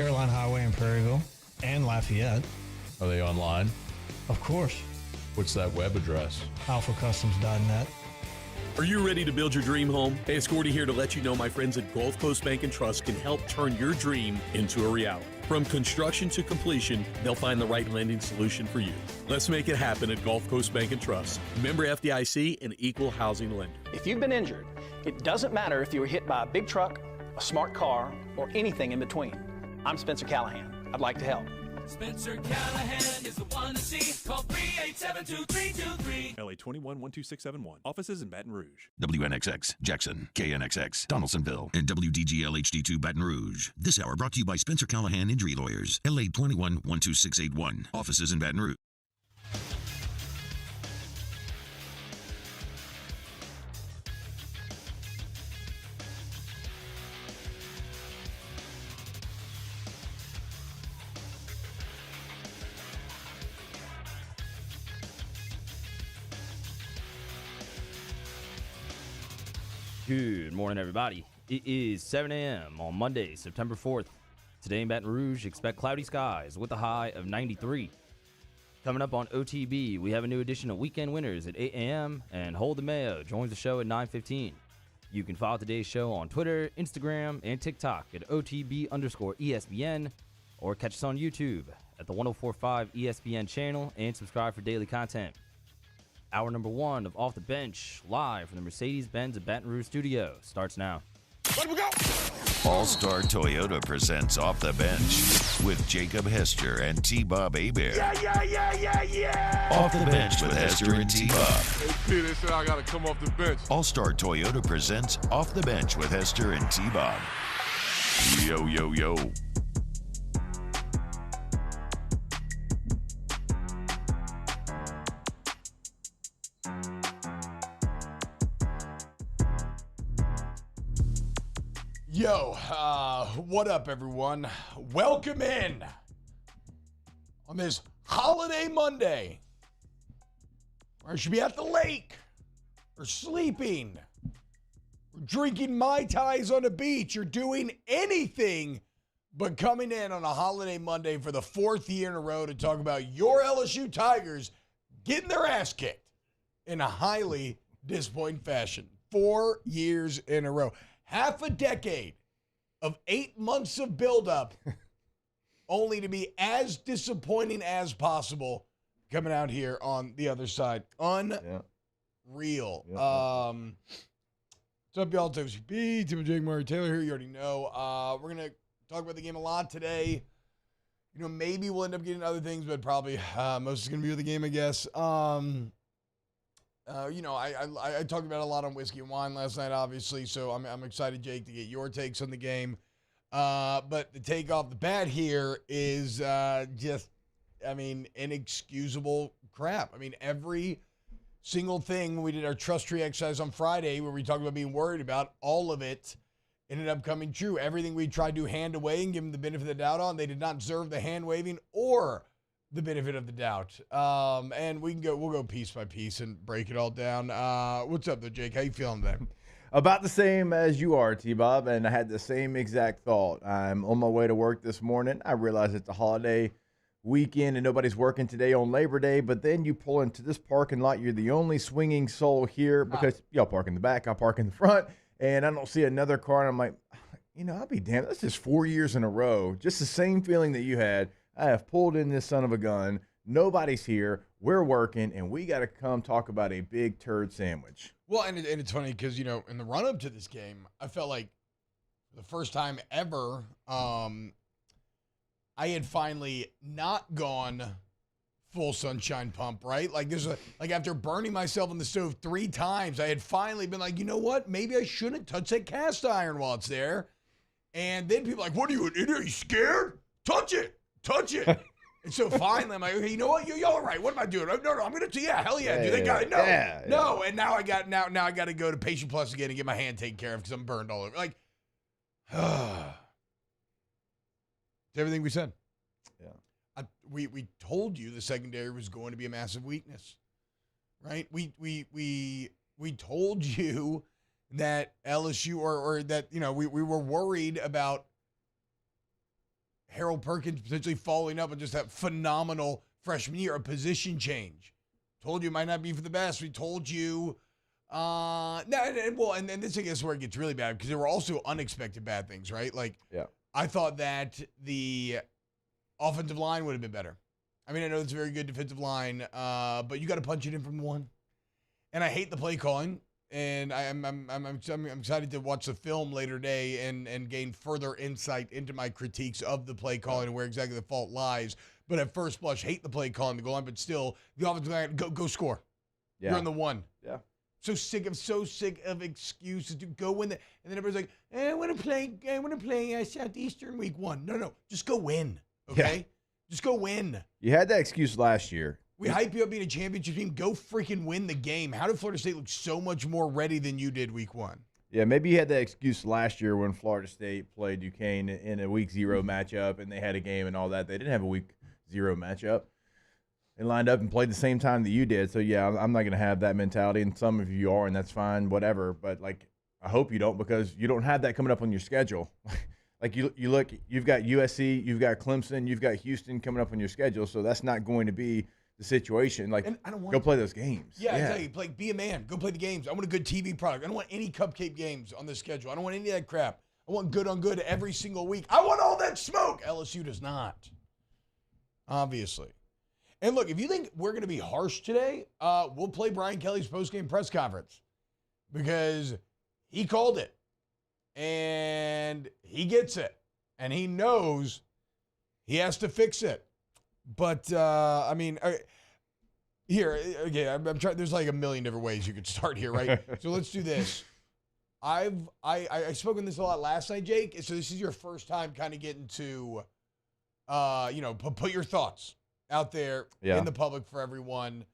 Caroline Highway in Prairieville and Lafayette. Are they online? Of course. What's that web address? alphacustoms.net. Are you ready to build your dream home? Hey, it's Gordy here to let you know my friends at Gulf Coast Bank and Trust can help turn your dream into a reality. From construction to completion, they'll find the right lending solution for you. Let's make it happen at Gulf Coast Bank and Trust. Member FDIC and equal housing lender. If you've been injured, it doesn't matter if you were hit by a big truck, a smart car, or anything in between. I'm Spencer Callahan. I'd like to help. Spencer Callahan is the one to see. Call 387-2323. LA 21-12671. Offices in Baton Rouge. WNXX, Jackson, KNXX, Donaldsonville, and WDGL HD2 Baton Rouge. This hour brought to you by Spencer Callahan Injury Lawyers. LA 21-12681. Offices in Baton Rouge. Good morning, everybody. It is 7 a.m. on Monday, September 4th. Today in Baton Rouge, expect cloudy skies with a high of 93. Coming up on OTB, we have a new edition of Weekend Winners at 8 a.m. and Hold the Mayo joins the show at 9:15. You can follow today's show on Twitter, Instagram, and TikTok at OTB_ESPN or catch us on YouTube at the 1045 ESPN channel and subscribe for daily content. Hour number 1 of Off the Bench, live from the Mercedes-Benz of Baton Rouge studio, starts now. Let we go! All-Star Toyota presents Off the Bench with Jacob Hester and T-Bob Hebert. Yeah! Off the Bench with Hester and T-Bob. Hey, P, they said I gotta come off the bench. All-Star Toyota presents Off the Bench with Hester and T-Bob. Yo, yo, yo. Yo, what up, everyone? Welcome in on this holiday Monday. Or should be at the lake, or sleeping, or drinking Mai Tais on the beach, or doing anything but coming in on a holiday Monday for the 4th year in a row to talk about your LSU Tigers getting their ass kicked in a highly disappointing fashion. 4 years in a row. Half a decade of 8 months of buildup, only to be as disappointing as possible coming out here on the other side. Unreal. Yeah. What's up, y'all? WCB, Tim and Jake Murray Taylor here. You already know. We're going to talk about the game a lot today. You know, maybe we'll end up getting other things, but probably most is going to be with the game, I guess. You know, I talked about it a lot on Whiskey and Wine last night, obviously, so I'm excited, Jake, to get your takes on the game. But the take off the bat here is just, I mean, inexcusable crap. I mean, every single thing when we did our trust tree exercise on Friday where we talked about being worried about, all of it ended up coming true. Everything we tried to hand away and give them the benefit of the doubt on, they did not deserve the hand waving or the benefit of the doubt. And we'll go piece by piece and break it all down. What's up, though, Jake? How you feeling today? About the same as you are, T-Bob, and I had the same exact thought. I'm on my way to work this morning. I realize it's a holiday weekend and nobody's working today on Labor Day, but then you pull into this parking lot. You're the only swinging soul here because y'all park in the back, I park in the front, and I don't see another car, and I'm like, you know, I'll be damned. That's just 4 years in a row. Just the same feeling that you had. I have pulled in this son of a gun. Nobody's here. We're working, and we got to come talk about a big turd sandwich. Well, and it's funny because, you know, in the run-up to this game, I felt like for the first time ever, I had finally not gone full sunshine pump, right? Like like after burning myself on the stove 3 times, I had finally been like, you know what? Maybe I shouldn't touch that cast iron while it's there. And then people are like, what are you, an idiot? Are you scared? Touch it. And so finally, I'm like, okay, you know what? You're all right. What am I doing? No, I'm gonna hell yeah, dude. They got it. No. And now I got to go to Patient Plus again and get my hand taken care of because I'm burned all over. Like, it's everything we said. Yeah. We told you the secondary was going to be a massive weakness, right? We told you that LSU or that, you know, we were worried about Harold Perkins potentially following up on just that phenomenal freshman year, a position change. Told you it might not be for the best. We told you. And then this I guess where it gets really bad because there were also unexpected bad things, right? Like, I thought that the offensive line would have been better. I mean, I know it's a very good defensive line, but you got to punch it in from one. And I hate the play calling, and I'm excited to watch the film later today and gain further insight into my critiques of the play calling and where exactly the fault lies. But at first blush, hate the play calling, the goal line, but still, the offensive line, go score. Yeah. You're on the one. Yeah. So sick of excuses to go win and then everybody's like, I want to play Southeastern week 1. No, just go win, okay? Yeah. Just go win. You had that excuse last year. We hype you up being a championship team. Go freaking win the game. How did Florida State look so much more ready than you did week 1? Yeah, maybe you had that excuse last year when Florida State played Duquesne in a week 0 matchup and they had a game and all that. They didn't have a week 0 matchup. And lined up and played the same time that you did. So, yeah, I'm not going to have that mentality. And some of you are, and that's fine, whatever. But, like, I hope you don't because you don't have that coming up on your schedule. Like, you look, you've got USC, you've got Clemson, you've got Houston coming up on your schedule. So that's not going to be the situation. Like, I don't want go play those games. Yeah, exactly. Be a man. Go play the games. I want a good TV product. I don't want any cupcake games on this schedule. I don't want any of that crap. I want good on good every single week. I want all that smoke. LSU does not, obviously. And look, if you think we're going to be harsh today, we'll play Brian Kelly's postgame press conference because he called it and he gets it and he knows he has to fix it. But here, okay, I'm trying. There's like a million different ways you could start here, right? So let's do this. I spoken this a lot last night, Jake. So this is your first time kind of getting to, put your thoughts out there in the public for everyone.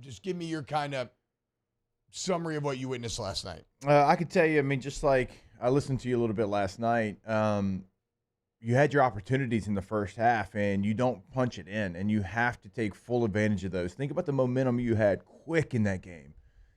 Just give me your kind of summary of what you witnessed last night. I could tell you, I mean, just like I listened to you a little bit last night, you had your opportunities in the first half and you don't punch it in and you have to take full advantage of those. Think about the momentum you had quick in that game.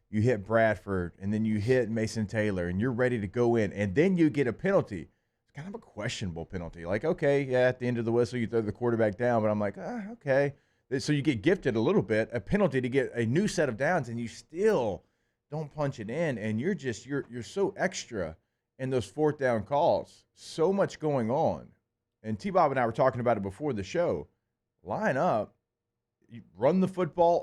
You hit Bradford and then you hit Mason Taylor and you're ready to go in and then you get a penalty. Kind of a questionable penalty. Like, okay, yeah, at the end of the whistle, you throw the quarterback down, but I'm like, okay. So you get gifted a little bit, a penalty to get a new set of downs, and you still don't punch it in, and you're so extra in those 4th down calls. So much going on. And T-Bob and I were talking about it before the show. Line up, you run the football,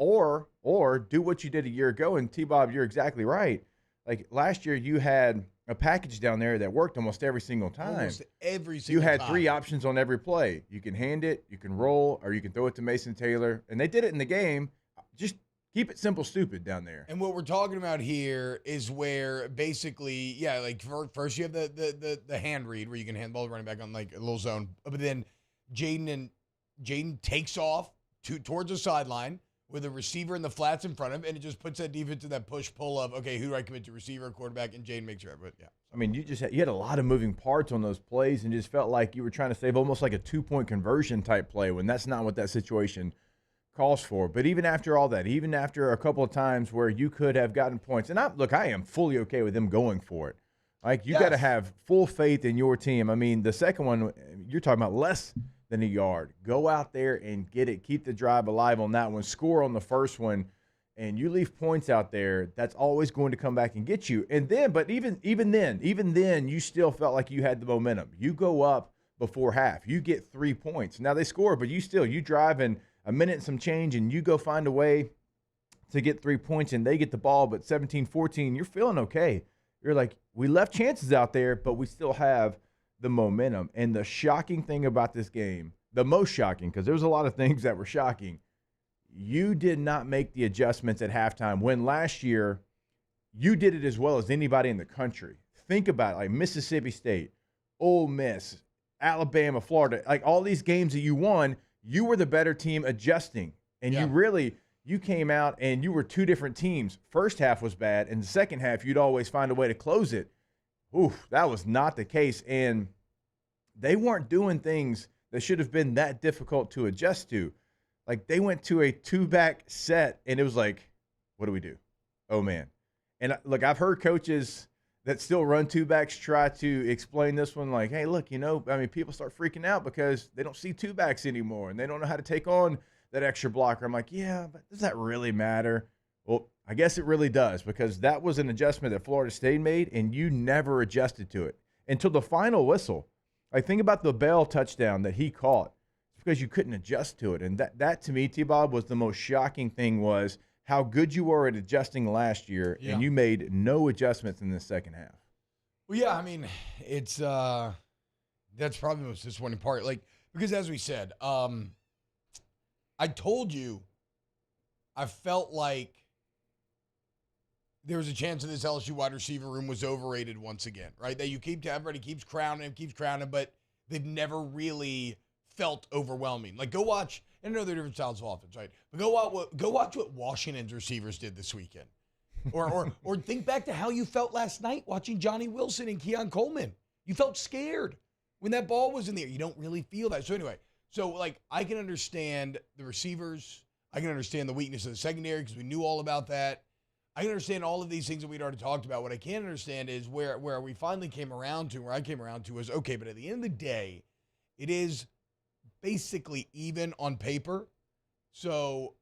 or do what you did a year ago. And T-Bob, you're exactly right. Like last year, you had a package down there that worked almost every single time. Almost every single time. You had time. 3 options on every play. You can hand it, you can roll, or you can throw it to Mason Taylor. And they did it in the game. Just keep it simple, stupid down there. And what we're talking about here is where basically, like first you have the hand read where you can handball the running back on like a little zone. But then Jaden takes off towards the sideline with a receiver in the flats in front of him, and it just puts that defense in that push-pull of, okay, who do I commit to, receiver, quarterback, and Jaden makes sure. But, yeah. I mean, you had a lot of moving parts on those plays and just felt like you were trying to save almost like a 2-point conversion type play when that's not what that situation calls for. But even after all that, even after a couple of times where you could have gotten points, and I am fully okay with them going for it. Like, you got to have full faith in your team. I mean, the second one, you're talking about less than a yard. Go out there and get it. Keep the drive alive on that one. Score on the first one, and you leave points out there. That's always going to come back and get you. And then, but even then, you still felt like you had the momentum. You go up before half. You get 3 points. Now they score, but you drive in a minute and some change, and you go find a way to get 3 points, and they get the ball. But 17-14, you're feeling okay. You're like, we left chances out there, but we still have the momentum. And the shocking thing about this game, the most shocking, because there was a lot of things that were shocking, you did not make the adjustments at halftime when last year you did it as well as anybody in the country. Think about it, like Mississippi State, Ole Miss, Alabama, Florida, like all these games that you won, you were the better team adjusting. And you came out and you were 2 different teams. First half was bad, and the second half you'd always find a way to close it. Oof, that was not the case. And they weren't doing things that should have been that difficult to adjust to. Like, they went to a 2-back set, and it was like, what do we do? Oh, man. And, look, I've heard coaches that still run two backs try to explain this one like, hey, look, people start freaking out because they don't see two backs anymore and they don't know how to take on that extra blocker. I'm like, yeah, but does that really matter? Well, I guess it really does, because that was an adjustment that Florida State made, and you never adjusted to it until the final whistle. Like, think about the Bell touchdown that he caught. It's because you couldn't adjust to it. And that to me, T-Bob, was the most shocking thing, was how good you were at adjusting last year, and you made no adjustments in the second half. Well, yeah, I mean, it's that's probably the most disappointing part. Like, because as we said, I told you I felt like there was a chance that this LSU wide receiver room was overrated once again, right? That everybody keeps crowning him, but they've never really felt overwhelming. Like, go watch, and I know they're different styles of offense, right? But go watch what Washington's receivers did this weekend. Or think back to how you felt last night watching Johnny Wilson and Keon Coleman. You felt scared when that ball was in the air. You don't really feel that. So anyway, like, I can understand the receivers. I can understand the weakness of the secondary because we knew all about that. I can understand all of these things that we'd already talked about. What I can't understand is where we finally came around to, where I came around to, was, okay, but at the end of the day, it is basically even on paper. So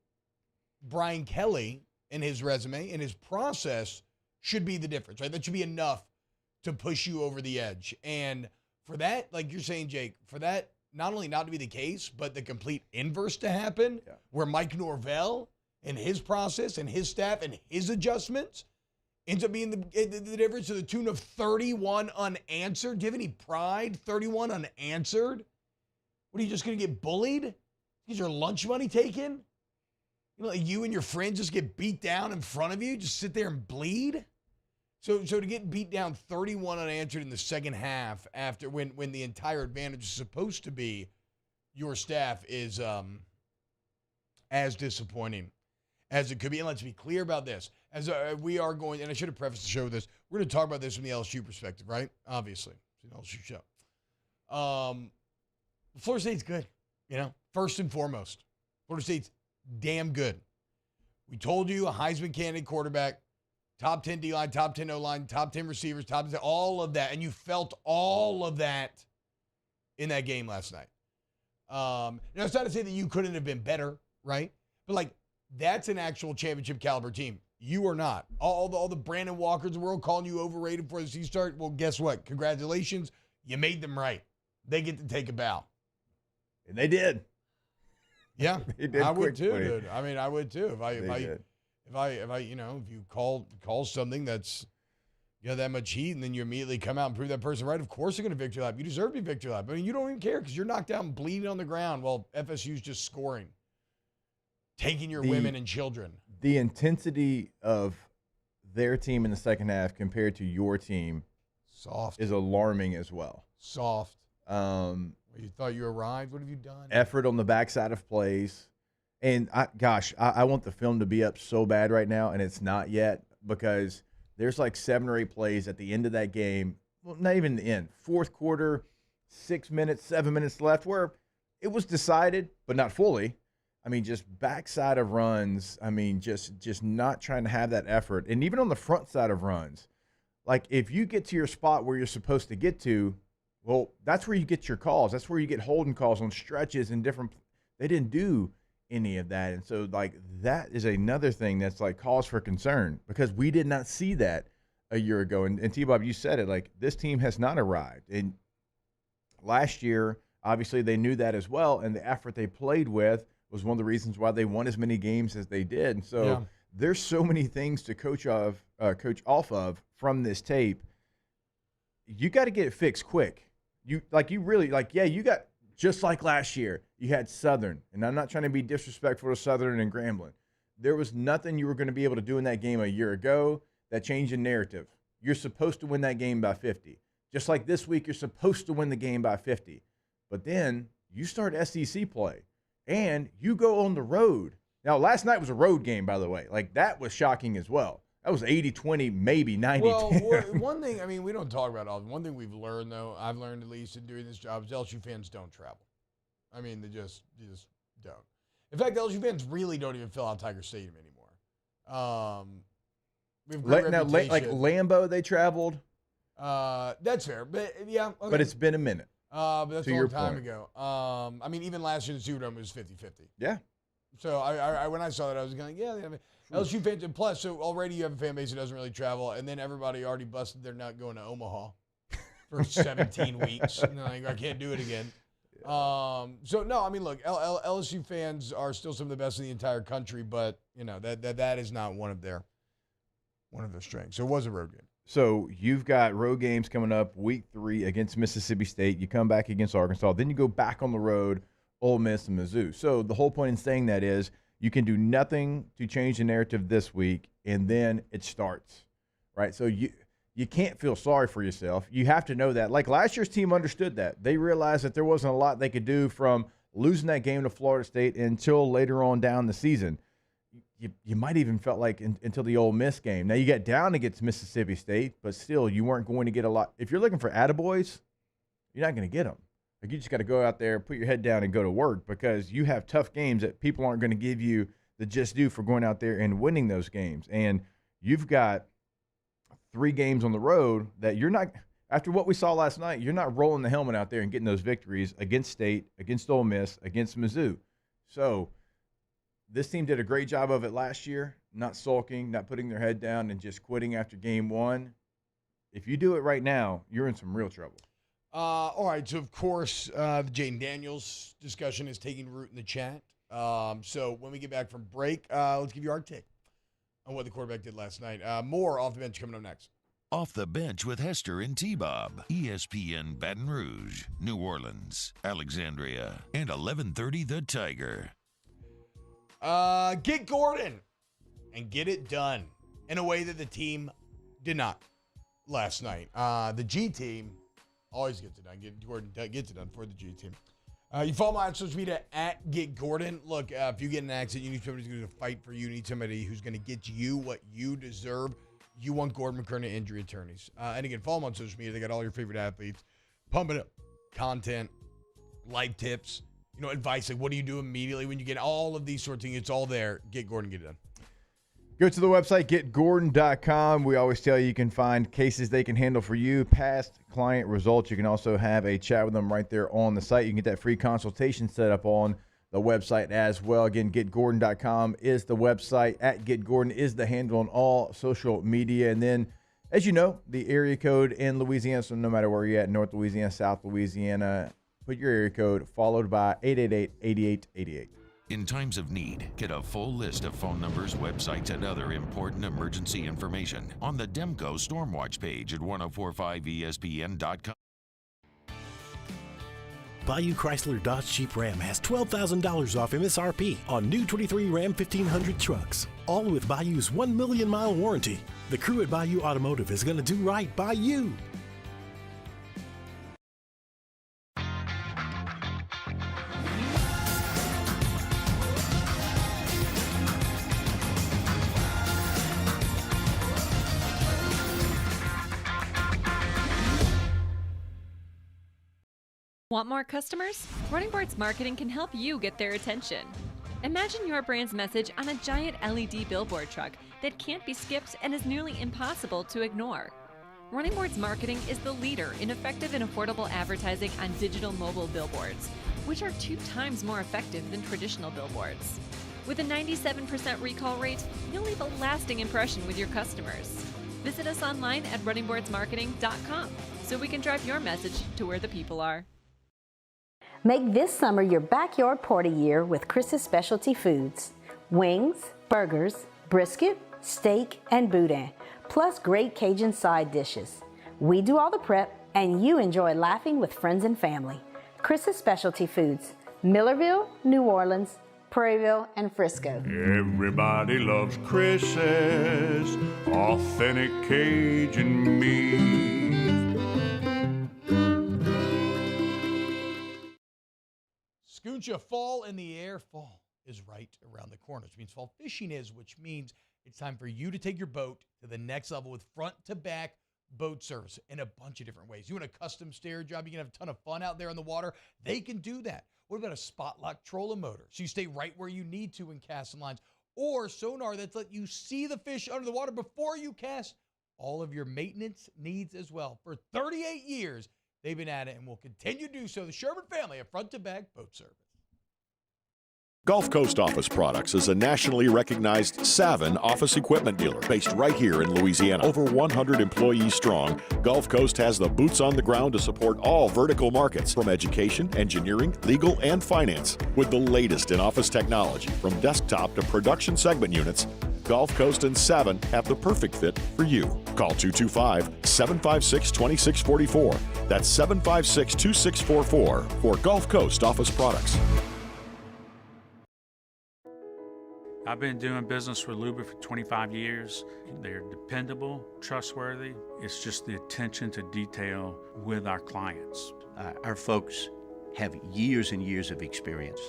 Brian Kelly and his resume and his process should be the difference, right? That should be enough to push you over the edge. And for that, like you're saying, Jake, for that not only not to be the case, but the complete inverse to happen, where Mike Norvell and his process and his staff and his adjustments ends up being the difference to the tune of 31 unanswered. Do you have any pride? 31 unanswered? What, are you just going to get bullied? Is your lunch money taken? Like you and your friends just get beat down in front of you, just sit there and bleed? So to get beat down 31 unanswered in the second half after when the entire advantage is supposed to be your staff is as disappointing as it could be. And let's be clear about this. As we are going, and I should have prefaced the show with this, we're going to talk about this from the LSU perspective, right? Obviously. It's an LSU show. Florida State's good, first and foremost. Florida State's damn good. We told you a Heisman candidate quarterback, top 10 D-line, top 10 O-line, top 10 receivers, top 10, all of that. And you felt all of that in that game last night. Now, it's not to say that you couldn't have been better, right? But, like, that's an actual championship caliber team. You are not. All the Brandon Walkers of the world calling you overrated before the season start. Well, guess what? Congratulations. You made them right. They get to take a bow. And they did. Yeah. They did. I would quickly. too, dude. I mean, I would too. If you call something that's that much heat and then you immediately come out and prove that person right, of course they're going to victory lap. You deserve to be victory lap. I mean, you don't even care because you're knocked out and bleeding on the ground while FSU's just scoring. Taking your women and children. The intensity of their team in the second half compared to your team is alarming as well. Soft. You thought you arrived? What have you done? Effort on the backside of plays. And, I want the film to be up so bad right now, and it's not yet, because there's like 7 or 8 plays at the end of that game. Well, not even the end. Fourth quarter, 6 minutes, 7 minutes left, where it was decided, but not fully. I mean, just backside of runs. I mean, just not trying to have that effort. And even on the front side of runs, like if you get to your spot where you're supposed to get to, well, that's where you get your calls. That's where you get holding calls on stretches and different. They didn't do any of that. And so, like, that is another thing that's like cause for concern, because we did not see that a year ago. And T-Bob, you said it, like, this team has not arrived. And last year, obviously, they knew that as well. And the effort they played with was one of the reasons why they won as many games as they did. And so there's so many things to coach off of from this tape. You got to get it fixed quick. You got just like last year, you had Southern, and I'm not trying to be disrespectful to Southern and Grambling. There was nothing you were going to be able to do in that game a year ago that changed the narrative. You're supposed to win that game by 50. Just like this week, you're supposed to win the game by 50. But then you start SEC play, and you go on the road. Now, last night was a road game, by the way. Like, that was shocking as well. That was 80-20, maybe 90-10. Well, one thing, I mean, we don't talk about it all. One thing we've learned, though, I've learned at least in doing this job, is LSU fans don't travel. I mean, they just don't. In fact, LSU fans really don't even fill out Tiger Stadium anymore. We have great reputation. Like Lambeau, they traveled. That's fair. But, yeah. Okay. But it's been a minute. But that's to a your long time point. ago. I mean, even last year, the Superdome was 50-50. Yeah. So I when I saw that, I was going, yeah. I mean, LSU fans, and plus, so already you have a fan base that doesn't really travel, and then everybody already busted they're not going to Omaha for 17 weeks. And like, I can't do it again. So, no, I mean, look, LSU fans are still some of the best in the entire country, but, you know, that is not one of their strengths. So it was a road game. So you've got road games coming up week 3 against Mississippi State. You come back against Arkansas. Then you go back on the road, Ole Miss and Mizzou. So the whole point in saying that is you can do nothing to change the narrative this week, and then it starts, right? So you can't feel sorry for yourself. You have to know that. Like last year's team understood that. They realized that there wasn't a lot they could do from losing that game to Florida State until later on down the season. You might even felt like until the Ole Miss game. Now, you got down against Mississippi State, but still you weren't going to get a lot. If you're looking for attaboys, you're not going to get them. Like, you just got to go out there, put your head down, and go to work because you have tough games that people aren't going to give you the just due for going out there and winning those games. And you've got 3 games on the road that you're not – after what we saw last night, you're not rolling the helmet out there and getting those victories against State, against Ole Miss, against Mizzou. So – this team did a great job of it last year, not sulking, not putting their head down, and just quitting after game 1. If you do it right now, you're in some real trouble. All right, so, of course, the Jaden Daniels discussion is taking root in the chat. So when we get back from break, let's give you our take on what the quarterback did last night. More off the bench coming up next. Off the Bench with Hester and T-Bob. ESPN Baton Rouge, New Orleans, Alexandria, and 1130 The Tiger. Get Gordon and get it done in a way that the team did not last night. The G team always gets it done. Gordon gets it done for the G team. You follow me on social media at Get Gordon. Look, if you get in an accident, you need somebody who's going to fight for you. You need somebody who's going to get you what you deserve. You want Gordon McKernan Injury Attorneys. And again, follow them on social media. They got all your favorite athletes. Pumping up content, life tips, advice, like what do you do immediately when you get all of these sort of things. It's all there. Get Gordon, get it done. Go to the website, getgordon.com. We always tell you can find cases they can handle for you, past client results. You can also have a chat with them right there on the site. You can get that free consultation set up on the website as well. Again, getgordon.com is the website. At getgordon is the handle on all social media. And then, as you know, the area code in Louisiana, so no matter where you're at, North Louisiana, South Louisiana, put your area code followed by 888-8888. In times of need, get a full list of phone numbers, websites, and other important emergency information on the Demco Stormwatch page at 1045ESPN.com. Bayou Chrysler Dodge Jeep Ram has $12,000 off MSRP on new 23 Ram 1500 trucks, all with Bayou's 1 million mile warranty. The crew at Bayou Automotive is going to do right by you. Want more customers? Running Boards Marketing can help you get their attention. Imagine your brand's message on a giant LED billboard truck that can't be skipped and is nearly impossible to ignore. Running Boards Marketing is the leader in effective and affordable advertising on digital mobile billboards, which are 2 times more effective than traditional billboards. With a 97% recall rate, you'll leave a lasting impression with your customers. Visit us online at runningboardsmarketing.com so we can drive your message to where the people are. Make this summer your backyard party year with Chris's Specialty Foods. Wings, burgers, brisket, steak, and boudin, plus great Cajun side dishes. We do all the prep, and you enjoy laughing with friends and family. Chris's Specialty Foods, Millerville, New Orleans, Prairieville, and Frisco. Everybody loves Chris's authentic Cajun meat. Scooncha, fall in the air. Fall is right around the corner, which means fall fishing is, which means it's time for you to take your boat to the next level with front-to-back boat service in a bunch of different ways. You want a custom stair job, you can have a ton of fun out there in the water. They can do that. What about a spot lock trolling motor? So you stay right where you need to in casting lines. Or sonar that's let you see the fish under the water before you cast. all of your maintenance needs as well. For 38 years, they've been at it and will continue to do so. The Sherman family of front-to-back boat service. Gulf Coast Office Products is a nationally recognized Savin office equipment dealer based right here in Louisiana. Over 100 employees strong, Gulf Coast has the boots on the ground to support all vertical markets from education, engineering, legal, and finance. With the latest in office technology from desktop to production segment units, Gulf Coast and Savin have the perfect fit for you. Call 225-756-2644. That's 756-2644 for Gulf Coast Office Products. I've been doing business with Luba for 25 years. They're dependable, trustworthy. It's just the attention to detail with our clients. Our folks have years and years of experience.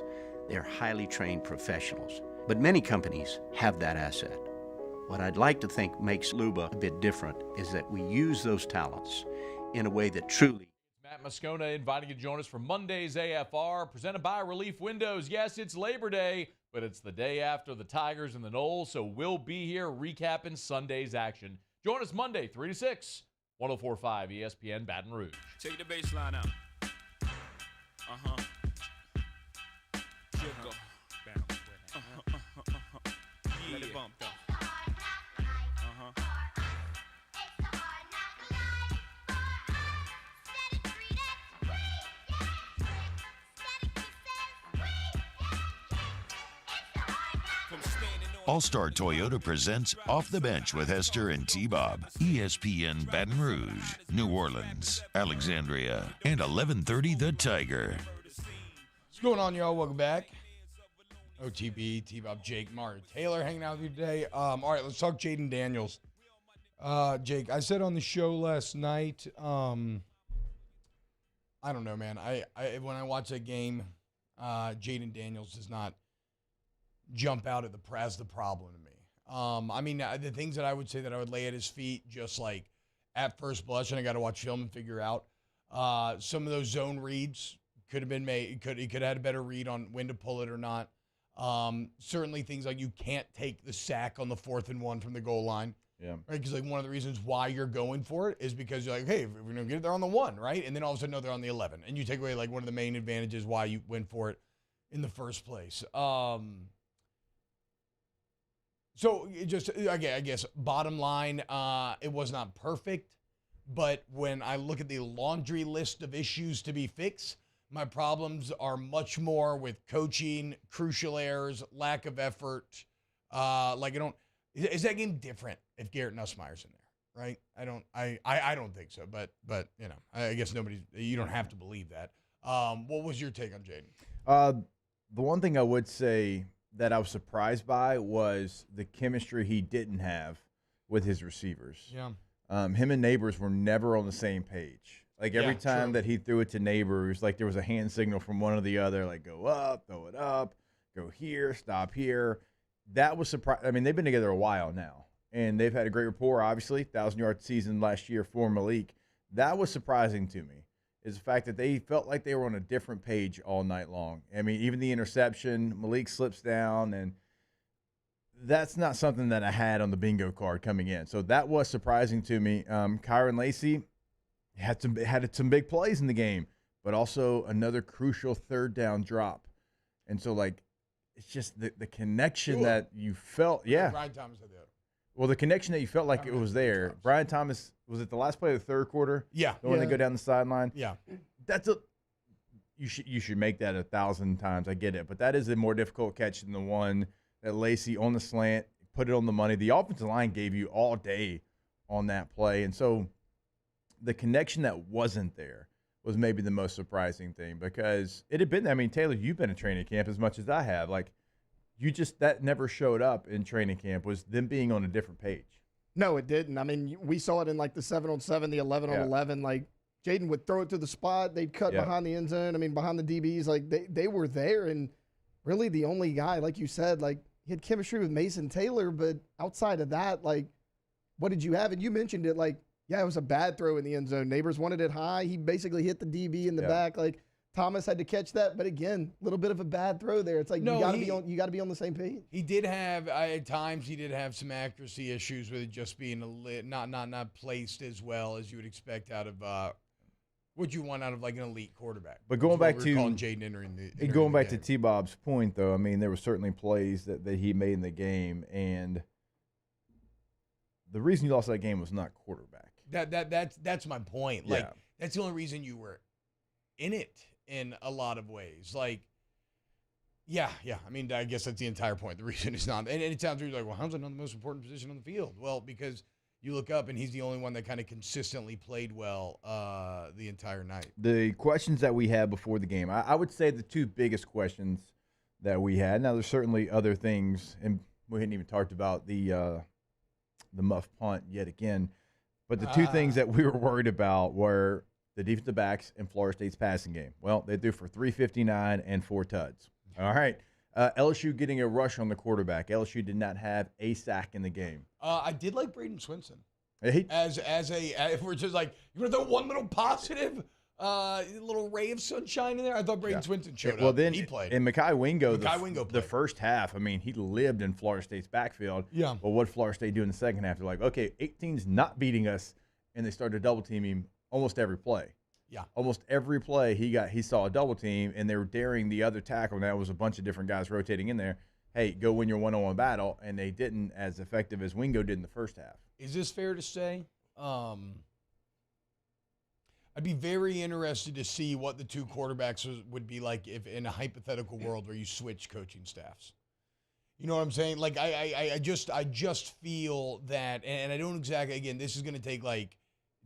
They're highly trained professionals, but many companies have that asset. What I'd like to think makes Luba a bit different is that we use those talents in a way that truly. Matt Moscona inviting you to join us for Monday's AFR, presented by Relief Windows. Yes, it's Labor Day, but it's the day after the Tigers and the Knolls, so we'll be here recapping Sunday's action. Join us Monday, 3 to 6, 104.5 ESPN Baton Rouge. Take the bass line out. Let it bump though. All-Star Toyota presents Off the Bench with Hester and T-Bob. ESPN Baton Rouge, New Orleans, Alexandria, and 1130 The Tiger. What's going on, y'all? Welcome back. OTB, T-Bob, Jake, Mario Taylor hanging out with you today. All right, let's talk Jaden Daniels. Jake, I said on the show last night, I don't know, man. I when I watch that game, Jaden Daniels does not jump out as the problem to me. I mean, the things that I would say that I would lay at his feet, just like at first blush, and I got to watch film and figure out some of those zone reads could have been made. He could have had a better read on when to pull it or not. Certainly things like you can't take the sack on the 4th and 1 from the goal line. Yeah. Right. Because like one of the reasons why you're going for it is because you're like, hey, if we're gonna get it there on the 1, right? And then all of a sudden, no, they're on the 11, and you take away like one of the main advantages why you went for it in the first place. So it just, I guess, bottom line, it was not perfect, but when I look at the laundry list of issues to be fixed, my problems are much more with coaching, crucial errors, lack of effort. Is that game different if Garrett Nussmeier's in there, right? I don't think so, but you know, I guess you don't have to believe that. What was your take on Jaden? The one thing I would say that I was surprised by was the chemistry he didn't have with his receivers. Yeah. Him and Neighbors were never on the same page. Like every time that he threw it to Neighbors, like there was a hand signal from one or the other, like go up, throw it up, go here, stop here. That was surprising. I mean, they've been together a while now, and they've had a great rapport, obviously. 1,000-yard season last year for Malik. That was surprising to me, is the fact that they felt like they were on a different page all night long. I mean, even the interception, Malik slips down, and that's not something that I had on the bingo card coming in. So that was surprising to me. Kyron Lacey had some big plays in the game, but also another crucial third down drop. And so, like, it's just the connection that you felt. Yeah. Brian Thomas had that. Well, the connection that you felt like it was there. Brian Thomas, was it the last play of the third quarter? Yeah. The one they go down the sideline? Yeah. You should make that 1,000 times. I get it. But that is a more difficult catch than the one that Lacey on the slant, put it on the money. The offensive line gave you all day on that play. And so the connection that wasn't there was maybe the most surprising thing, because it had been, I mean, Taylor, you've been in training camp as much as I have. Like, that never showed up in training camp, was them being on a different page. No, it didn't. I mean, we saw it in like the 7-on-7, the 11-on-11. Like, Jaden would throw it to the spot. They'd cut behind the end zone. I mean, behind the DBs. Like, they were there. And really the only guy, like you said, like, he had chemistry with Mason Taylor. But outside of that, like, what did you have? And you mentioned it, like, yeah, it was a bad throw in the end zone. Neighbors wanted it high. He basically hit the DB in the back. Like, Thomas had to catch that, but again, a little bit of a bad throw there. It's like you got to be on the same page. He did have at times he did have some accuracy issues with it just being not placed as well as you would expect out of what you want out of like an elite quarterback. But going back to Jaden entering to T-Bob's point, though, I mean, there were certainly plays that he made in the game, and the reason you lost that game was not quarterback. That's my point. Like that's the only reason you were in it in a lot of ways. Like, yeah. I mean, I guess that's the entire point. The reason it's not, and it sounds really like, well, how's it not the most important position on the field? Well, because you look up and he's the only one that kind of consistently played well the entire night. The questions that we had before the game, I would say the two biggest questions that we had. Now, there's certainly other things, and we hadn't even talked about the muff punt yet again. But the two things that we were worried about were the defensive backs in Florida State's passing game. Well, they threw for 359 and 4 tuds. All right. LSU getting a rush on the quarterback. LSU did not have a sack in the game. I did like Braden Swinson. As if we're just like, you want to throw one little positive little ray of sunshine in there? I thought Braden Swinson showed up. Well, then he played. And Mekhi Wingo played. The first half, I mean, he lived in Florida State's backfield. Yeah. Well, what did Florida State do in the second half? They're like, okay, 18's not beating us, and they started double teaming him almost every play. Yeah. Almost every play he saw a double team, and they were daring the other tackle. And that was a bunch of different guys rotating in there. Hey, go win your one-on-one battle, and they didn't as effective as Wingo did in the first half. Is this fair to say? I'd be very interested to see what the two quarterbacks would be like if in a hypothetical world where you switch coaching staffs. You know what I'm saying? Like I just feel that, and I don't exactly. Again, this is going to take like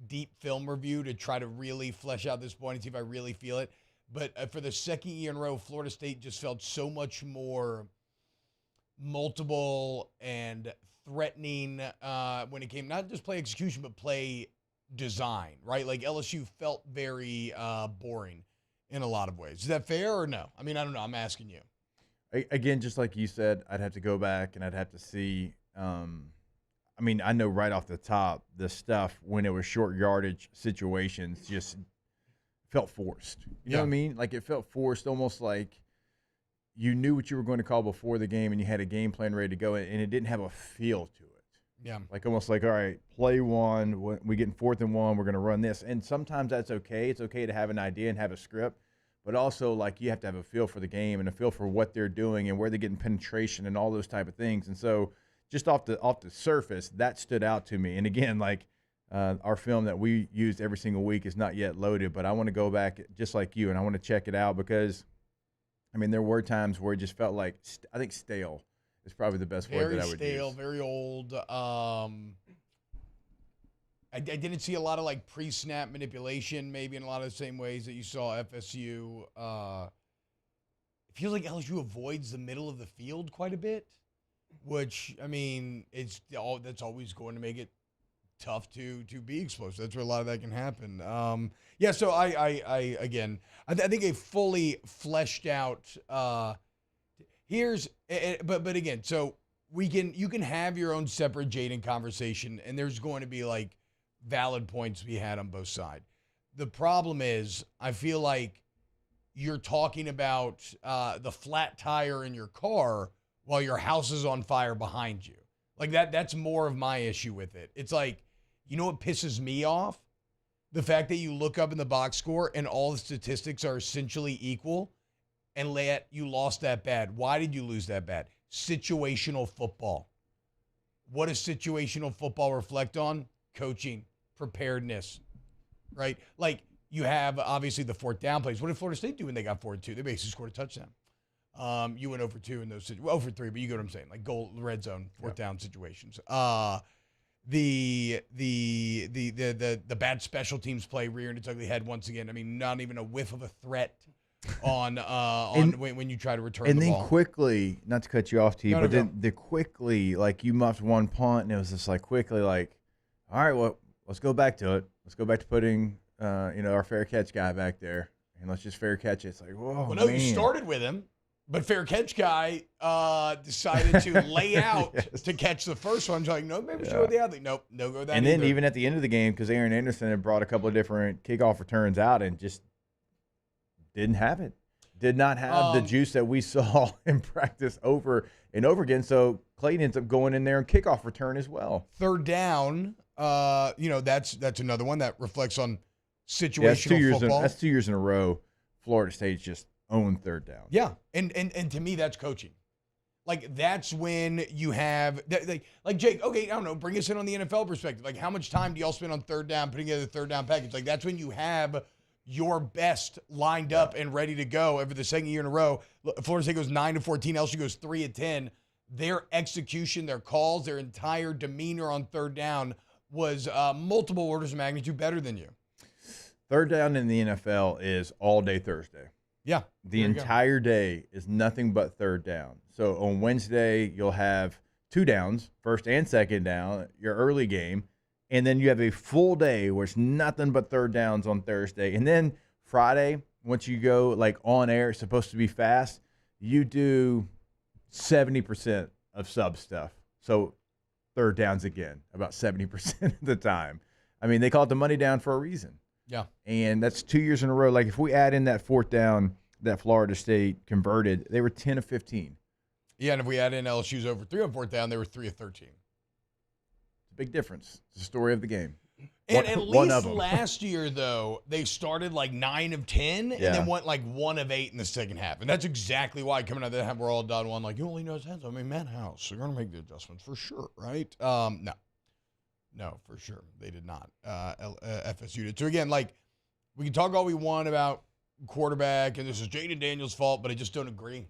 deep film review to try to really flesh out this point and see if I really feel it. But for the second year in a row, Florida State just felt so much more multiple and threatening when it came not just play execution but play design, right? Like LSU felt very boring in a lot of ways. Is that fair or no? I mean, I don't know. I'm asking you. Again, just like you said, I'd have to go back and I'd have to see. I mean, I know right off the top, the stuff when it was short yardage situations just felt forced. You know what I mean? Like it felt forced, almost like you knew what you were going to call before the game and you had a game plan ready to go, and it didn't have a feel to it. Yeah. Like almost like, all right, play one, we get in 4th and 1, we're going to run this. And sometimes that's okay. It's okay to have an idea and have a script, but also like you have to have a feel for the game and a feel for what they're doing and where they're getting penetration and all those type of things. And so just off the surface, that stood out to me. And again, like our film that we used every single week is not yet loaded, but I want to go back just like you and I want to check it out because, I mean, there were times where it just felt like, I think stale is probably the best word that I would use. Very stale, very old. I didn't see a lot of like pre-snap manipulation, maybe in a lot of the same ways that you saw FSU. It feels like LSU avoids the middle of the field quite a bit, which, I mean, that's always going to make it tough to be explosive. That's where a lot of that can happen. So I think a fully fleshed out but again, so you can have your own separate Jaden conversation, and there's going to be like valid points to be had on both sides. The problem is, I feel like you're talking about the flat tire in your car while your house is on fire behind you. Like that's more of my issue with it. It's like, you know what pisses me off? The fact that you look up in the box score and all the statistics are essentially equal, and you lost that bad. Why did you lose that bad? Situational football. What does situational football reflect on? Coaching, preparedness, right? Like you have obviously the 4th down plays. What did Florida State do when they got 4-2? They basically scored a touchdown. You went 0-2 in those situations. 0-3, but you get what I'm saying. Like goal, red zone, 4th down situations. The bad special teams play rearing its ugly head once again. I mean, not even a whiff of a threat on when you try to return the ball. And then quickly, not to cut you off, T, but then quickly, like you muffed one punt, and it was just like quickly, like, all right, well, let's go back to it. Let's go back to putting, our fair catch guy back there, and let's just fair catch it. It's like, whoa, well, no, you started with him, but fair catch guy decided to lay out to catch the first one. Like, no, maybe show the other. Nope, no go that. And then even at the end of the game, because Aaron Anderson had brought a couple of different kickoff returns out and just Didn't have it. Did not have the juice that we saw in practice over and over again. So Clayton ends up going in there and kickoff return as well. Third down, that's another one that reflects on situational football. That's 2 years in a row. Florida State's just owned third down. Yeah, and to me, that's coaching. Like, that's when you have like Jake. Okay, I don't know. Bring us in on the NFL perspective. Like, how much time do y'all spend on third down, putting together the third down package? Like, that's when you have your best lined up and ready to go every the second year in a row. Florida State goes 9-14. LSU goes 3-10. Their execution, their calls, their entire demeanor on third down was multiple orders of magnitude better than you. Third down in the NFL is all day Thursday. Yeah. The entire day is nothing but third down. So on Wednesday, you'll have 2 downs, first and second down, your early game. And then you have a full day where it's nothing but third downs on Thursday. And then Friday, once you go like on air, it's supposed to be fast, you do 70% of sub stuff. So third downs again, about 70% of the time. I mean, they call it the money down for a reason. Yeah. And that's 2 years in a row. Like, if we add in that fourth down that Florida State converted, they were 10 of 15. Yeah, and if we add in LSU's over 3 on fourth down, they were 3 of 13. It's a big difference. It's the story of the game. And at least last year, though, they started like 9 of 10 and then went like 1 of 8 in the second half. And that's exactly why coming out of that half, we're all done one. Like, you only know his hands. I mean, Matt House, they're going to make the adjustments for sure, right? No, for sure. They did not. FSU did. So, again, like, we can talk all we want about quarterback, and this is Jaden Daniels' fault, but I just don't agree.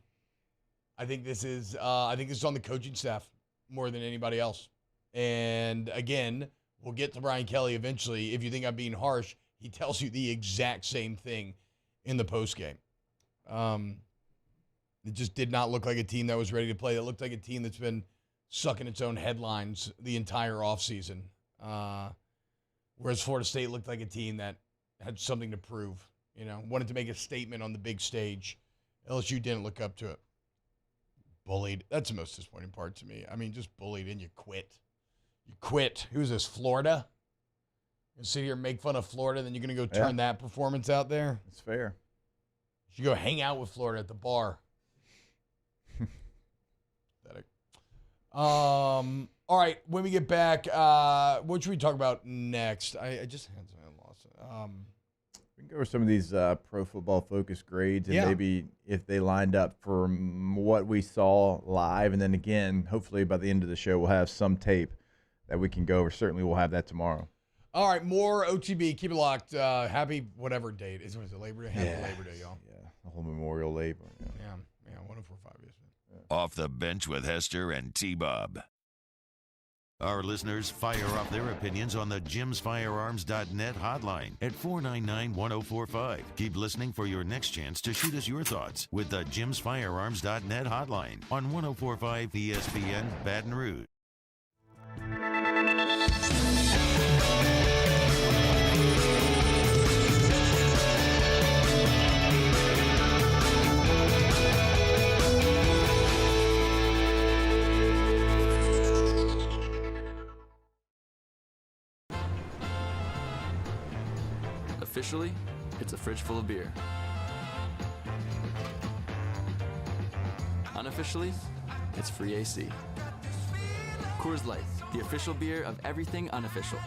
I think this is on the coaching staff more than anybody else. And, again, we'll get to Brian Kelly eventually. If you think I'm being harsh, he tells you the exact same thing in the postgame. It just did not look like a team that was ready to play. It looked like a team that's been sucking its own headlines the entire offseason. Whereas Florida State looked like a team that had something to prove, wanted to make a statement on the big stage. LSU didn't look up to it. Bullied. That's the most disappointing part to me. I mean, just bullied and you quit. You quit. Who's this, Florida? You sit here and make fun of Florida, then you're going to go turn that performance out there? That's fair. You should go hang out with Florida at the bar. All right, when we get back, what should we talk about next? I just had something I lost. We can go over some of these pro football focus grades and maybe if they lined up for what we saw live. And then again, hopefully by the end of the show, we'll have some tape that we can go over. Certainly we'll have that tomorrow. All right, more OTB. Keep it locked. Happy whatever date. Is it Labor Day? Happy Labor Day, y'all. Yeah, the whole Memorial Labor. Yeah, 104.5 yesterday. Off the Bench with Hester and T-Bob. Our listeners fire off their opinions on the jimsfirearms.net hotline at 499-1045. Keep listening for your next chance to shoot us your thoughts with the jimsfirearms.net hotline on 104.5 ESPN Baton Rouge. Officially, it's a fridge full of beer. Unofficially, it's free AC. Coors Light, the official beer of everything unofficial.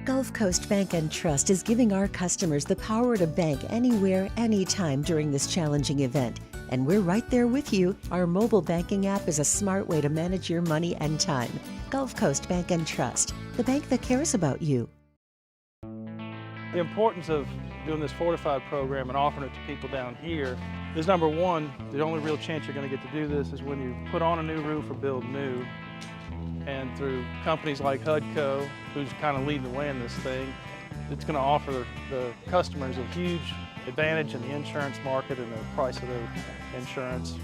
Gulf Coast Bank and Trust is giving our customers the power to bank anywhere, anytime during this challenging event. And we're right there with you. Our mobile banking app is a smart way to manage your money and time. Gulf Coast Bank and Trust, the bank that cares about you. The importance of doing this Fortified program and offering it to people down here is number one, the only real chance you're going to get to do this is when you put on a new roof or build new. And through companies like HUDCO, who's kind of leading the way in this thing, it's going to offer the customers a huge advantage in the insurance market and the price of their insurance.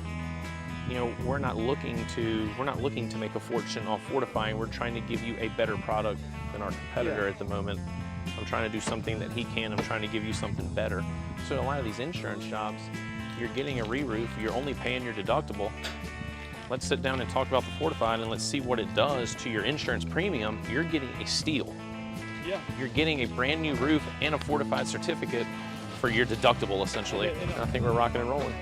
You know, we're not looking to make a fortune off fortifying. We're trying to give you a better product than our competitor at the moment. I'm trying to do something that he can. I'm trying to give you something better. So a lot of these insurance jobs, you're getting a re-roof, you're only paying your deductible. Let's sit down and talk about the Fortified and let's see what it does to your insurance premium. You're getting a steal. Yeah. You're getting a brand new roof and a Fortified certificate for your deductible, essentially. I think we're rocking and rolling.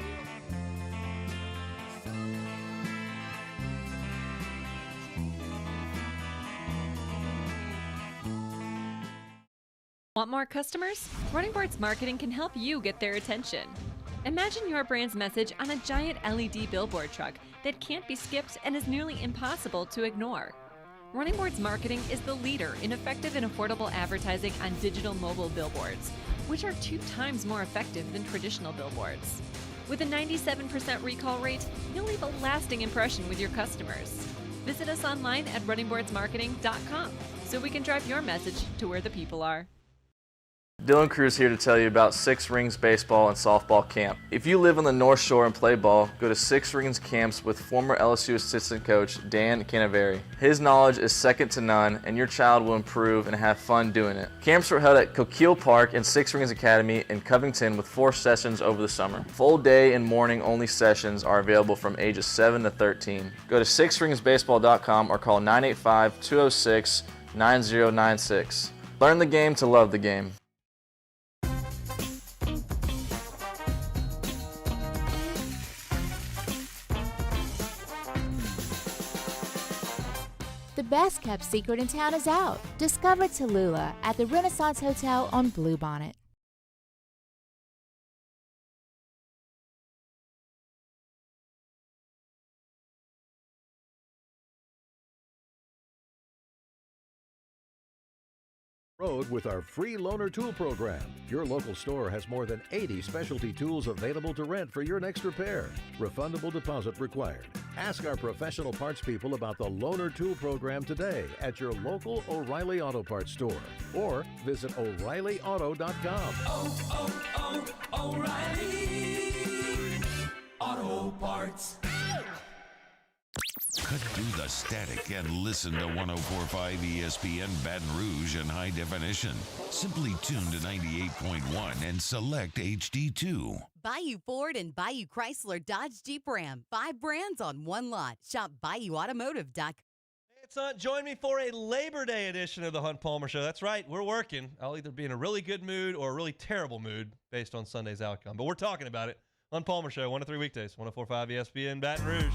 Want more customers? Running Boards Marketing can help you get their attention. Imagine your brand's message on a giant LED billboard truck that can't be skipped and is nearly impossible to ignore. Running Boards Marketing is the leader in effective and affordable advertising on digital mobile billboards, which are 2 times more effective than traditional billboards. With a 97% recall rate, you'll leave a lasting impression with your customers. Visit us online at runningboardsmarketing.com so we can drive your message to where the people are. Dylan Cruz here to tell you about Six Rings Baseball and Softball Camp. If you live on the North Shore and play ball, go to Six Rings Camps with former LSU assistant coach Dan Canaveri. His knowledge is second to none, and your child will improve and have fun doing it. Camps were held at Coquille Park and Six Rings Academy in Covington with 4 sessions over the summer. Full day and morning only sessions are available from ages 7 to 13. Go to sixringsbaseball.com or call 985-206-9096. Learn the game to love the game. The best kept secret in town is out. Discover Tallulah at the Renaissance Hotel on Bluebonnet. Road with our free loaner tool program. Your local store has more than 80 specialty tools available to rent for your next repair. Refundable deposit required. Ask our professional parts people about the loaner tool program today at your local O'Reilly Auto Parts store or visit O'ReillyAuto.com. O'Reilly Auto Parts. Cut through the static and listen to 104.5 ESPN Baton Rouge in high definition. Simply tune to 98.1 and select HD2. Bayou Ford and Bayou Chrysler Dodge Jeep Ram. 5 brands on one lot. Shop BayouAutomotive.com. It's on. Join me for a Labor Day edition of the Hunt Palmer Show. That's right. We're working. I'll either be in a really good mood or a really terrible mood based on Sunday's outcome. But we're talking about it. Hunt Palmer Show, 1 to 3 weekdays, 104.5 ESPN Baton Rouge.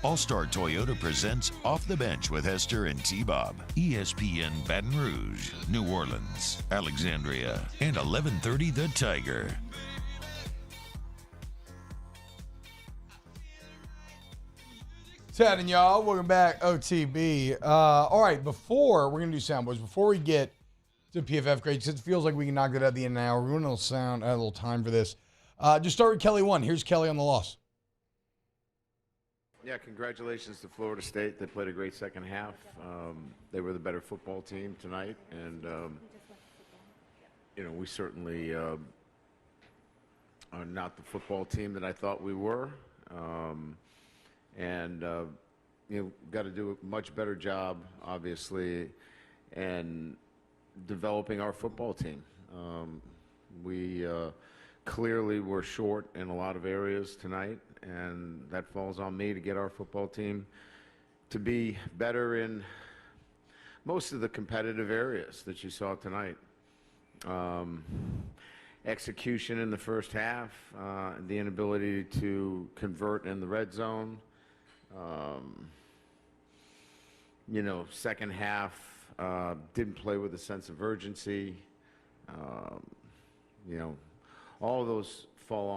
All-Star Toyota presents Off the Bench with Hester and T-Bob. ESPN Baton Rouge, New Orleans, Alexandria, and 1130 The Tiger. Ted and y'all, welcome back, OTB. All right, we're going to do soundboards. Before we get to PFF grades, because it feels like we can knock it out at the end of an hour. We're going to a little time for this. Just start with Kelly 1. Here's Kelly on the loss. Yeah, congratulations to Florida State. They played a great second half. They were the better football team tonight, and we certainly are not the football team that I thought we were, got to do a much better job, obviously, and developing our football team. We clearly were short in a lot of areas tonight, and that falls on me to get our football team to be better in most of the competitive areas that you saw tonight. Execution in the first half, the inability to convert in the red zone. Second half, didn't play with a sense of urgency. All of those fall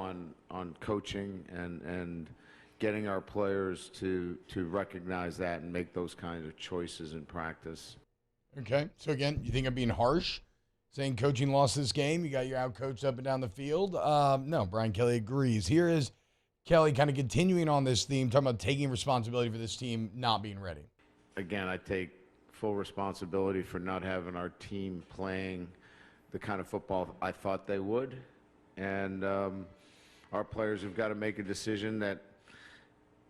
on coaching and getting our players to recognize that and make those kinds of choices in practice. Okay, so again, you think I'm being harsh, saying coaching lost this game? You got your out-coached up and down the field? No, Brian Kelly agrees. Here is Kelly kind of continuing on this theme, talking about taking responsibility for this team not being ready. Again, I take full responsibility for not having our team playing the kind of football I thought they would. And our players have got to make a decision that,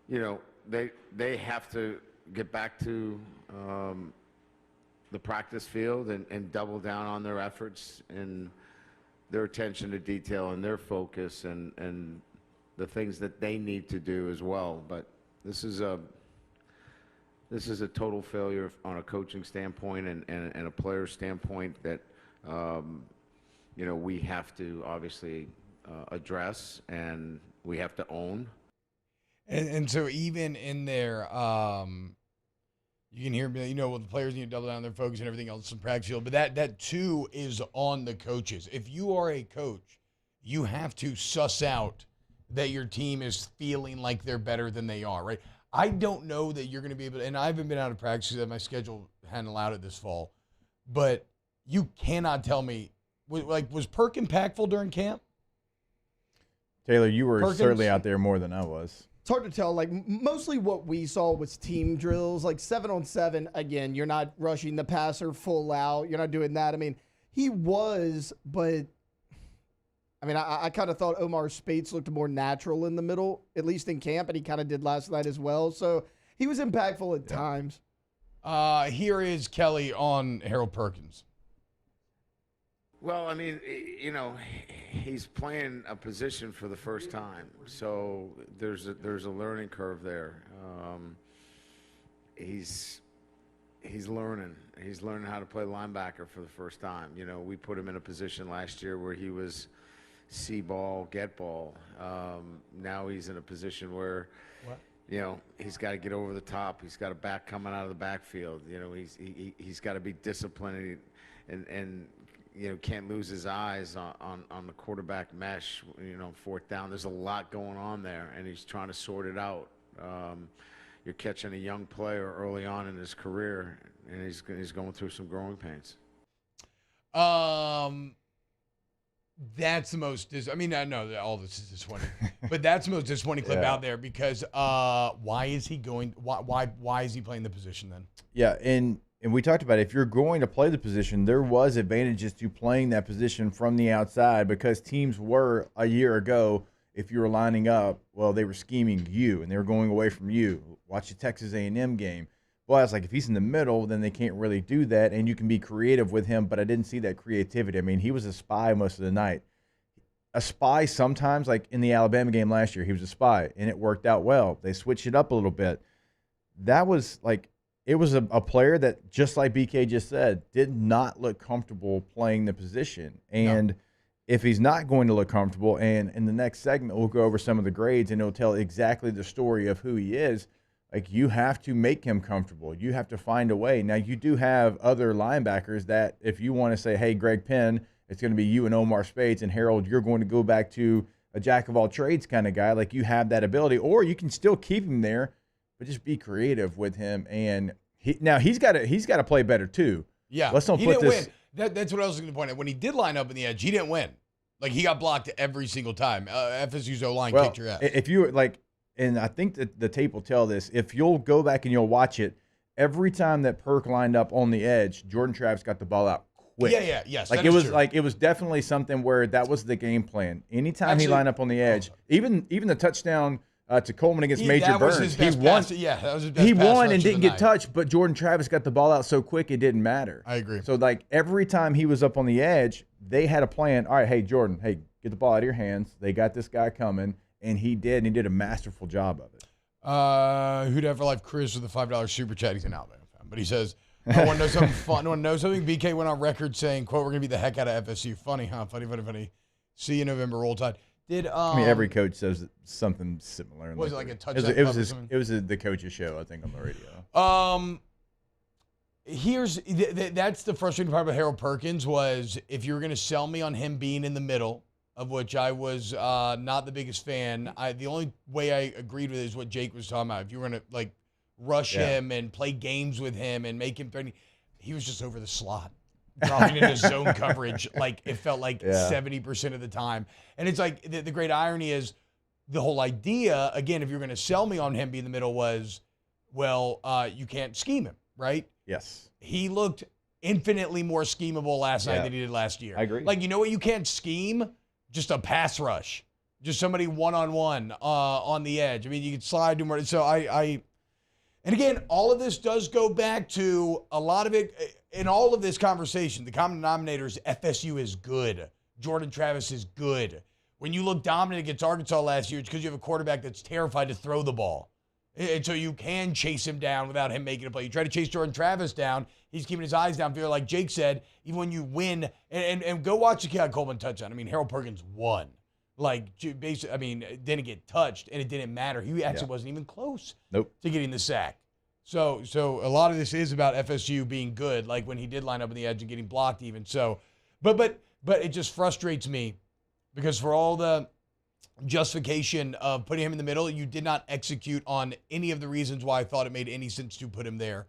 they have to get back to the practice field and double down on their efforts and their attention to detail and their focus and the things that they need to do as well. But this is a total failure on a coaching standpoint and a player standpoint that we have to obviously address and we have to own. And so even in there, you can hear, the players need to double down on their focus and everything else in practice field. But that too is on the coaches. If you are a coach, you have to suss out that your team is feeling like they're better than they are, right? I don't know that you're going to be able to, and I haven't been out of practice because my schedule hadn't allowed it this fall, but you cannot tell me, was Perk impactful during camp? Taylor, you were Perkins? certainly out there more than I was. It's hard to tell. Like, mostly what we saw was team drills, like 7-on-7. Again, you're not rushing the passer full out. You're not doing that. I mean, he was, but I mean, I kind of thought Omar Spates looked more natural in the middle, at least in camp, and he kind of did last night as well. So he was impactful at times. Here is Kelly on Harold Perkins. Well, I mean, he's playing a position for the first time, so there's a learning curve there. He's learning. He's learning how to play linebacker for the first time. We put him in a position last year where he was see ball, get ball. Now he's in a position where, he's got to get over the top. He's got a back coming out of the backfield. He's got to be disciplined and can't lose his eyes on the quarterback mesh, fourth down. There's a lot going on there, and he's trying to sort it out. You're catching a young player early on in his career, and he's going through some growing pains. That's the most I know that all this is disappointing, but that's the most disappointing clip out there because why is he playing the position then? Yeah, and we talked about it. If you're going to play the position, there was advantages to playing that position from the outside because teams were a year ago, if you were lining up, well, they were scheming you and they were going away from you. Watch the Texas A&M game. Well, I was like, if he's in the middle, then they can't really do that, and you can be creative with him, but I didn't see that creativity. I mean, he was a spy most of the night. A spy sometimes, like in the Alabama game last year, he was a spy, and it worked out well. They switched it up a little bit. That was like, it was a player that, just like BK just said, did not look comfortable playing the position. And if he's not going to look comfortable, and in the next segment, we'll go over some of the grades, and it'll tell exactly the story of who he is. Like, you have to make him comfortable. You have to find a way. Now, you do have other linebackers that if you want to say, hey, Greg Penn, it's going to be you and Omar Spates, and Harold, you're going to go back to a jack-of-all-trades kind of guy. Like, you have that ability. Or you can still keep him there, but just be creative with him. And he's got to play better too. Yeah. Let's not he put didn't this. win. That's what I was going to point out. When he did line up in the edge, he didn't win. Like, he got blocked every single time. FSU's O-line kicked your ass. If you like, and I think that the tape will tell this, if you'll go back and you'll watch it, every time that Perk lined up on the edge, Jordan Travis got the ball out quick. Yes. Like, it was definitely something where that was the game plan. Anytime he lined up on the edge, even the touchdown to Coleman against Major Burns, he won. That was his best He pass won rush and of didn't the get night. touched, but Jordan Travis got the ball out so quick it didn't matter. I agree. So, like, every time he was up on the edge, they had a plan. All right, hey, Jordan, hey, get the ball out of your hands. They got this guy coming, and he did, and he did a masterful job of it. Who'd ever life Chris with a $5 super chat? He's an Alabama fan, but he says, I want to know something fun. I want to know something. BK went on record saying, quote, we're going to beat the heck out of FSU. Funny, huh? Funny. See you in November, Roll Tide. I mean, every coach says something similar. Was it like a touchdown It club or was something? it was the coach's show, I think, on the radio. That's the frustrating part about Harold Perkins was if you were going to sell me on him being in the middle, of which I was not the biggest fan, the only way I agreed with it is what Jake was talking about. If you were going to like rush him and play games with him and make him threatening, he was just over the slot, dropping into zone coverage. Like it felt like 70% of the time. And it's like the great irony is the whole idea, again, if you're going to sell me on him being in the middle was, well, you can't scheme him, right? Yes. He looked infinitely more schemable last night than he did last year. I agree. Like, you know what you can't scheme? Just a pass rush. Just somebody one-on-one on the edge. I mean, you can slide to more. So and again, all of this does go back to a lot of it. in all of this conversation, the common denominator is FSU is good. Jordan Travis is good. When you look dominant against Arkansas last year, it's because you have a quarterback that's terrified to throw the ball. And so you can chase him down without him making a play. You try to chase Jordan Travis down, he's keeping his eyes downfield. Like Jake said, even when you win, and go watch the Keon Coleman touchdown. I mean, Harold Perkins won. Like, basically, I mean, it didn't get touched, and it didn't matter. He actually wasn't even close to getting the sack. So a lot of this is about FSU being good, like when he did line up on the edge and getting blocked even. So, but it just frustrates me because for all the justification of putting him in the middle, you did not execute on any of the reasons why I thought it made any sense to put him there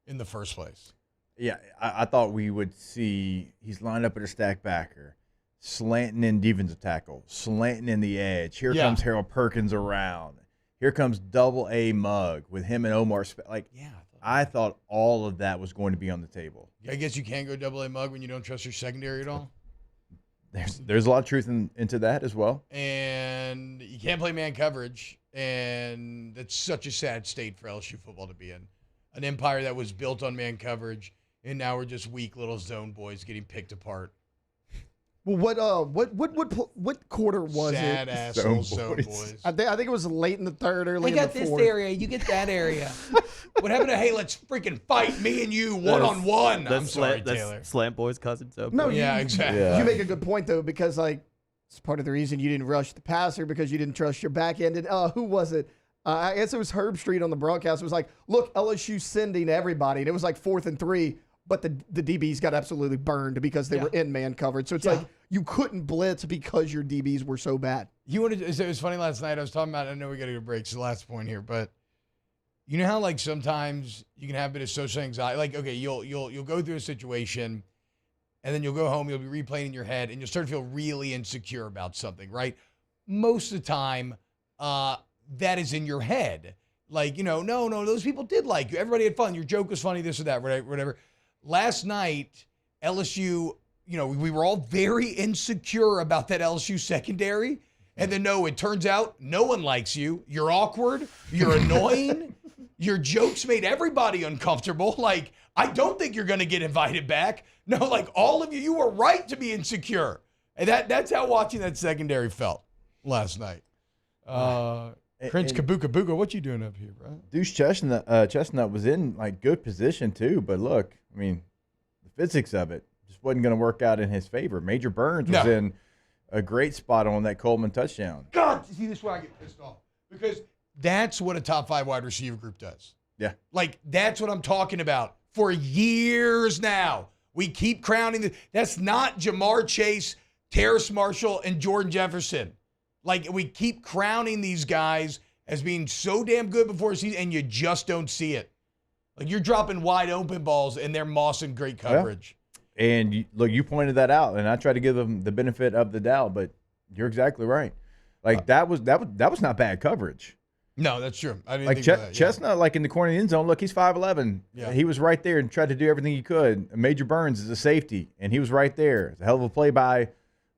in the first place. Yeah, I thought we would see he's lined up at a stack backer, slanting in defensive tackle, slanting in the edge. Here comes Harold Perkins around. Here comes double A Mug with him and Omar. I thought all of that was going to be on the table. I guess you can't go double A Mug when you don't trust your secondary at all. There's a lot of truth into that as well. And you can't play man coverage, and that's such a sad state for LSU football to be in. An empire that was built on man coverage, and now we're just weak little zone boys getting picked apart. Well, what quarter was Sad it? Sad asshole zone boys. I think it was late in the third, early in the fourth. I got this area, you get that area. What happened to, hey, let's freaking fight, me and you, one-on-one? I'm sorry, Taylor. That's Slant Boys' cousin. So No, exactly. You make a good point, though, because, like, it's part of the reason you didn't rush the passer because you didn't trust your back end. And who was it? I guess it was Herb Street on the broadcast. It was like, look, LSU sending everybody. And it was like 4th and 3. But the DBs got absolutely burned because they were in man coverage. So it's like you couldn't blitz because your DBs were so bad. It was funny last night. I was talking about, I know we got to get a break. It's the last point here. But you know how like sometimes you can have a bit of social anxiety? Like, okay, you'll go through a situation and then you'll go home. You'll be replaying in your head and you'll start to feel really insecure about something, right? Most of the time, that is in your head. Like, no, those people did like you. Everybody had fun. Your joke was funny, this or that, whatever. Last night, LSU, we were all very insecure about that LSU secondary. And then, it turns out no one likes you. You're awkward. You're annoying. Your jokes made everybody uncomfortable. Like, I don't think you're going to get invited back. No, like all of you were right to be insecure. And that's how watching that secondary felt last night. Prince Kabuka, what you doing up here, bro? Deuce Chestnut was in like good position too, but look, I mean, the physics of it just wasn't going to work out in his favor. Major Burns was in a great spot on that Coleman touchdown. God, see, this is why I get pissed off because that's what a top 5 wide receiver group does. Yeah, like that's what I'm talking about for years now. We keep crowning that's not Jamar Chase, Terrace Marshall, and Jordan Jefferson. Like, we keep crowning these guys as being so damn good before a season, and you just don't see it. Like, you're dropping wide open balls, and they're mossing great coverage. Yeah. And, you pointed that out, and I tried to give them the benefit of the doubt, but you're exactly right. Like, that was not bad coverage. No, that's true. I didn't think of that. Chestnut, like, in the corner of the end zone, look, he's 5'11". Yeah. He was right there and tried to do everything he could. Major Burns is a safety, and he was right there. It's a hell of a play by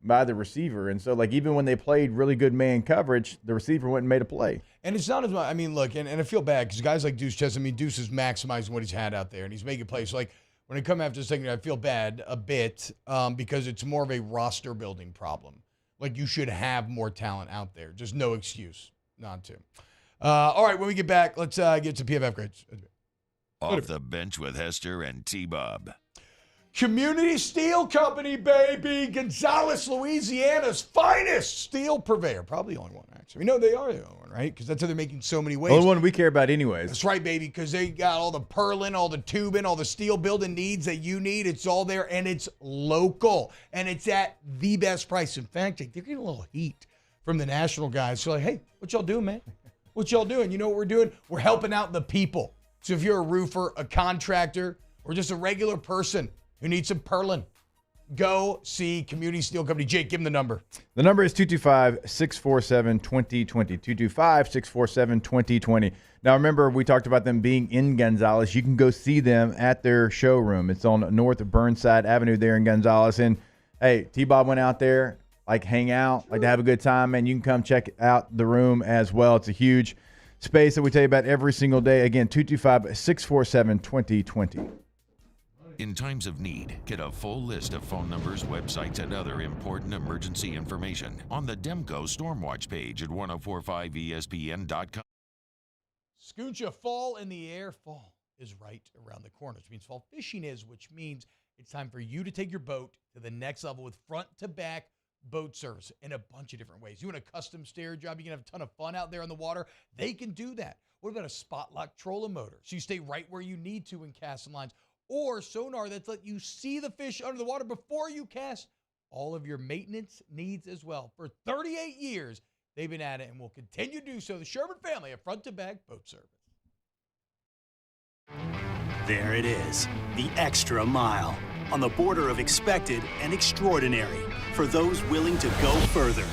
the receiver. And so, like, even when they played really good man coverage, the receiver went and made a play. And it's not as much, I mean, look, and I feel bad because guys like Deuce Chestnut, Deuce is maximizing what he's had out there, and he's making plays. So, like, when I come after the second, I feel bad a bit because it's more of a roster-building problem. Like, you should have more talent out there. Just no excuse not to. All right, when we get back, let's get to PFF grades. Off the bench with Hester and T-Bob. Community Steel Company, baby. Gonzales, Louisiana's finest steel purveyor. Probably the only one, actually. They are the only one, right? Because that's how they're making so many waves. Only one we care about anyways. That's right, baby, because they got all the purlin, all the tubing, all the steel building needs that you need. It's all there, and it's local. And it's at the best price. In fact, they're getting a little heat from the national guys. So, like, hey, what y'all doing, man? What y'all doing? You know what we're doing? We're helping out the people. So if you're a roofer, a contractor, or just a regular person who needs some purlin, go see Community Steel Company. Jake, give him the number. The number is 225-647-2020. 225-647-2020. Now, remember, we talked about them being in Gonzales. You can go see them at their showroom. It's on North Burnside Avenue there in Gonzales. And, hey, T-Bob went out there, like, hang out, like to have a good time, man. You can come check out the room as well. It's a huge space that we tell you about every single day. Again, 225-647-2020. In times of need, get a full list of phone numbers, websites, and other important emergency information on the Demco Stormwatch page at 1045ESPN.com. Scooncha, fall in the air. Fall is right around the corner, which means fall fishing is, which means it's time for you to take your boat to the next level with front-to-back boat service in a bunch of different ways. You want a custom stair job, you can have a ton of fun out there on the water. They can do that. What about a spot lock trolling motor? So you stay right where you need to in casting lines. Or sonar that's let you see the fish under the water before you cast. All of your maintenance needs as well. For 38 years, they've been at it and will continue to do so. The Sherman family of front-to-back boat service. There it is, the extra mile. On the border of expected and extraordinary. For those willing to go further.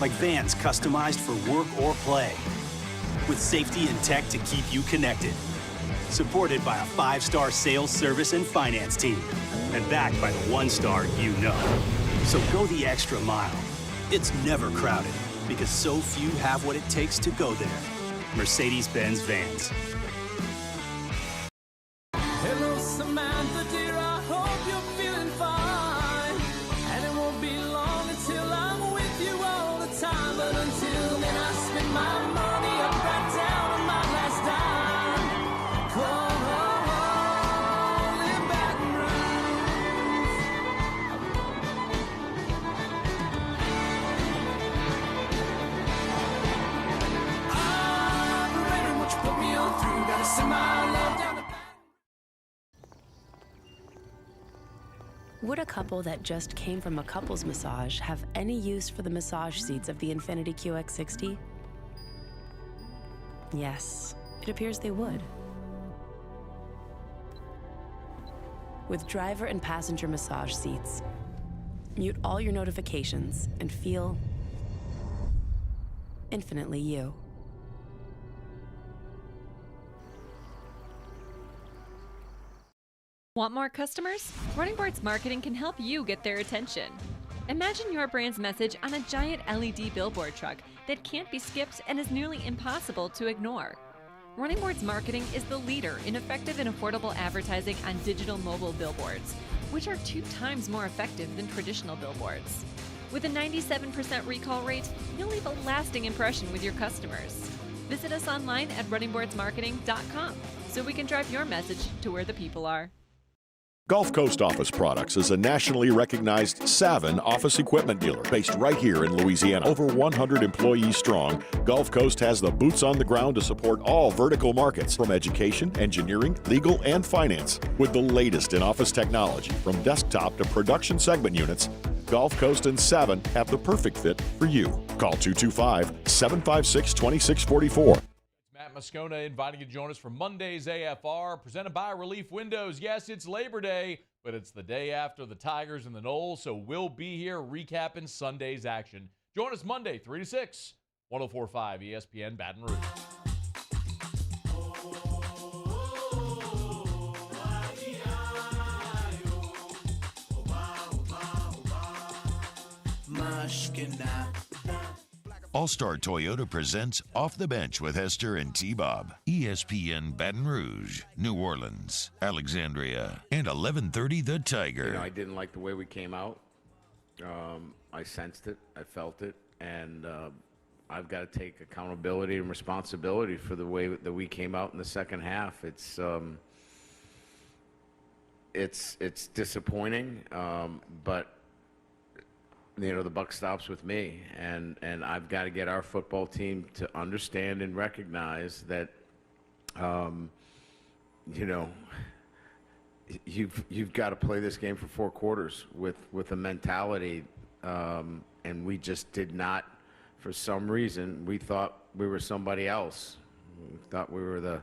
Like vans customized for work or play. With safety and tech to keep you connected. Supported by a 5-star sales, service, and finance team. And backed by the 1-star you know. So go the extra mile. It's never crowded because so few have what it takes to go there. Mercedes-Benz Vans. Hello, Samantha, dear, I hope you're feeling fine. And it won't be long until I'm with you all the time. But until then, I spend my money up right down on my last dime. Come on, in Baton Rouge. I'm ready, what you put me on through. Gotta send my love down to Would a couple that just came from a couples massage have any use for the massage seats of the Infiniti QX60? Yes, it appears they would. With driver and passenger massage seats, mute all your notifications and feel infinitely you. Want more customers? Running Boards Marketing can help you get their attention. Imagine your brand's message on a giant LED billboard truck that can't be skipped and is nearly impossible to ignore. Running Boards Marketing is the leader in effective and affordable advertising on digital mobile billboards, which are 2 times more effective than traditional billboards. With a 97% recall rate, you'll leave a lasting impression with your customers. Visit us online at runningboardsmarketing.com so we can drive your message to where the people are. Gulf Coast Office Products is a nationally recognized Savin office equipment dealer based right here in Louisiana. Over 100 employees strong, Gulf Coast has the boots on the ground to support all vertical markets, from education, engineering, legal, and finance. With the latest in office technology, from desktop to production segment units, Gulf Coast and Savin have the perfect fit for you. Call 225-756-2644. Matt Moscona inviting you to join us for Monday's AFR, presented by Relief Windows. Yes, it's Labor Day, but it's the day after the Tigers and the Knolls, so we'll be here recapping Sunday's action. Join us Monday, 3 to 6, 1045 ESPN Baton Rouge. All-Star Toyota presents Off the Bench with Hester and T-Bob. ESPN Baton Rouge, New Orleans, Alexandria, and 1130 The Tiger. You know, I didn't like the way we came out. I sensed it. I felt it. And I've got to take accountability and responsibility for the way that we came out in the second half. It's disappointing, but you know, the buck stops with me, and I've got to get our football team to understand and recognize that, you know, you've got to play this game for 4 quarters with a mentality, and we just did not. For some reason, we thought we were somebody else. We thought we were the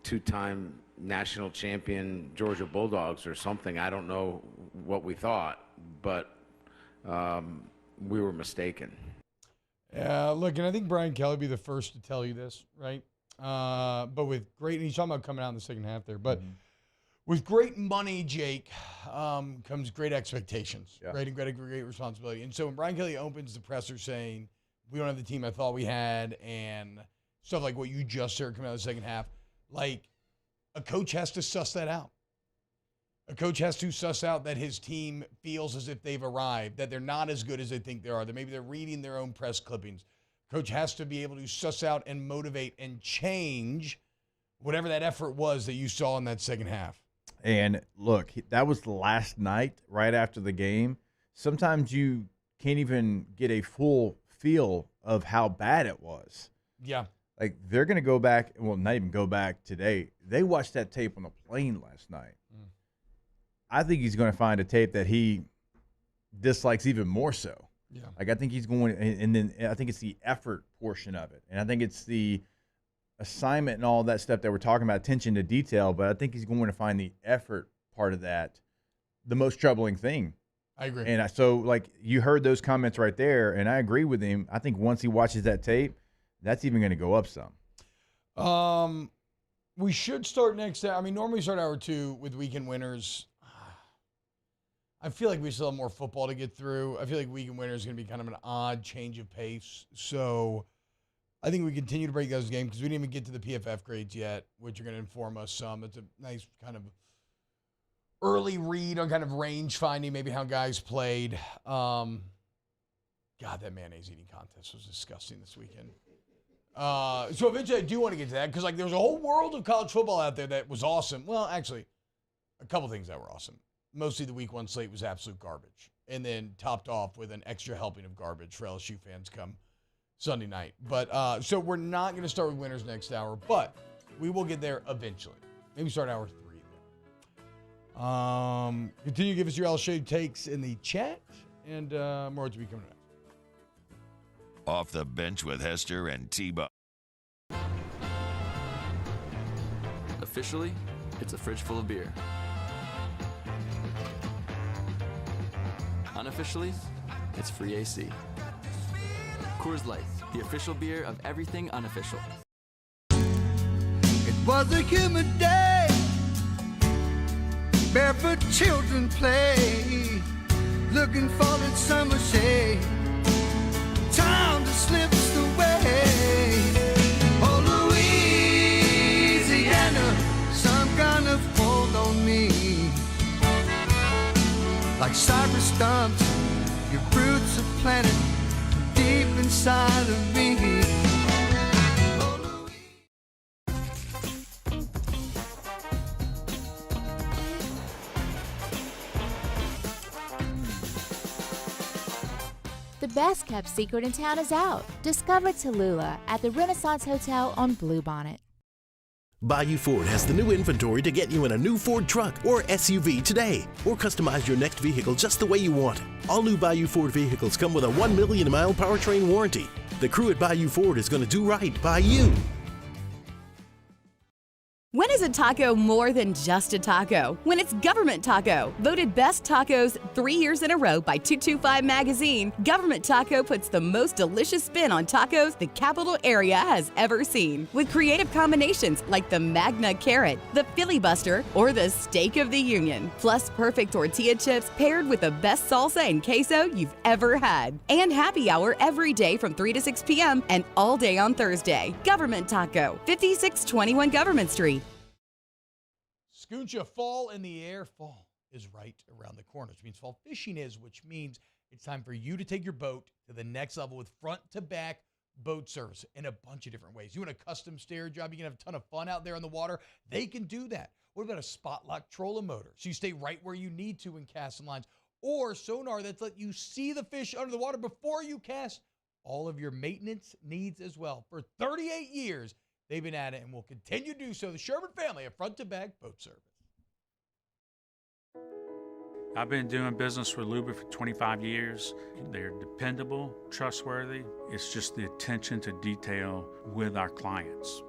2-time national champion Georgia Bulldogs or something. I don't know what we thought, but we were mistaken. Yeah, look, and I think Brian Kelly would be the first to tell you this, right? But with great, and he's talking about coming out in the second half there, but with great money, Jake, comes great expectations, right? And great responsibility. And so when Brian Kelly opens the presser saying, we don't have the team I thought we had, and stuff like what you just heard coming out of the second half, like, a coach has to suss that out. A coach has to suss out that his team feels as if they've arrived, that they're not as good as they think they are, that maybe they're reading their own press clippings. Coach has to be able to suss out and motivate and change whatever that effort was that you saw in that second half. And look, that was the last night right after the game. Sometimes you can't even get a full feel of how bad it was. Yeah. Like, they're going to go back, well, not even go back today. They watched that tape on the plane last night. I think he's going to find a tape that he dislikes even more so. Yeah. Like, I think he's going, and then I think it's the effort portion of it. And I think it's the assignment and all that stuff that we're talking about, attention to detail, but I think he's going to find the effort part of that the most troubling thing. I agree. And so, like, you heard those comments right there, and I agree with him. I think once he watches that tape, that's even going to go up some. We should start next. I mean, normally we start hour 2 with weekend winners. I feel like we still have more football to get through. I feel like weekend winners is going to be kind of an odd change of pace. So I think we continue to break those games because we didn't even get to the PFF grades yet, which are going to inform us some. It's a nice kind of early read on kind of range finding, maybe how guys played. God, that mayonnaise eating contest was disgusting this weekend. So eventually I do want to get to that because, like, there's a whole world of college football out there that was awesome. Well, actually, a couple things that were awesome. Mostly the week 1 slate was absolute garbage. And then topped off with an extra helping of garbage for LSU fans come Sunday night. But so we're not going to start with winners next hour, but we will get there eventually. Maybe start hour 3. Continue to give us your LSU takes in the chat, and more to be coming up. Off the Bench with Hester and T-Bob. Officially, it's a fridge full of beer. Unofficially, it's free AC. Coors Light, the official beer of everything unofficial. It was a humid day, barefoot children play, looking for that summer shade. Time just slips away. Oh, Louisiana, some kind of hold on me. Like cypress stumps, your roots are planted deep inside of me. The best kept secret in town is out. Discover Tallulah at the Renaissance Hotel on Bluebonnet. Bayou Ford has the new inventory to get you in a new Ford truck or SUV today, or customize your next vehicle just the way you want it. All new Bayou Ford vehicles come with a 1 million mile powertrain warranty. The crew at Bayou Ford is going to do right by you. When is a taco more than just a taco? When it's Government Taco. Voted best tacos 3 years in a row by 225 Magazine, Government Taco puts the most delicious spin on tacos the capital area has ever seen. With creative combinations like the Magna Carrot, the Filibuster, or the Steak of the Union. Plus perfect tortilla chips paired with the best salsa and queso you've ever had. And happy hour every day from 3 to 6 p.m. and all day on Thursday. Government Taco, 5621 Government Street. Scooncha, fall in the air. Fall is right around the corner, which means fall fishing is, which means it's time for you to take your boat to the next level with front-to-back boat service in a bunch of different ways. You want a custom stair job, you can have a ton of fun out there on the water. They can do that. What about a spot lock trolling motor? So you stay right where you need to in casting lines. Or sonar that's let you see the fish under the water before you cast. All of your maintenance needs as well. For 38 years, they've been at it and will continue to do so. The Sherman family of front-to-back boat service. I've been doing business with Luba for 25 years. They're dependable, trustworthy. It's just the attention to detail with our clients.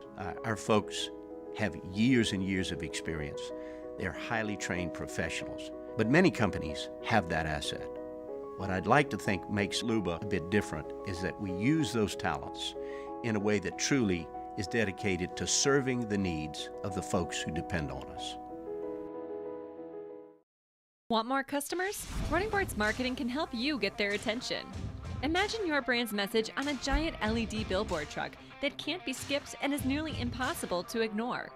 Our folks have years and years of experience. They're highly trained professionals, but many companies have that asset. What I'd like to think makes Luba a bit different is that we use those talents in a way that truly is dedicated to serving the needs of the folks who depend on us. Want more customers? Running Boards Marketing can help you get their attention. Imagine your brand's message on a giant LED billboard truck that can't be skipped and is nearly impossible to ignore.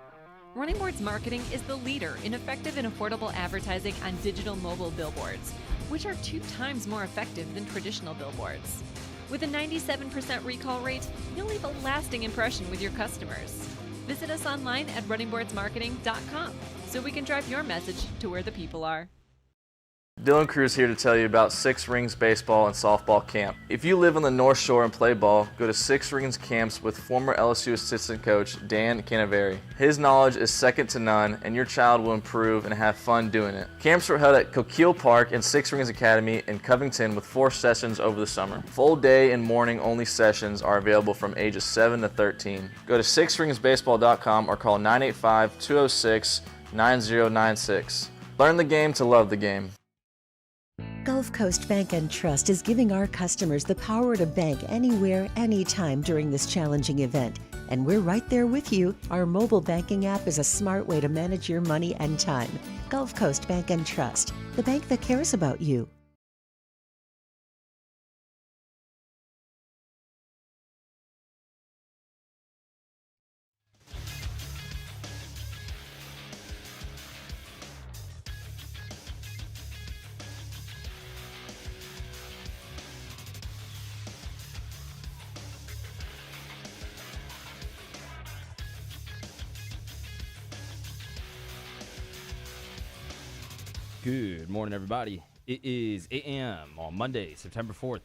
Running Boards Marketing is the leader in effective and affordable advertising on digital mobile billboards, which are 2 times more effective than traditional billboards. With a 97% recall rate, you'll leave a lasting impression with your customers. Visit us online at runningboardsmarketing.com so we can drive your message to where the people are. Dylan Cruz here to tell you about Six Rings Baseball and Softball Camp. If you live on the North Shore and play ball, go to Six Rings Camps with former LSU assistant coach Dan Canaveri. His knowledge is second to none, and your child will improve and have fun doing it. Camps were held at Coquille Park and Six Rings Academy in Covington with 4 sessions over the summer. Full day and morning only sessions are available from ages 7 to 13. Go to sixringsbaseball.com or call 985-206-9096. Learn the game to love the game. Gulf Coast Bank and Trust is giving our customers the power to bank anywhere, anytime during this challenging event. And we're right there with you. Our mobile banking app is a smart way to manage your money and time. Gulf Coast Bank and Trust, the bank that cares about you. Good morning, everybody. It is 8 a.m. on Monday, September 4th.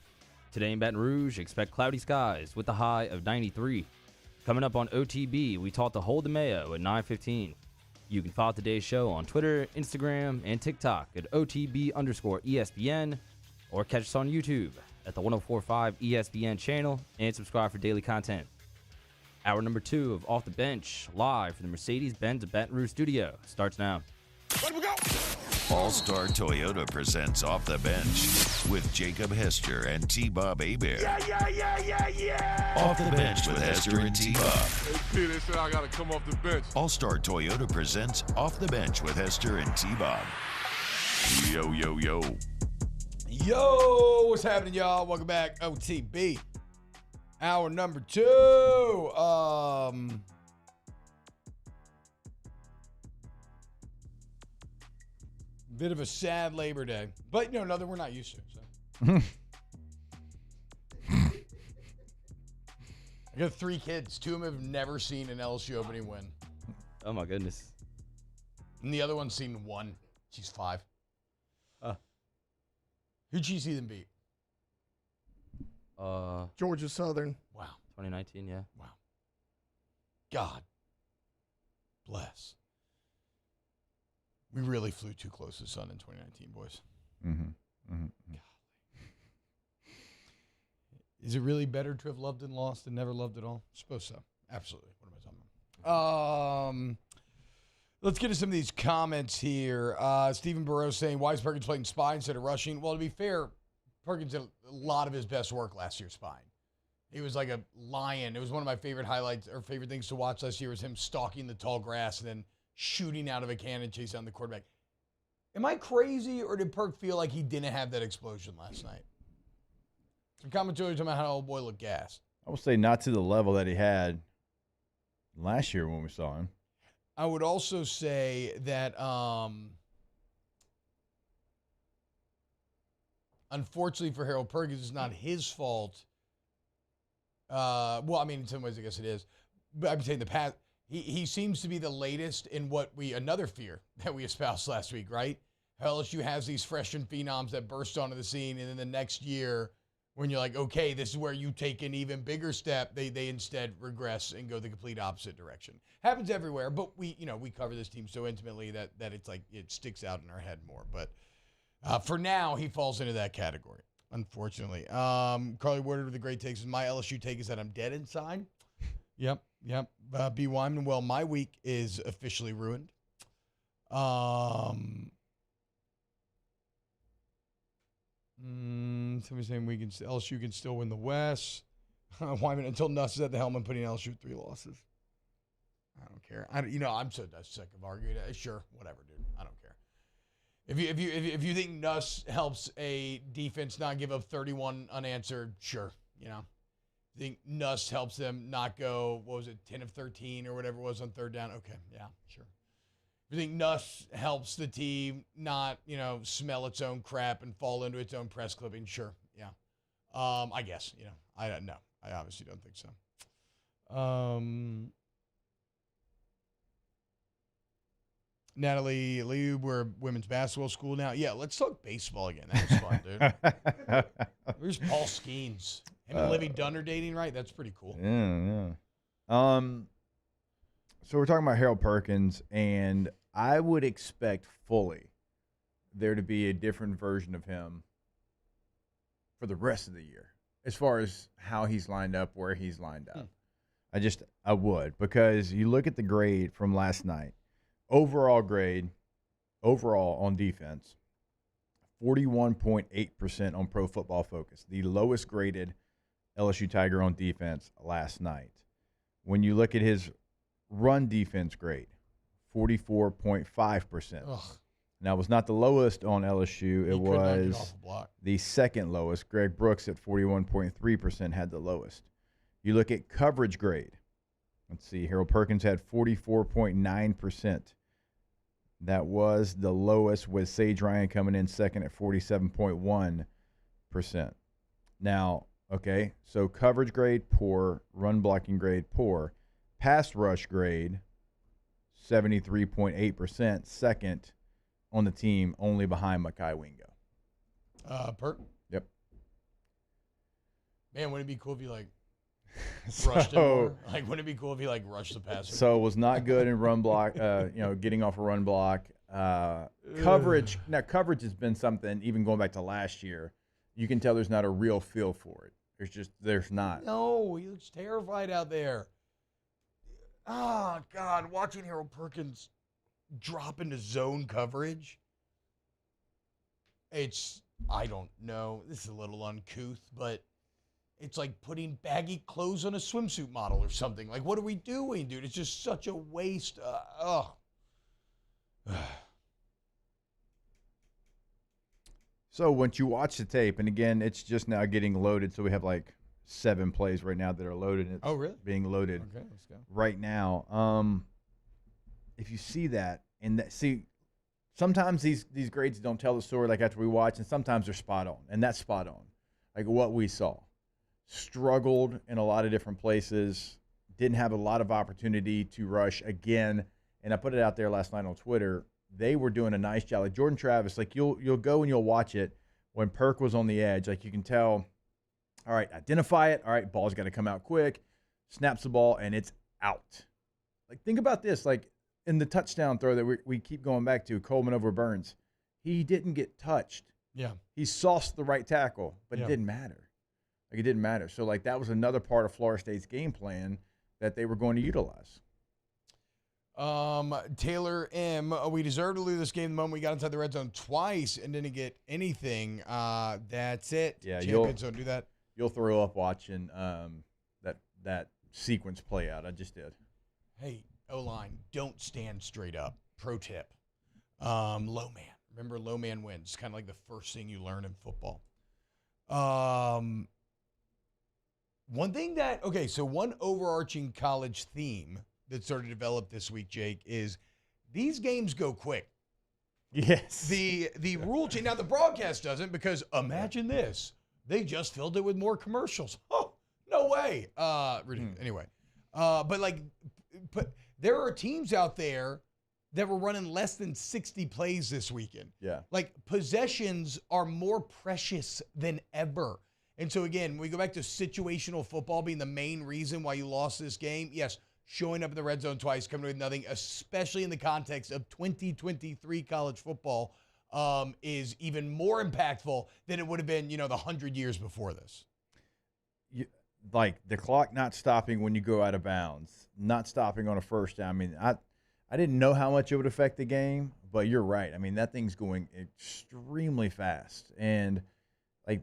Today in Baton Rouge, expect cloudy skies with a high of 93. Coming up on OTB, we talk to Hold the Mayo at 9:15. You can follow today's show on Twitter, Instagram, and TikTok at OTB_ESPN, or catch us on YouTube at the 1045 ESPN channel and subscribe for daily content. Hour number 2 of Off the Bench, live from the Mercedes-Benz of Baton Rouge studio, starts now. All-Star Toyota presents Off the Bench with Jacob Hester and T-Bob Hebert. Yeah. Off the Bench with Hester and T-Bob. Hey, P, they said I got to come off the bench. All-Star Toyota presents Off the Bench with Hester and T-Bob. Yo, yo, yo. Yo, what's happening, y'all? Welcome back. OTB. Hour number 2. Bit of a sad Labor Day. But, nothing we're not used to. So. I got 3 kids. 2 of them have never seen an LSU opening win. Oh, my goodness. And the other one's seen 1. She's 5. Who'd she see them beat? Georgia Southern. Wow. 2019, yeah. Wow. God bless. We really flew too close to the sun in 2019, boys. Is it really better to have loved and lost than never loved at all? I suppose so. Absolutely. What am I talking about? Let's get to some of these comments here. Stephen Burrows saying, why is Perkins playing spy instead of rushing? Well, to be fair, Perkins did a lot of his best work last year spying. He was like a lion. It was one of my favorite highlights or favorite things to watch last year was him stalking the tall grass and then shooting out of a cannon, chase down the quarterback. Am I crazy, or did Perk feel like he didn't have that explosion last night? Some commentators talking about how old boy looked gassed. I would say not to the level that he had last year when we saw him. I would also say that, unfortunately for Harold Perkins, it's not his fault. Well, I mean, in some ways, I guess it is. But I'm saying the past. He seems to be the latest in another fear that we espoused last week, right? LSU has these freshman phenoms that burst onto the scene, and then the next year, when you're like, okay, this is where you take an even bigger step, they instead regress and go the complete opposite direction. Happens everywhere, but we cover this team so intimately that it's like it sticks out in our head more. But for now, he falls into that category, unfortunately. Carly Woodard with the great takes. My LSU take is that I'm dead inside. Yep. B. Wyman, well, my week is officially ruined. Somebody's saying LSU can still win the West. Wyman, until Nuss is at the helm, I'm putting LSU at 3 losses. I don't care. I'm so sick of arguing. Sure, whatever, dude. I don't care. If you think Nuss helps a defense not give up 31 unanswered, sure. I think Nuss helps them not go, 10 of 13 or whatever it was on third down? Okay, yeah, sure. I think Nuss helps the team not, smell its own crap and fall into its own press clipping? Sure, yeah. I guess, I don't know. I obviously don't think so. Natalie Liu, we're a women's basketball school now. Yeah, let's talk baseball again. That was fun, dude. Where's Paul Skeens? Him and Livy Dunn are dating, right? That's pretty cool. Yeah. So we're talking about Harold Perkins, and I would expect fully there to be a different version of him for the rest of the year, as far as how he's lined up, where he's lined up. I would, because you look at the grade from last night. Overall grade, on defense, 41.8% on Pro Football Focus, the lowest graded LSU Tiger on defense last night. When you look at his run defense grade, 44.5%. Now, it was not the lowest on LSU. It was the second lowest. Greg Brooks at 41.3% had the lowest. You look at coverage grade. Let's see. Harold Perkins had 44.9%. That was the lowest, with Sage Ryan coming in second at 47.1%. Now, okay, so coverage grade, poor. Run blocking grade, poor. Pass rush grade, 73.8%. Second on the team, only behind Mekhi Wingo. Perk? Yep. Man, wouldn't it be cool if you, rushed him more? Wouldn't it be cool if he, rushed the passer? So was not good in run block, getting off a run block. Coverage. Now, coverage has been something, even going back to last year, you can tell there's not a real feel for it. There's not. No, he looks terrified out there. Oh, God, watching Harold Perkins drop into zone coverage, I don't know, this is a little uncouth, but it's like putting baggy clothes on a swimsuit model or something. What are we doing, dude? It's just such a waste. So once you watch the tape, and again, it's just now getting loaded, so we have 7 plays right now that are loaded. It's really? Being loaded. Okay, let's go. Right now. If you see that, sometimes these grades don't tell the story after we watch, and sometimes they're spot on, and that's spot on. What we saw. Struggled in a lot of different places, didn't have a lot of opportunity to rush again, and I put it out there last night on Twitter. They were doing a nice job. Jordan Travis, you'll go and you'll watch it when Perk was on the edge. You can tell, all right, identify it. All right, ball's got to come out quick. Snaps the ball, and it's out. Think about this. In the touchdown throw that we keep going back to, Coleman over Burns, he didn't get touched. Yeah. He sauced the right tackle, but it didn't matter. It didn't matter. So, that was another part of Florida State's game plan that they were going to utilize. Taylor M., we deserved to lose this game the moment we got inside the red zone twice and didn't get anything. That's it. Yeah, Champions don't do that. You'll throw up watching that sequence play out. I just did. Hey, O-line, don't stand straight up. Pro tip. Low man. Remember, low man wins. Kind of the first thing you learn in football. One overarching college theme that started to develop this week, Jake, is these games go quick. Yes. The rule change. Now, the broadcast doesn't, because imagine this. They just filled it with more commercials. Oh, no way. Anyway. But there are teams out there that were running less than 60 plays this weekend. Yeah. Possessions are more precious than ever. And so, again, we go back to situational football being the main reason why you lost this game. Yes, showing up in the red zone twice, coming with nothing, especially in the context of 2023 college football, is even more impactful than it would have been, the 100 years before this. The clock not stopping when you go out of bounds, not stopping on a first down. I didn't know how much it would affect the game, but you're right. That thing's going extremely fast. And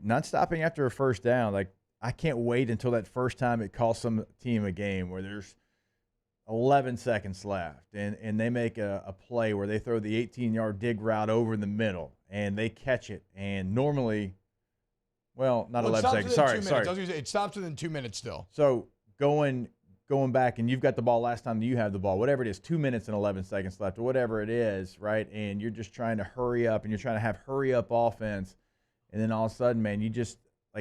not stopping after a first down, I can't wait until that first time it costs some team a game where there's 11 seconds left and they make a play where they throw the 18-yard dig route over the middle and they catch it. And normally Well, not 11 stops seconds. within Sorry, 2 sorry. minutes. I was gonna say, it stops within 2 minutes still. So going back, and you've got the ball last time you have the ball, whatever it is, 2 minutes and 11 seconds left, or whatever it is, right? And you're just trying to hurry up, and you're trying to have hurry up offense, and then all of a sudden, man, you just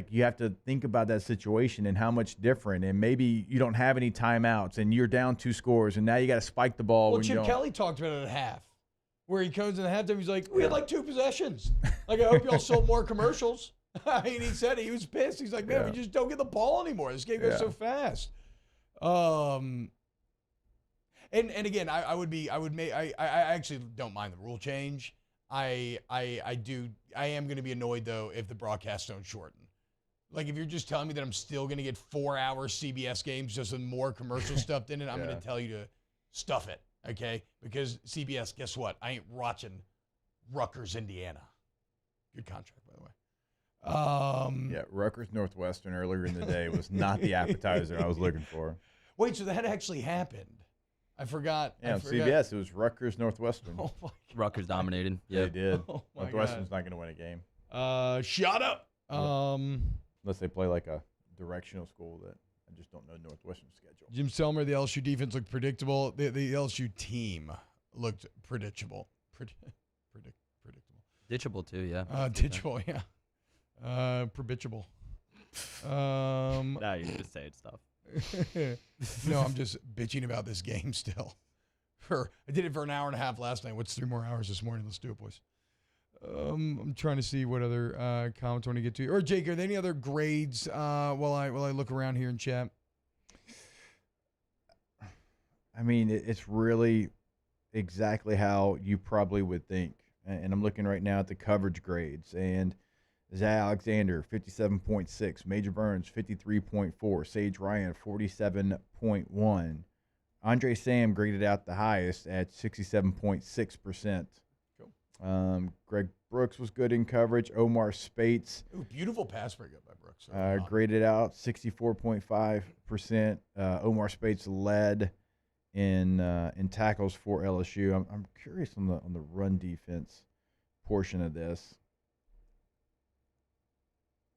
you have to think about that situation and how much different, and maybe you don't have any timeouts, and you're down 2 scores, and now you got to spike the ball. Well, when you Chip don't. Kelly talked about it at half, where he comes in the halftime. He's like, "We had like 2 possessions. Like, I hope y'all sold more commercials." I mean, he said he was pissed. He's like, "Man, we just don't get the ball anymore. This game goes so fast." And again, I actually don't mind the rule change. I am going to be annoyed though if the broadcasts don't shorten. Like, if you're just telling me that I'm still going to get 4-hour CBS games just with more commercial stuffed in it, I'm going to tell you to stuff it, okay? Because CBS, guess what? I ain't watching Rutgers, Indiana. Good contract, by the way. Rutgers Northwestern earlier in the day was not the appetizer I was looking for. Wait, so that actually happened? I forgot. Yeah, on CBS, it was Rutgers Northwestern. Oh, my God. Rutgers dominated. They did. Oh, my Northwestern's God. not going to win a game. Shut up. Unless they play like a directional school that I just don't know Northwestern's schedule. Jim Selmer, the LSU defense looked predictable. The LSU team looked predictable. Predictable. Ditchable too, yeah. Ditchable, yeah. Predictable. Now you're just saying stuff. No, I'm just bitching about this game still. I did it for an hour and a half last night. What's 3 more hours this morning? Let's do it, boys. I'm trying to see what other comments I want to get to. Or Jake, are there any other grades while I look around here in chat? I mean, it's really exactly how you probably would think. And I'm looking right now at the coverage grades. And Zay Alexander, 57.6. Major Burns, 53.4. Sage Ryan, 47.1. Andre Sam graded out the highest at 67.6%. Cool. Greg Brooks was good in coverage. Omar Spates. Ooh, beautiful pass breakup by Brooks. Graded out 64.5%. Omar Spates led in tackles for LSU. I'm curious on the run defense portion of this.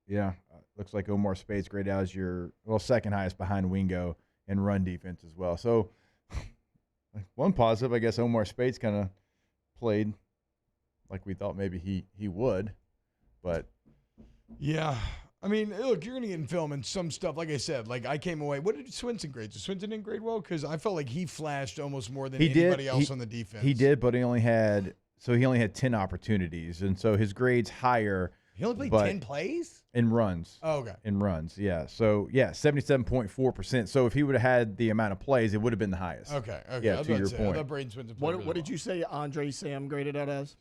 Yeah, looks like Omar Spates graded out as your second highest behind Wingo in run defense as well. So one positive, I guess Omar Spates kind of played like we thought maybe he would, but yeah. I mean, look, you're going to get in film and some stuff. Like I said, like I came away. What did Swinson grade? Did Swinson didn't grade well? Because I felt like he flashed almost more than anybody else on the defense. He did, but he only had 10 opportunities, and so his grade's higher. He only played 10 plays? In runs. Oh, okay. In runs, yeah. So, 77.4%. So, if he would have had the amount of plays, it would have been the highest. Okay. Yeah, to your point. I thought Braden Swinson played really What did you say Andre Sam graded out as?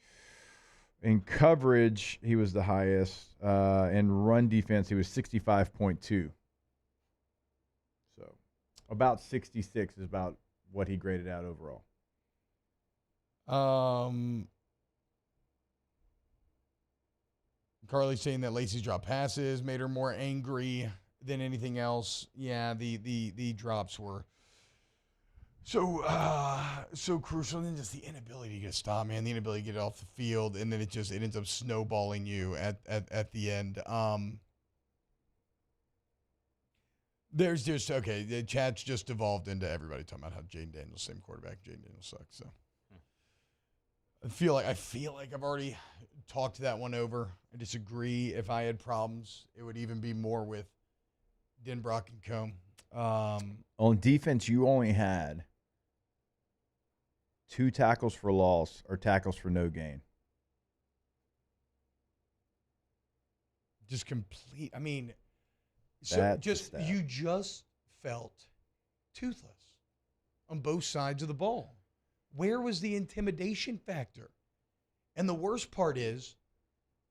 In coverage, he was the highest. In run defense, he was 65.2. So, about 66 is about what he graded out overall. Carly's saying that Lacey's drop passes made her more angry than anything else. Yeah, the drops were so crucial. And then just the inability to get stopped, man. The inability to get off the field, and then it ends up snowballing you at the end. There's just the chat's just evolved into everybody talking about how Jaden Daniels, same quarterback, Jaden Daniels sucks. So I feel like I've already talked that one over. I disagree. If I had problems, it would even be more with Denbrock and Combe. On defense, you only had 2 tackles for loss or tackles for no gain. Just complete. I mean, you just felt toothless on both sides of the ball. Where was the intimidation factor? And the worst part is,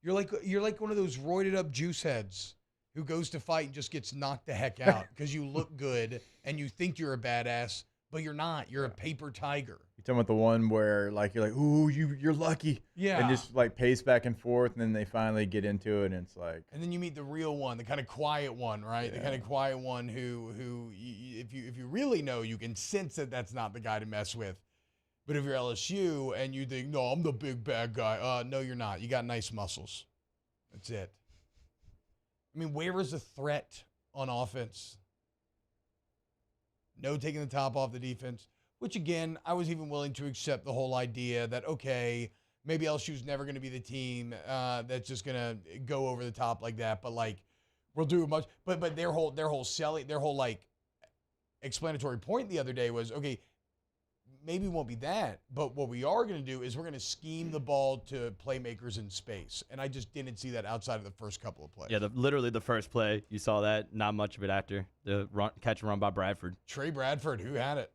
you're like one of those roided up juice heads who goes to fight and just gets knocked the heck out because you look good and you think you're a badass, but you're not. You're a paper tiger. You're talking about the one where you're like, ooh, you're lucky. Yeah. And just pace back and forth, and then they finally get into it, and it's like. And then you meet the real one, the kind of quiet one, right? Yeah. The kind of quiet one who if you really know, you can sense that that's not the guy to mess with. But if you're LSU and you think, no, I'm the big bad guy, no, you're not. You got nice muscles. That's it. I mean, where is the threat on offense? No taking the top off the defense, which, again, I was even willing to accept the whole idea that, okay, maybe LSU's never going to be the team that's just going to go over the top like that, but, like, we'll do much. But their whole explanatory point the other day was, okay, maybe it won't be that, but what we are going to do is we're going to scheme the ball to playmakers in space. And I just didn't see that outside of the first couple of plays. Yeah, literally the first play, you saw that. Not much of it after. The catch and run by Bradford. Trey Bradford, who had it?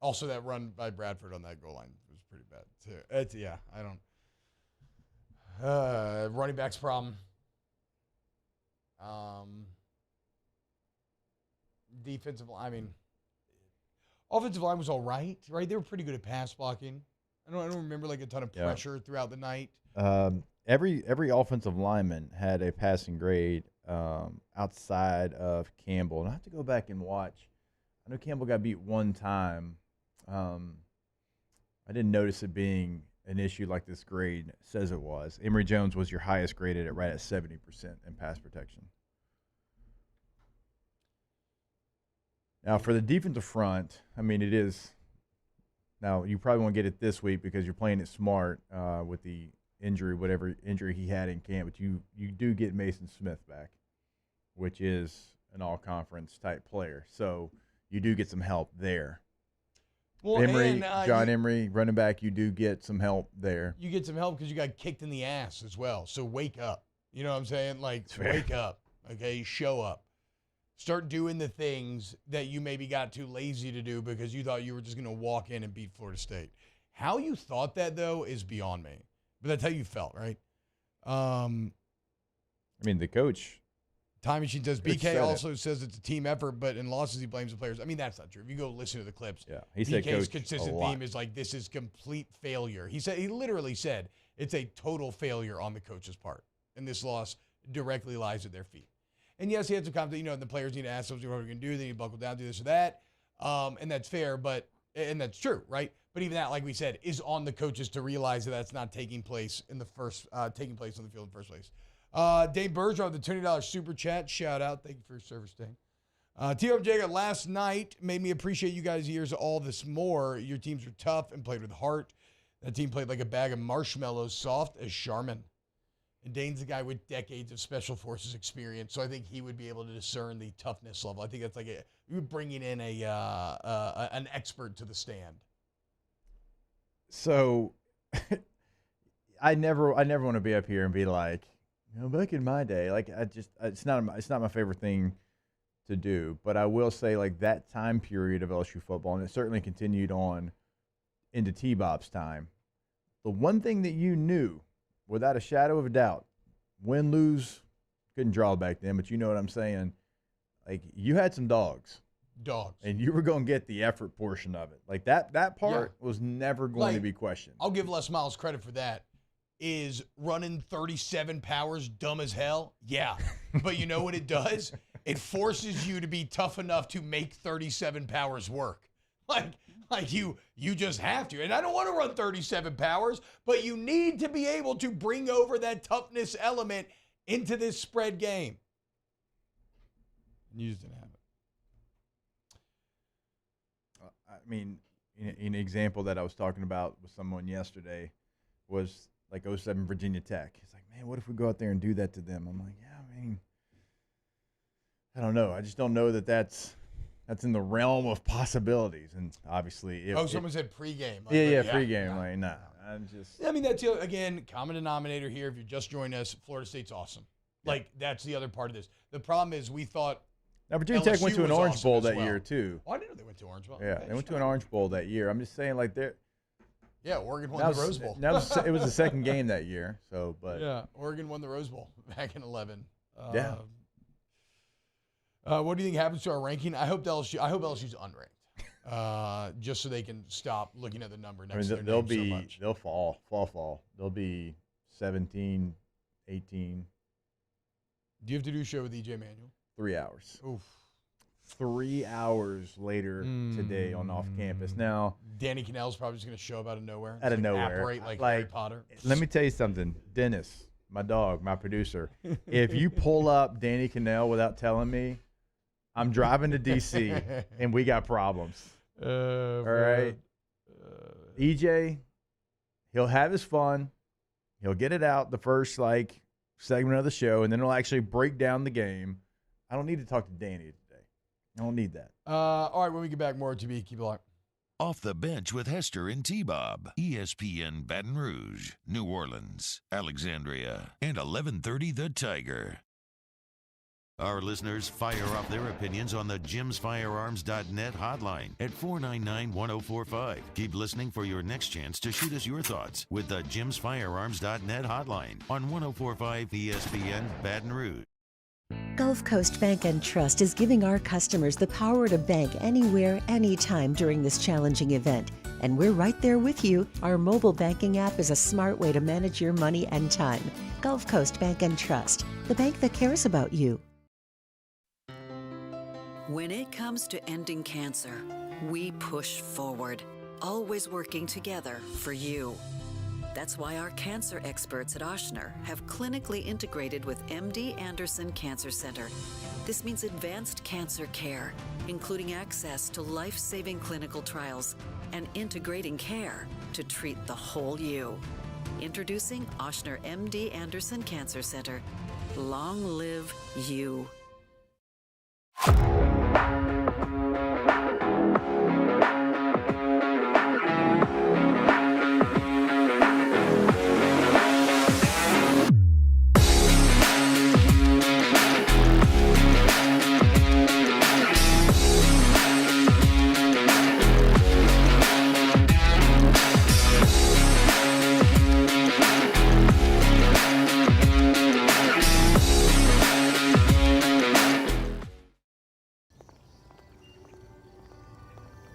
Also, that run by Bradford on that goal line was pretty bad, too. I don't. Running back's problem. Offensive line was all right? They were pretty good at pass blocking. I don't remember like a ton of pressure throughout the night. Every offensive lineman had a passing grade outside of Campbell. And I have to go back and watch. I know Campbell got beat one time. I didn't notice it being an issue like this grade says it was. Emory Jones was your highest graded at right at 70% in pass protection. Now, for the defensive front, I mean, it is – now, you probably won't get it this week because you're playing it smart with the injury, whatever injury he had in camp. But you do get Mason Smith back, which is an all-conference type player. So you do get some help there. Well, Emory, John Emory, running back, you do get some help there. You get some help because you got kicked in the ass as well. So wake up. You know what I'm saying? Like, wake up. Okay? Show up. Start doing the things that you maybe got too lazy to do because you thought you were just going to walk in and beat Florida State. How you thought that, though, is beyond me. But that's how you felt, right? I mean, the coach. Time Machine says, BK also says it's a team effort, but in losses he blames the players. I mean, that's not true. If you go listen to the clips, he said BK's coach consistent theme is like, this is complete failure. He literally said it's a total failure on the coach's part. And this loss directly lies at their feet. And yes, he had some confidence, the players need to ask themselves what we're going to do. They need to buckle down, do this or that. And that's fair, and that's true, right? But even that, like we said, is on the coaches to realize that that's not taking place on the field in the first place. Dane Bergeron with the $20 super chat. Shout out. Thank you for your service, Dane. T.O. Jacob, last night made me appreciate you guys' years all this more. Your teams were tough and played with heart. That team played like a bag of marshmallows, soft as Charmin. And Dane's the guy with decades of special forces experience, so I think he would be able to discern the toughness level. I think that's like you're bringing in an expert to the stand. So, I never want to be up here and be like, back in my day, like it's not my favorite thing to do. But I will say, like, that time period of LSU football, and it certainly continued on into T-Bob's time. The one thing that you knew, without a shadow of a doubt, win, lose, couldn't draw back then, but you know what I'm saying. Like, you had some dogs. And you were going to get the effort portion of it. Like, that part was never going to be questioned. I'll give Les Miles credit for that. Is running 37 powers dumb as hell? Yeah. But you know what it does? It forces you to be tough enough to make 37 powers work. Like you just have to. And I don't want to run 37 powers, but you need to be able to bring over that toughness element into this spread game. You just didn't have it. I mean, an example that I was talking about with someone yesterday was like 07 Virginia Tech. It's like, man, what if we go out there and do that to them? I'm like, yeah, I mean, I don't know. I just don't know that that's in the realm of possibilities. And obviously, someone said pregame. Pregame. Like, nah, I'm just. I mean, that's again common denominator here. If you're just joining us, Florida State's awesome. Like, that's the other part of this. The problem is we thought. Now, Virginia Tech went to an Orange Bowl that year too. Oh, I didn't know they went to Orange Bowl. Yeah, they went to an Orange Bowl that year. I'm just saying, like, they're. Yeah, Oregon won the Rose Bowl. It was the second game that year. So, but yeah, Oregon won the Rose Bowl back in 2011. Yeah. What do you think happens to our ranking? I hope LSU's unranked, just so they can stop looking at the number next to their name so much. They'll fall. They'll be 17, 18. Do you have to do a show with EJ Manuel? 3 hours. Oof. 3 hours later today on off campus. Now, Danny Cannell's probably just going to show up out of nowhere. Apparate like Harry Potter. Let me tell you something, Dennis. my dog, my producer, if you pull up Danny Cannell without telling me, I'm driving to D.C. and we got problems. All right? EJ, he'll have his fun. He'll get it out the first, segment of the show, and then he'll actually break down the game. I don't need to talk to Danny today. I don't need that. All right, when we get back, more TV. Keep it locked. Off the Bench with Hester and T-Bob. ESPN Baton Rouge, New Orleans, Alexandria, and 1130 The Tiger. Our listeners fire off their opinions on the jimsfirearms.net hotline at 499-1045. Keep listening for your next chance to shoot us your thoughts with the jimsfirearms.net hotline on 1045 ESPN Baton Rouge. Gulf Coast Bank and Trust is giving our customers the power to bank anywhere, anytime during this challenging event. And we're right there with you. Our mobile banking app is a smart way to manage your money and time. Gulf Coast Bank and Trust, the bank that cares about you. When it comes to ending cancer, we push forward, always working together for you. That's why our cancer experts at Ochsner have clinically integrated with MD Anderson Cancer Center. This means advanced cancer care, including access to life-saving clinical trials and integrating care to treat the whole you. Introducing Ochsner MD Anderson Cancer Center. Long live you.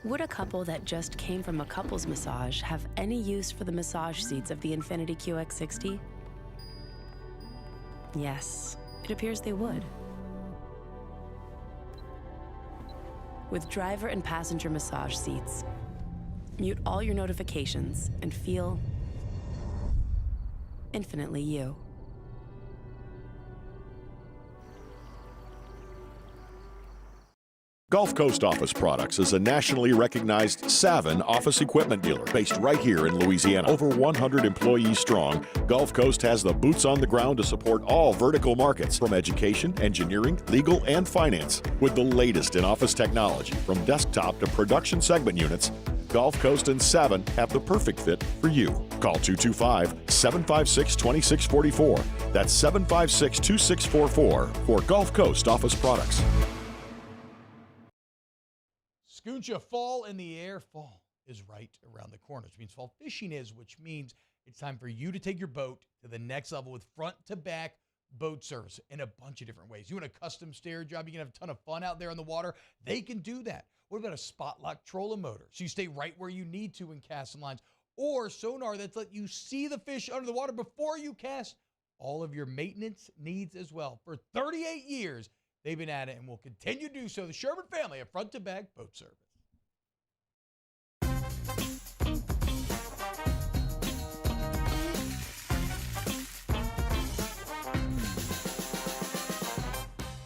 Would a couple that just came from a couples massage have any use for the massage seats of the Infiniti QX60? Yes, it appears they would. With driver and passenger massage seats, mute all your notifications and feel infinitely you. Gulf Coast Office Products is a nationally recognized Savin office equipment dealer based right here in Louisiana. Over 100 employees strong, Gulf Coast has the boots on the ground to support all vertical markets from education, engineering, legal, and finance. With the latest in office technology from desktop to production segment units, Gulf Coast and Savin have the perfect fit for you. Call 225-756-2644. That's 756-2644 for Gulf Coast Office Products. Scooncha, fall in the air. Fall is right around the corner, which means fall fishing is, which means it's time for you to take your boat to the next level with front-to-back boat service in a bunch of different ways. You want a custom stair job, you can have a ton of fun out there on the water. They can do that. What about a spot lock trolling motor? So you stay right where you need to and cast some lines. Or sonar that's let you see the fish under the water before you cast. All of your maintenance needs as well. For 38 years, they've been at it and will continue to do so. The Sherman family of front-to-back boat service.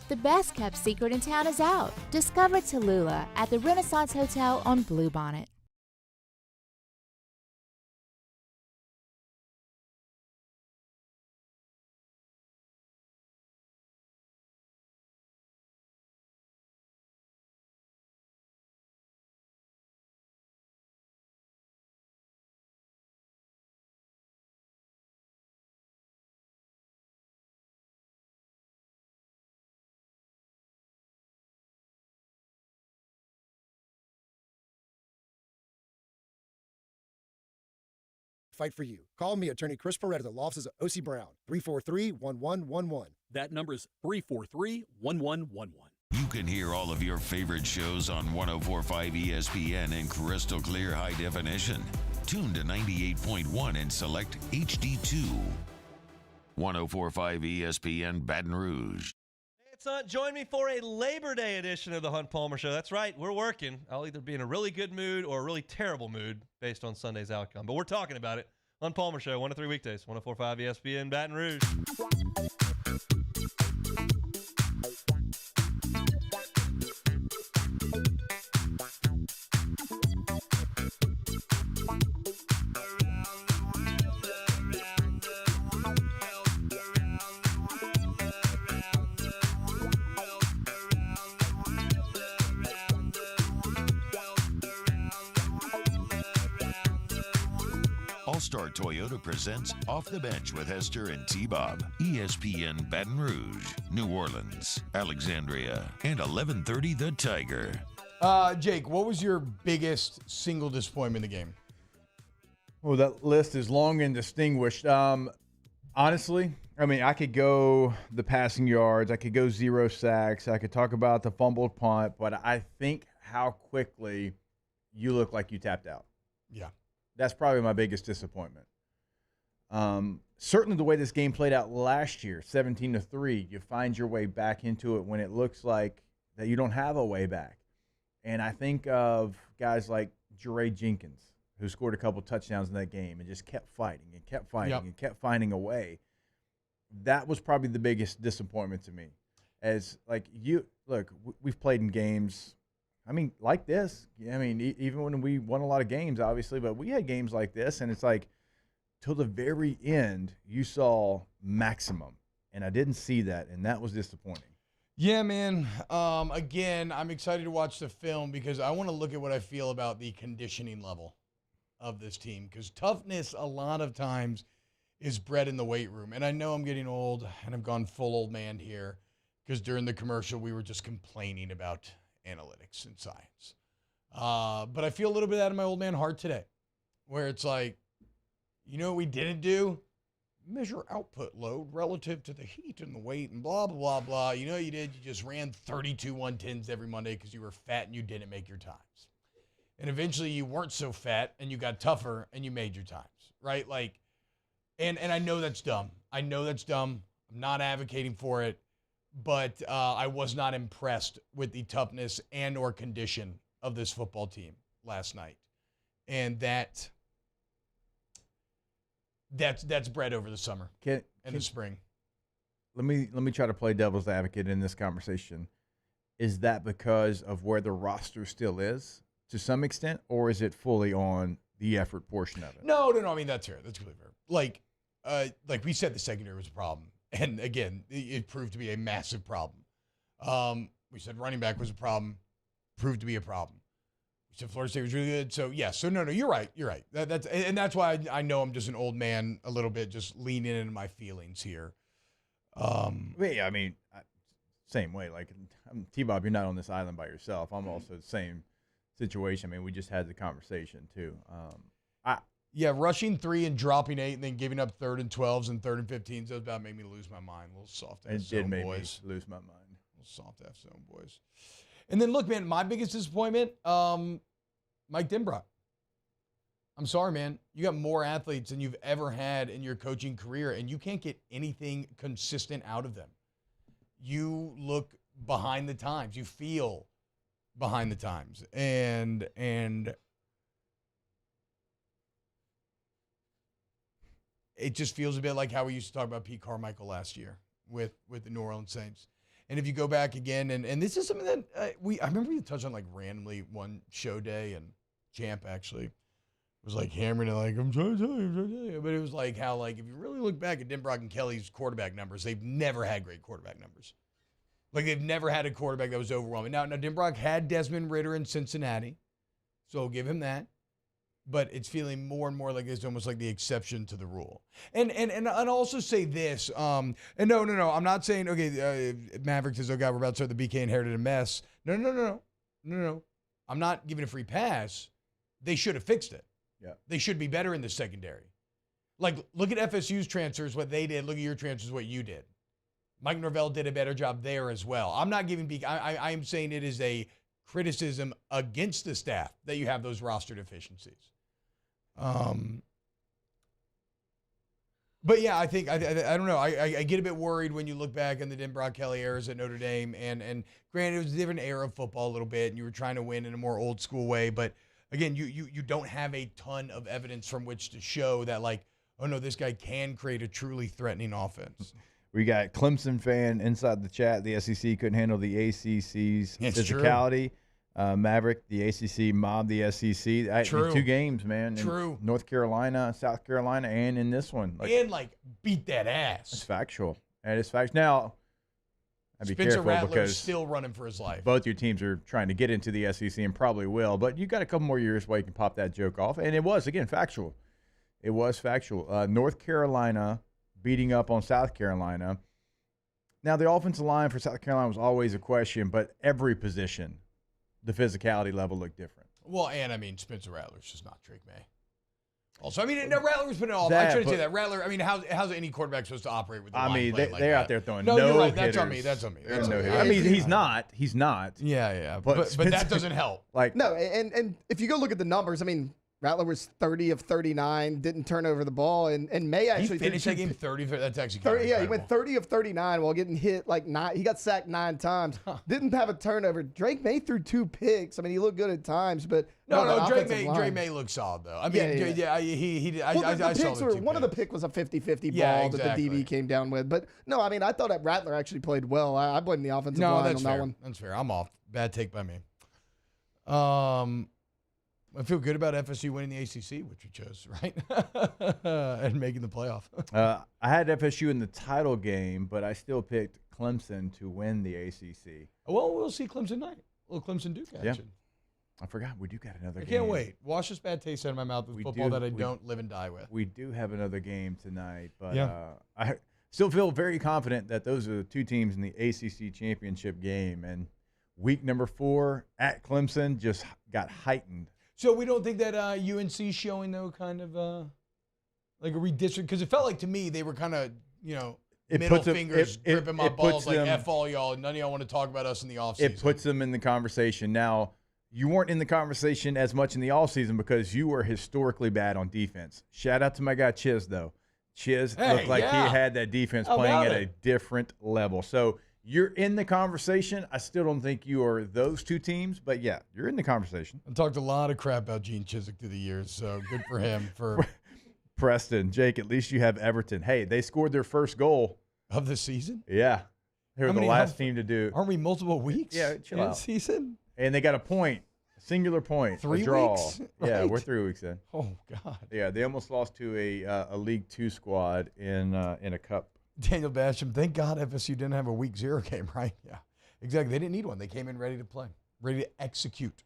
The best kept secret in town is out. Discover Tallulah at the Renaissance Hotel on Bluebonnet. Fight for you. Call me, attorney Chris Perez at law offices of O.C. Brown, 343-1111. That number is 343-1111. You can hear all of your favorite shows on 104.5 ESPN in crystal clear high definition. Tune to 98.1 and select HD2. 104.5 ESPN Baton Rouge. Join me for a Labor Day edition of the Hunt Palmer Show. That's right, we're working. I'll either be in a really good mood or a really terrible mood based on Sunday's outcome. But we're talking about it Hunt Palmer Show, 1 to 3 weekdays, 104.5 ESPN Baton Rouge. All-Star Toyota presents Off the Bench with Hester and T-Bob. ESPN Baton Rouge, New Orleans, Alexandria, and 1130 The Tiger. Jake, what was your biggest single disappointment in the game? Well, that list is long and distinguished. Honestly, I mean, I could go the passing yards. I could go 0 sacks. I could talk about the fumbled punt. But I think how quickly you look like you tapped out. Yeah. That's probably my biggest disappointment. Certainly the way this game played out last year, 17-3, you find your way back into it when it looks like that you don't have a way back. And I think of guys like Jeray Jenkins, who scored a couple touchdowns in that game and just kept fighting and kept fighting and kept finding a way. That was probably the biggest disappointment to me. As like we've played in games, I mean, like this. I mean, even when we won a lot of games, obviously, but we had games like this, and it's like till the very end, you saw maximum, and I didn't see that, and that was disappointing. Yeah, man. Again, I'm excited to watch the film because I want to look at what I feel about the conditioning level of this team, because toughness a lot of times is bred in the weight room. And I know I'm getting old, and I've gone full old man here because during the commercial we were just complaining about analytics and science. But I feel a little bit out of my old man heart today, where it's like, you know what we didn't do? Measure output load relative to the heat and the weight and blah, blah, blah, blah. You know what you did? You just ran 32 110s every Monday because you were fat and you didn't make your times. And eventually you weren't so fat and you got tougher and you made your times, right? Like, and I know that's dumb. I know that's dumb. I'm not advocating for it. But I was not impressed with the toughness and or condition of this football team last night. And that's bred over the summer and the spring. Let me try to play devil's advocate in this conversation. Is that because of where the roster still is to some extent, or is it fully on the effort portion of it? No. I mean, that's fair. That's completely fair. Like we said, the secondary was a problem. And again, it proved to be a massive problem. We said running back was a problem, proved to be a problem. We said Florida State was really good. So yeah, no, you're right. That's why I know I'm just an old man a little bit, just leaning into my feelings here. Yeah, I mean, same way. Like T-Bob, you're not on this island by yourself. I'm also the same situation. I mean, we just had the conversation too. Yeah, rushing 3 and dropping 8 and then giving up 3rd and 12s and 3rd and 15s, that was about made me lose my mind. A little soft ass zone, boys. It did make me lose my mind. A little soft ass zone, boys. And then look, man, my biggest disappointment, Mike Denbrock. I'm sorry, man. You got more athletes than you've ever had in your coaching career, and you can't get anything consistent out of them. You look behind the times. You feel behind the times. And it just feels a bit like how we used to talk about Pete Carmichael last year with the New Orleans Saints. And if you go back again, and this is something that I remember we touched on like randomly one show day, and Champ actually was like hammering it like, I'm trying to tell you. But it was like how, like, if you really look back at Denbrock and Kelly's quarterback numbers, they've never had great quarterback numbers. Like, they've never had a quarterback that was overwhelming. Now Denbrock had Desmond Ridder in Cincinnati, so I'll give him that. But it's feeling more and more like it's almost like the exception to the rule. And I'll also say this. And no, I'm not saying, okay, Maverick says, oh, God, we're about to start the BK inherited a mess. No. I'm not giving a free pass. They should have fixed it. Yeah. They should be better in the secondary. Like, look at FSU's transfers, what they did. Look at your transfers, what you did. Mike Norvell did a better job there as well. I'm not giving BK. I am saying it is a criticism against the staff that you have those roster deficiencies. But yeah, I think I don't know. I get a bit worried when you look back in the Denbrock Kelly eras at Notre Dame, and granted it was a different era of football a little bit, and you were trying to win in a more old school way. But again, you don't have a ton of evidence from which to show that, like, oh, no, this guy can create a truly threatening offense. We got Clemson fan inside the chat. The SEC couldn't handle the ACC's physicality. Maverick, the ACC mobbed the SEC. True. 2 games, man. True. In North Carolina, South Carolina, and in this one. Beat that ass. It's factual. And it's factual. Now, I'd be Spencer careful Rattler's because still running for his life. both your teams are trying to get into the SEC and probably will. But you got a couple more years where you can pop that joke off. And it was, again, factual. It was factual. North Carolina beating up on South Carolina. Now, the offensive line for South Carolina was always a question, but every position, the physicality level looked different. Well, and I mean, Spencer Rattler's just not Drake May. Also, I mean, Rattler was putting it all. I shouldn't say that. Rattler, I mean, how's any quarterback supposed to operate with the line play like they're that? out there throwing no no you're right. hitters. That's on me. That's on me. That's on me. I mean, he's not. He's not. Yeah. But that doesn't help. No, and if you go look at the numbers, I mean, Rattler was 30 of 39, didn't turn over the ball, and May actually he finished that game 30. That's actually 30. Yeah, he incredible. went 30 of 39 while getting hit like 9. He got sacked 9 times. Didn't have a turnover. Drake May threw 2 picks. I mean, he looked good at times, but no. Drake May looked solid though. I mean, he did. Well, the I saw picks the were, 2 one of the picks. pick was a 50-50 Yeah, ball exactly. that the DB came down with. But no, I mean, I thought that Rattler actually played well. I blame the offensive line that's on fair. that one. That's fair. I'm off. Bad take by me. I feel good about FSU winning the ACC, which we chose, right? And making the playoff. I had FSU in the title game, but I still picked Clemson to win the ACC. Well, we'll see Clemson night. A little Clemson Duke action. Yeah. I forgot. We do got another I game. can't wait. Wash this bad taste out of my mouth with football that I don't live and die with. We do have another game tonight, but Yeah. I still feel very confident that those are the 2 teams in the ACC championship game. And week number 4 at Clemson just got heightened. So we don't think that UNC showing, though, kind of like a redistrict? Because it felt like to me they were kind of, middle fingers gripping my balls like, F all y'all, none of y'all want to talk about us in the offseason. It puts them in the conversation. Now, you weren't in the conversation as much in the offseason because you were historically bad on defense. Shout out to my guy Chiz, though. Chiz looked like he had that defense playing at a different level. So you're in the conversation. I still don't think you are those 2 teams, but yeah, you're in the conversation. I've talked a lot of crap about Gene Chizik through the years, so good for him. For Preston, Jake, at least you have Everton. Hey, they scored their first goal of the season. Yeah, they were the last team to do. Aren't we multiple weeks? Yeah, chill out. Season, and they got a point, a singular point, 3 a draw. weeks. Yeah, Right. we're 3 weeks in. Oh God. Yeah, they almost lost to a League 2 squad in a cup. Daniel Basham, thank God FSU didn't have a week 0 game, right? Yeah, exactly. They didn't need one. They came in ready to play, ready to execute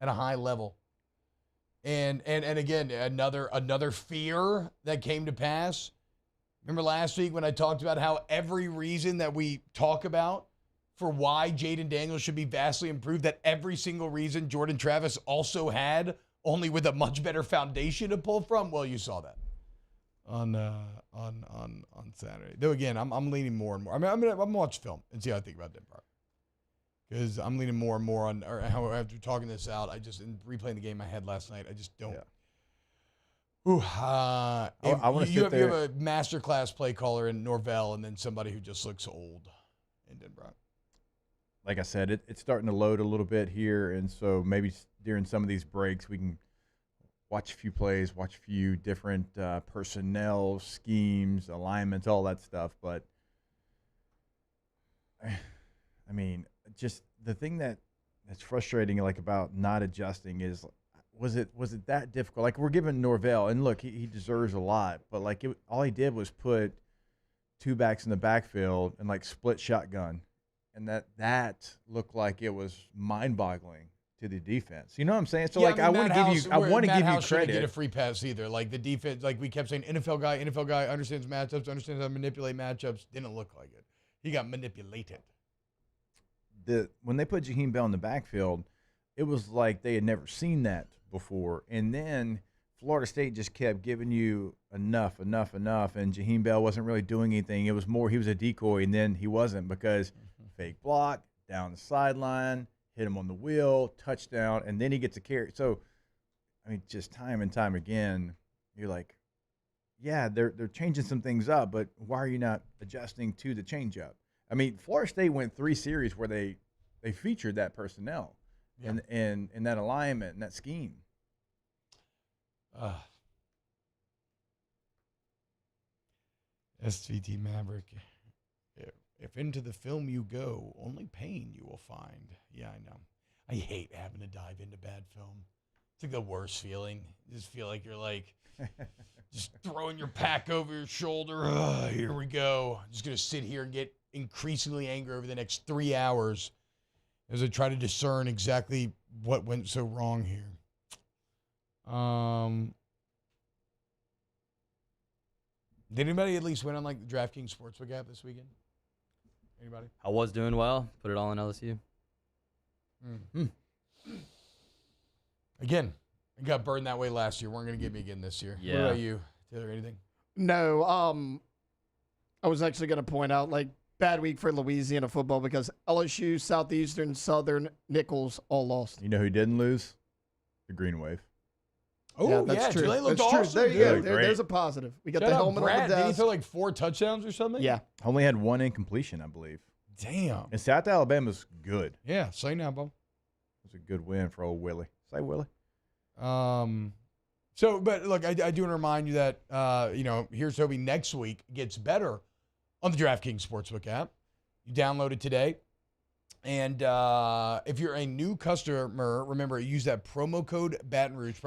at a high level. And again, another fear that came to pass. Remember last week when I talked about how every reason that we talk about for why Jaden Daniels should be vastly improved, that every single reason Jordan Travis also had, only with a much better foundation to pull from? Well, you saw that on Saturday. Though again, I'm leaning more and more. I mean, I'm gonna watch film and see how I think about Denver, because I'm leaning more and more on. Or how after talking this out, I just in replaying the game I had last night, I just don't. Yeah. Ooh, I want to you have a masterclass play caller in Norvell, and then somebody who just looks old in Denver. Like I said, it's starting to load a little bit here, and so maybe during some of these breaks we can watch a few plays, watch a few different personnel, schemes, alignments, all that stuff. But, I mean, just the thing that's frustrating, like, about not adjusting is, was it that difficult? Like, we're giving Norvell, and look, he deserves a lot, but, like, all he did was put 2 backs in the backfield and, like, split shotgun. And that looked like it was mind-boggling to the defense. You know what I'm saying? So, I want to give you Shouldn't credit. get a free pass either. Like the defense, like we kept saying, NFL guy understands matchups, understands how to manipulate matchups. Didn't look like it. He got manipulated. When they put Jaheim Bell in the backfield, it was like they had never seen that before. And then Florida State just kept giving you enough, and Jaheim Bell wasn't really doing anything. It was more he was a decoy, and then he wasn't, because fake block, down the sideline, hit him on the wheel, touchdown, and then he gets a carry. So, I mean, just time and time again, you're like, yeah, they're changing some things up, but why are you not adjusting to the changeup? I mean, Florida State went 3 series where they featured that personnel and that alignment and that scheme. SVT Maverick. If into the film you go, only pain you will find. Yeah, I know. I hate having to dive into bad film. It's like the worst feeling. You just feel like you're like just throwing your pack over your shoulder. Here we go. I'm just going to sit here and get increasingly angry over the next 3 hours as I try to discern exactly what went so wrong here. Did anybody at least win on like the DraftKings Sportsbook app this weekend? Anybody? I was doing well. Put it all in LSU. Again, I got burned that way last year. Weren't going to get me again this year. Yeah. What about you, Taylor? Anything? No. I was actually going to point out, like, bad week for Louisiana football because LSU, Southeastern, Southern, Nichols all lost. You know who didn't lose? The Green Wave. Oh, that's true. Tulane looked That's true. awesome. There you dude. go. There's a positive. We got Shout the out helmet Brad. on the Did he desk. throw like 4 touchdowns or something? Yeah. Only had one incompletion, I believe. Damn. And South Alabama's good. Yeah, say now, Bo. It was a good win for old Willie. Say Willie. So, but look, I do want to remind you that, here's hoping next week gets better on the DraftKings Sportsbook app. You download it today. And if you're a new customer, remember, use that promo code Baton Rouge.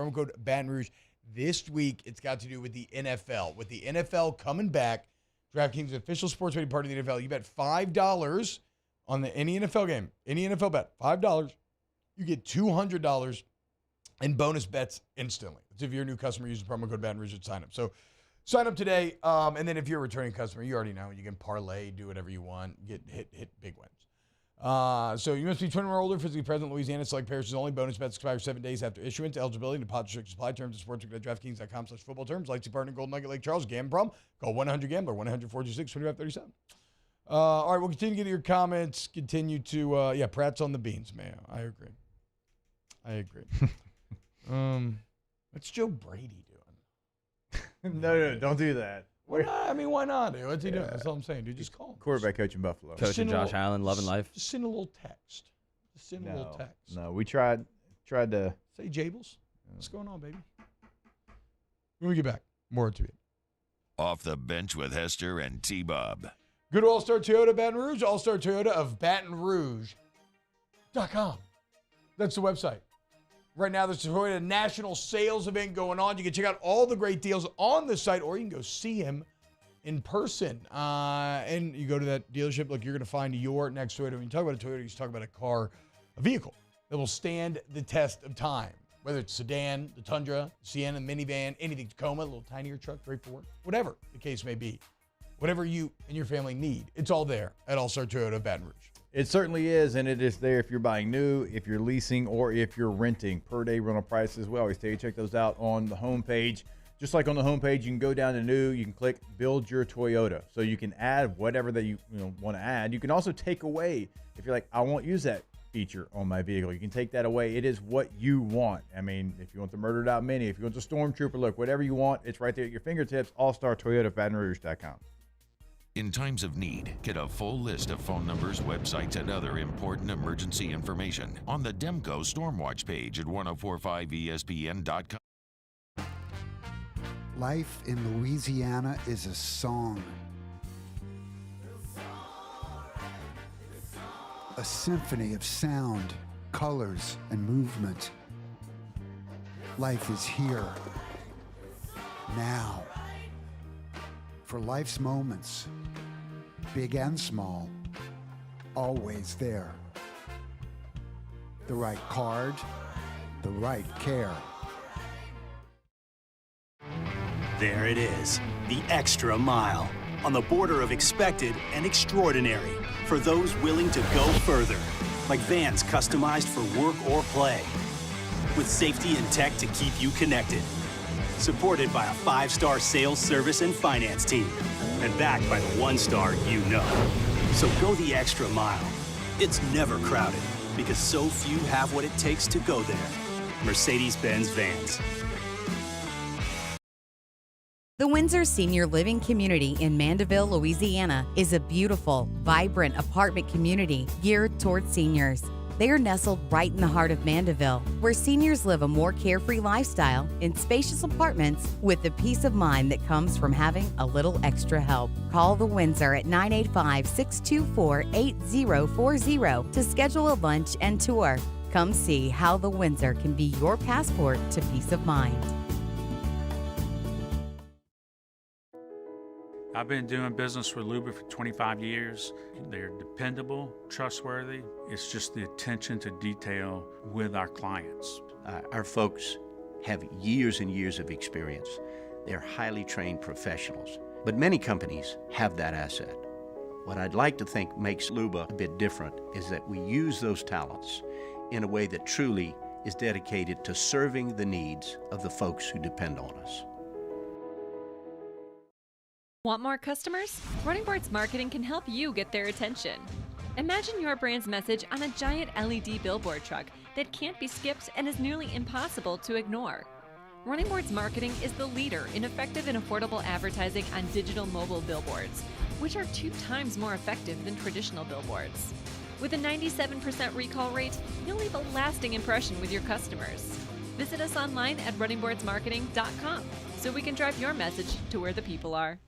This week, it's got to do with the NFL. With the NFL coming back, DraftKings official sports betting partner of the NFL, you bet $5 on any NFL game, any NFL bet, $5. You get $200 in bonus bets instantly. That's if you're a new customer, use the promo code Baton Rouge at sign up. So sign up today, and then if you're a returning customer, you already know you can parlay, do whatever you want, hit big wins. So you must be 21 or older, physically present in Louisiana. Select parishes only. Bonus bets expire 7 days after issuance. Eligibility and deposit restrictions apply. Terms and sportsbook at DraftKings.com/football terms. Licensing partner Golden Nugget Lake Charles. Gambling problem? Call 1-800-GAMBLER 1-800-426-2537. All right, we'll continue to get your comments. Continue to Pratt's on the beans, man. I agree. What's Joe Brady doing? No, don't do that. Why not? Dude? What's he doing? That's all I'm saying, dude. Just call him. Quarterback coach in Buffalo. Coaching Josh Allen, loving life. Just send a little text. No, we tried to. Say Jables. What's going on, baby? When we get back, more to it. Off the bench with Hester and T-Bob. Go to All-Star Toyota Baton Rouge, All-Star Toyota of Baton Rouge.com. That's the website. Right now, there's a Toyota national sales event going on. You can check out all the great deals on the site, or you can go see him in person. And you go to that dealership, look, you're going to find your next Toyota. When you talk about a Toyota, you talk about a vehicle that will stand the test of time. Whether it's sedan, the Tundra, Sienna, minivan, anything, Tacoma, a little tinier truck, great for work, whatever the case may be. Whatever you and your family need, it's all there at All-Star Toyota of Baton Rouge. It certainly is, and it is there if you're buying new, if you're leasing, or if you're renting. Per day rental prices, we always tell you check those out on the homepage. Just like on the homepage, you can go down to new, you can click Build Your Toyota. So you can add whatever that you want to add. You can also take away, if you're like, I won't use that feature on my vehicle. You can take that away. It is what you want. I mean, if you want the Murdered Out Mini, if you want the Stormtrooper look, whatever you want, it's right there at your fingertips. All-Star Toyota, BatonRouge.com. In times of need, get a full list of phone numbers, websites, and other important emergency information on the Demco Stormwatch page at 1045ESPN.com. Life in Louisiana is a song. A symphony of sound, colors, and movement. Life is here, now. For life's moments, big and small, always there. The right card, the right care. There it is, the extra mile, on the border of expected and extraordinary, for those willing to go further, like vans customized for work or play, with safety and tech to keep you connected. Supported by a 5-star sales, service, and finance team, and backed by the 1-star you know. So go the extra mile. It's never crowded, because so few have what it takes to go there. Mercedes-Benz Vans. The Windsor Senior Living Community in Mandeville, Louisiana is a beautiful, vibrant apartment community geared toward seniors. They are nestled right in the heart of Mandeville, where seniors live a more carefree lifestyle in spacious apartments with the peace of mind that comes from having a little extra help. Call the Windsor at 985-624-8040 to schedule a lunch and tour. Come see how the Windsor can be your passport to peace of mind. I've been doing business with Luba for 25 years. They're dependable, trustworthy. It's just the attention to detail with our clients. Our folks have years and years of experience. They're highly trained professionals. But many companies have that asset. What I'd like to think makes Luba a bit different is that we use those talents in a way that truly is dedicated to serving the needs of the folks who depend on us. Want more customers? Running Boards Marketing can help you get their attention. Imagine your brand's message on a giant LED billboard truck that can't be skipped and is nearly impossible to ignore. Running Boards Marketing is the leader in effective and affordable advertising on digital mobile billboards, which are 2 times more effective than traditional billboards. With a 97% recall rate, you'll leave a lasting impression with your customers. Visit us online at runningboardsmarketing.com so we can drive your message to where the people are.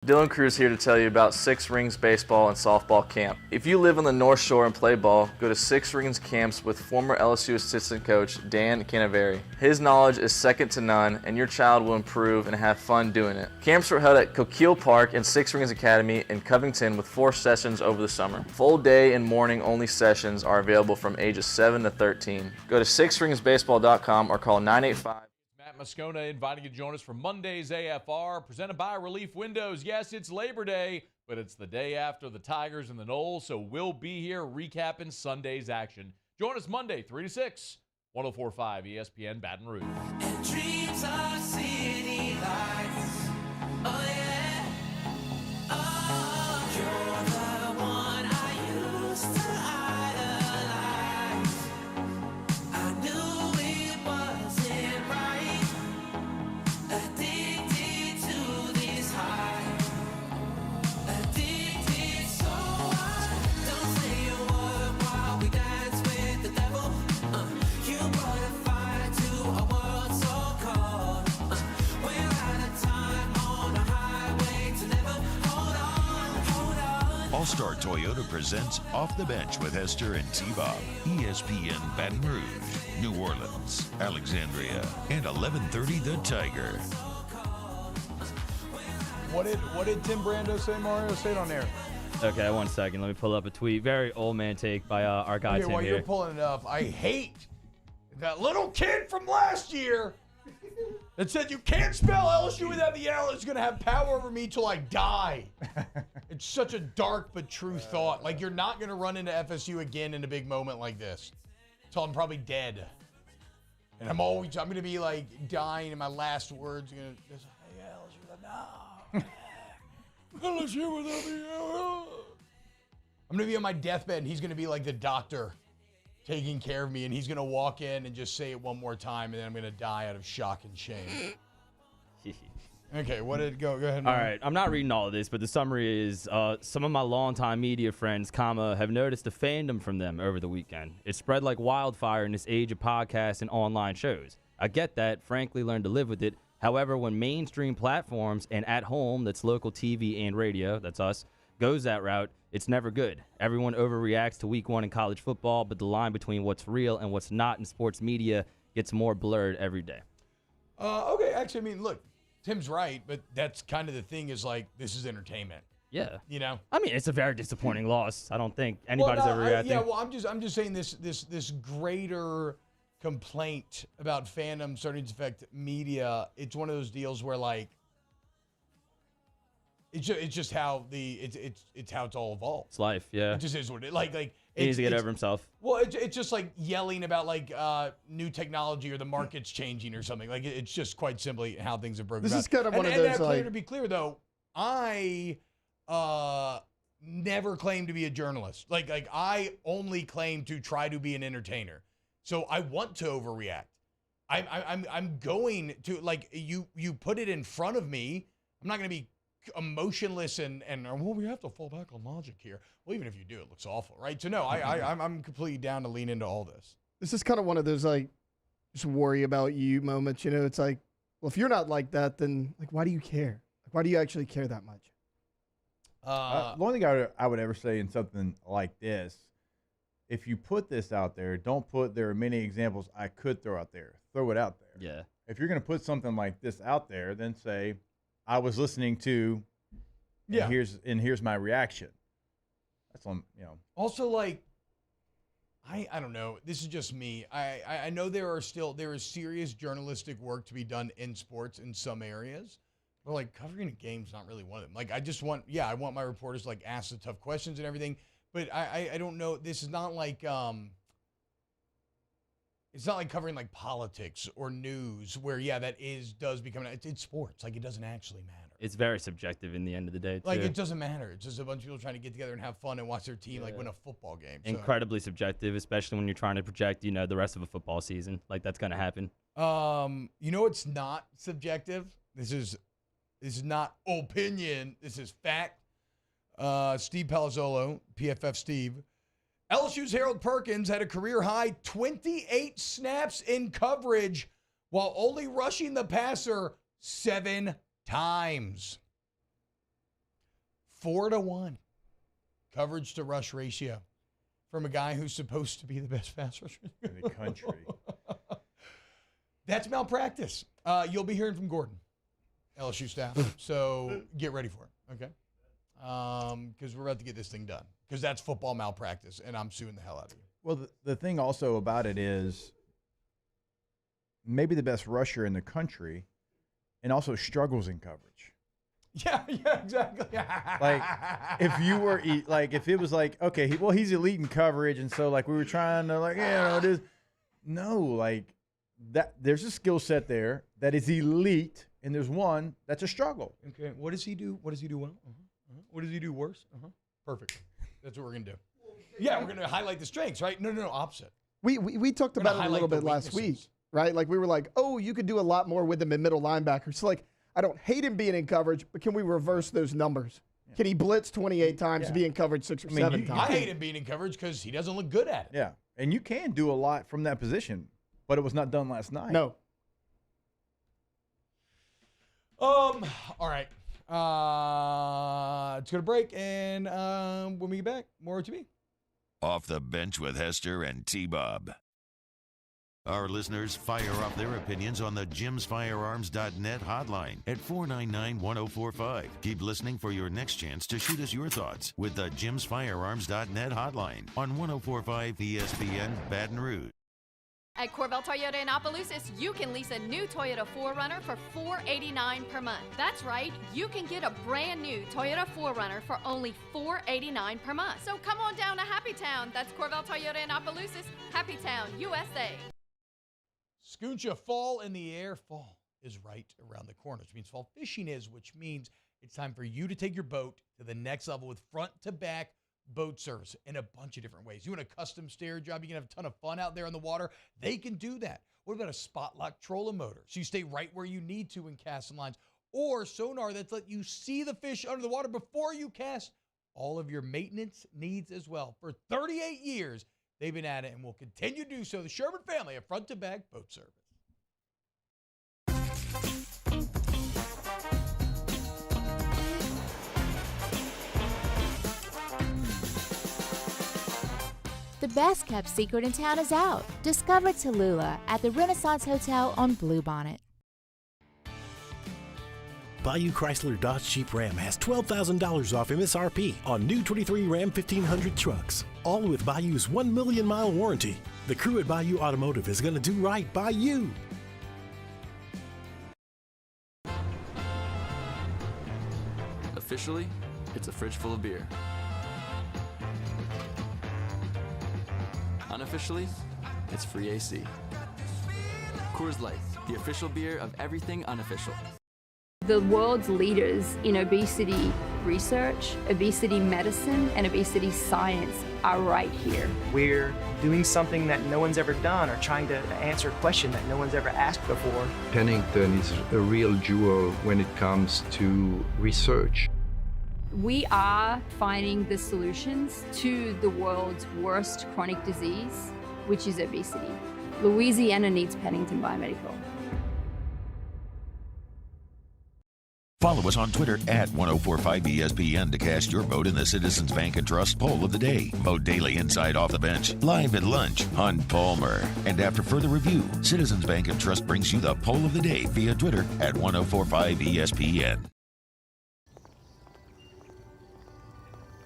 Dylan Cruz here to tell you about Six Rings Baseball and Softball Camp. If you live on the North Shore and play ball, go to Six Rings Camps with former LSU assistant coach Dan Canaveri. His knowledge is second to none, and your child will improve and have fun doing it. Camps were held at Coquille Park and Six Rings Academy in Covington with 4 sessions over the summer. Full day and morning only sessions are available from ages 7 to 13. Go to sixringsbaseball.com or call 985. Moscona inviting you to join us for Monday's AFR, presented by Relief Windows. Yes, it's Labor Day, but it's the day after the Tigers and the Knolls, so we'll be here recapping Sunday's action. Join us Monday, 3 to 6, 104.5 ESPN Baton Rouge. And dreams are city lights. Oh, yeah. Oh, you're the one I used to idolize. I knew it wasn't right. Addicted to this high. Addicted, so I don't say a word while we dance with the devil. You brought a fire to a world so cold. We're out of time on a highway to never hold on. All-Star Toyota presents Off the Bench with Hester and T-Bob. ESPN Baton Rouge, New Orleans, Alexandria, and 1130 The Tiger. What did Tim Brando say, Mario? Say it on air. Okay, 1 second. Let me pull up a tweet. Very old man take by our guy Okay, Tim while here. you're pulling it up, I hate that little kid from last year that said you can't spell LSU without the L. It's going to have power over me till I die. It's such a dark but true thought. Like, you're not going to run into FSU again in a big moment like this. Until I'm probably dead. And I'm going to be like dying, and my last words are going to, hey, LSU, no. LSU without the L. I'm going to be on my deathbed, and he's going to be like the doctor taking care of me, and he's going to walk in and just say it one more time, and then I'm going to die out of shock and shame. Okay, go ahead. All right, I'm not reading all of this, but the summary is some of my longtime media friends, have noticed a fandom from them over the weekend. It spread like wildfire in this age of podcasts and online shows. I get that, frankly, learned to live with it. However, when mainstream platforms and at home, that's local TV and radio, that's us, goes that route, it's never good. Everyone overreacts to week 1 in college football, but the line between what's real and what's not in sports media gets more blurred every day. Okay, actually, I mean, look, Tim's right, but that's kind of the thing is like, this is entertainment. Yeah. You know? I mean, it's a very disappointing loss. I don't think anybody's ever reacting. I'm just saying this greater complaint about fandom starting to affect media. It's one of those deals where like, it's just how it's how it's all evolved. It's life, yeah. It just is what it like. He needs to get over himself. Well, it's just like yelling about like new technology or the market's changing or something. Like it's just quite simply how things have broken. This is kind of one of those like. To be clear though, I never claimed to be a journalist. Like I only claim to try to be an entertainer. So I want to overreact. I'm going to like you put it in front of me. I'm not going to be emotionless and well, we have to fall back on logic here. Well, even if you do, it looks awful, right? So no, I'm completely down to lean into all this. This is kind of one of those like just worry about you moments. You know, it's like, well, if you're not like that, then like, why do you care? Like, why do you actually care that much? The only thing I would ever say in something like this, if you put this out there, don't put there are many examples I could throw out there. Throw it out there. Yeah. If you're going to put something like this out there, then say, I was listening to, and here's my reaction. That's on, Also, like, I don't know. This is just me. I know there is serious journalistic work to be done in sports in some areas. But, like, covering a game's not really one of them. Like, I want my reporters to, like, ask the tough questions and everything. But I don't know. This is not like, it's not like covering, like, politics or news where, does become, it's sports. Like, it doesn't actually matter. It's very subjective in the end of the day, too. Like, it doesn't matter. It's just a bunch of people trying to get together and have fun and watch their team, like, win a football game. So. Incredibly subjective, especially when you're trying to project, the rest of a football season. Like, that's going to happen. It's not subjective. This is not opinion. This is fact. Steve Palazzolo, PFF Steve. LSU's Harold Perkins had a career-high 28 snaps in coverage while only rushing the passer 7 times. 4-to-1 coverage to rush ratio from a guy who's supposed to be the best pass rusher in the country. That's malpractice. You'll be hearing from Gordon, LSU staff. So get ready for it, okay? Because we're about to get this thing done. Because that's football malpractice, and I'm suing the hell out of you. Well, the thing also about it is maybe the best rusher in the country and also struggles in coverage. Yeah, exactly. Like, if you were, like, if it was like, okay, he's elite in coverage, and so, like, we were trying to, like, it is. No, like, that there's a skill set there that is elite, and there's one that's a struggle. Okay, what does he do? What does he do well? What does he do worse? Perfect. That's what we're going to do. Yeah, we're going to highlight the strengths, right? No, opposite. We talked about it a little bit last week, right? Like, we were like, oh, you could do a lot more with him in middle linebackers. So, like, I don't hate him being in coverage, but can we reverse those numbers? Yeah. Can he blitz 28 times, be in coverage 6 or 7 times? I hate him being in coverage because he doesn't look good at it. Yeah, and you can do a lot from that position, but it was not done last night. No. All right. It's going to break, and when we get back, more to me. Off the Bench with Hester and T-Bob. Our listeners fire off their opinions on the jimsfirearms.net hotline at 499-1045. Keep listening for your next chance to shoot us your thoughts with the jimsfirearms.net hotline on 1045 ESPN Baton Rouge. At Corvell Toyota in Opelousas, you can lease a new Toyota 4Runner for $489 per month. That's right, you can get a brand new Toyota 4Runner for only $489 per month. So come on down to Happy Town. That's Corvell Toyota in Opelousas, Happy Town, USA. Scooncha, fall in the air. Fall is right around the corner, which means fall fishing is, which means it's time for you to take your boat to the next level with front-to-back boat service in a bunch of different ways. You want a custom stair job, you can have a ton of fun out there on the water, they can do that. What about a spot lock trolling motor? So you stay right where you need to in casting lines, or sonar that's let you see the fish under the water before you cast. All of your maintenance needs as well. For 38 years, they've been at it and will continue to do so. The Sherman family of front to back boat service. The best kept secret in town is out. Discover Tallulah at the Renaissance Hotel on Bluebonnet. Bayou Chrysler Dodge Jeep Ram has $12,000 off MSRP on new 23 Ram 1500 trucks, all with Bayou's 1 million mile warranty. The crew at Bayou Automotive is going to do right by you. Officially, it's a fridge full of beer. Unofficially, it's free AC. Coors Light, the official beer of everything unofficial. The world's leaders in obesity research, obesity medicine, and obesity science are right here. We're doing something that no one's ever done or trying to answer a question that no one's ever asked before. Pennington is a real jewel when it comes to research. We are finding the solutions to the world's worst chronic disease, which is obesity. Louisiana needs Pennington Biomedical. Follow us on Twitter at 1045ESPN to cast your vote in the Citizens Bank and Trust poll of the day. Vote daily inside Off the Bench, live at lunch, Hunt Palmer. And after further review, Citizens Bank and Trust brings you the poll of the day via Twitter at 1045ESPN.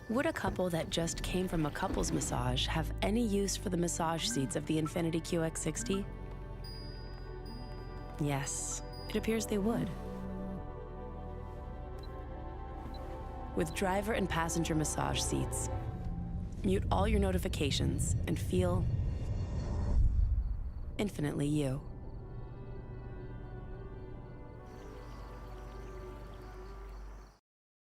Would a couple that just came from a couples massage have any use for the massage seats of the Infiniti QX60? Yes, it appears they would. With driver and passenger massage seats, mute all your notifications and feel infinitely you.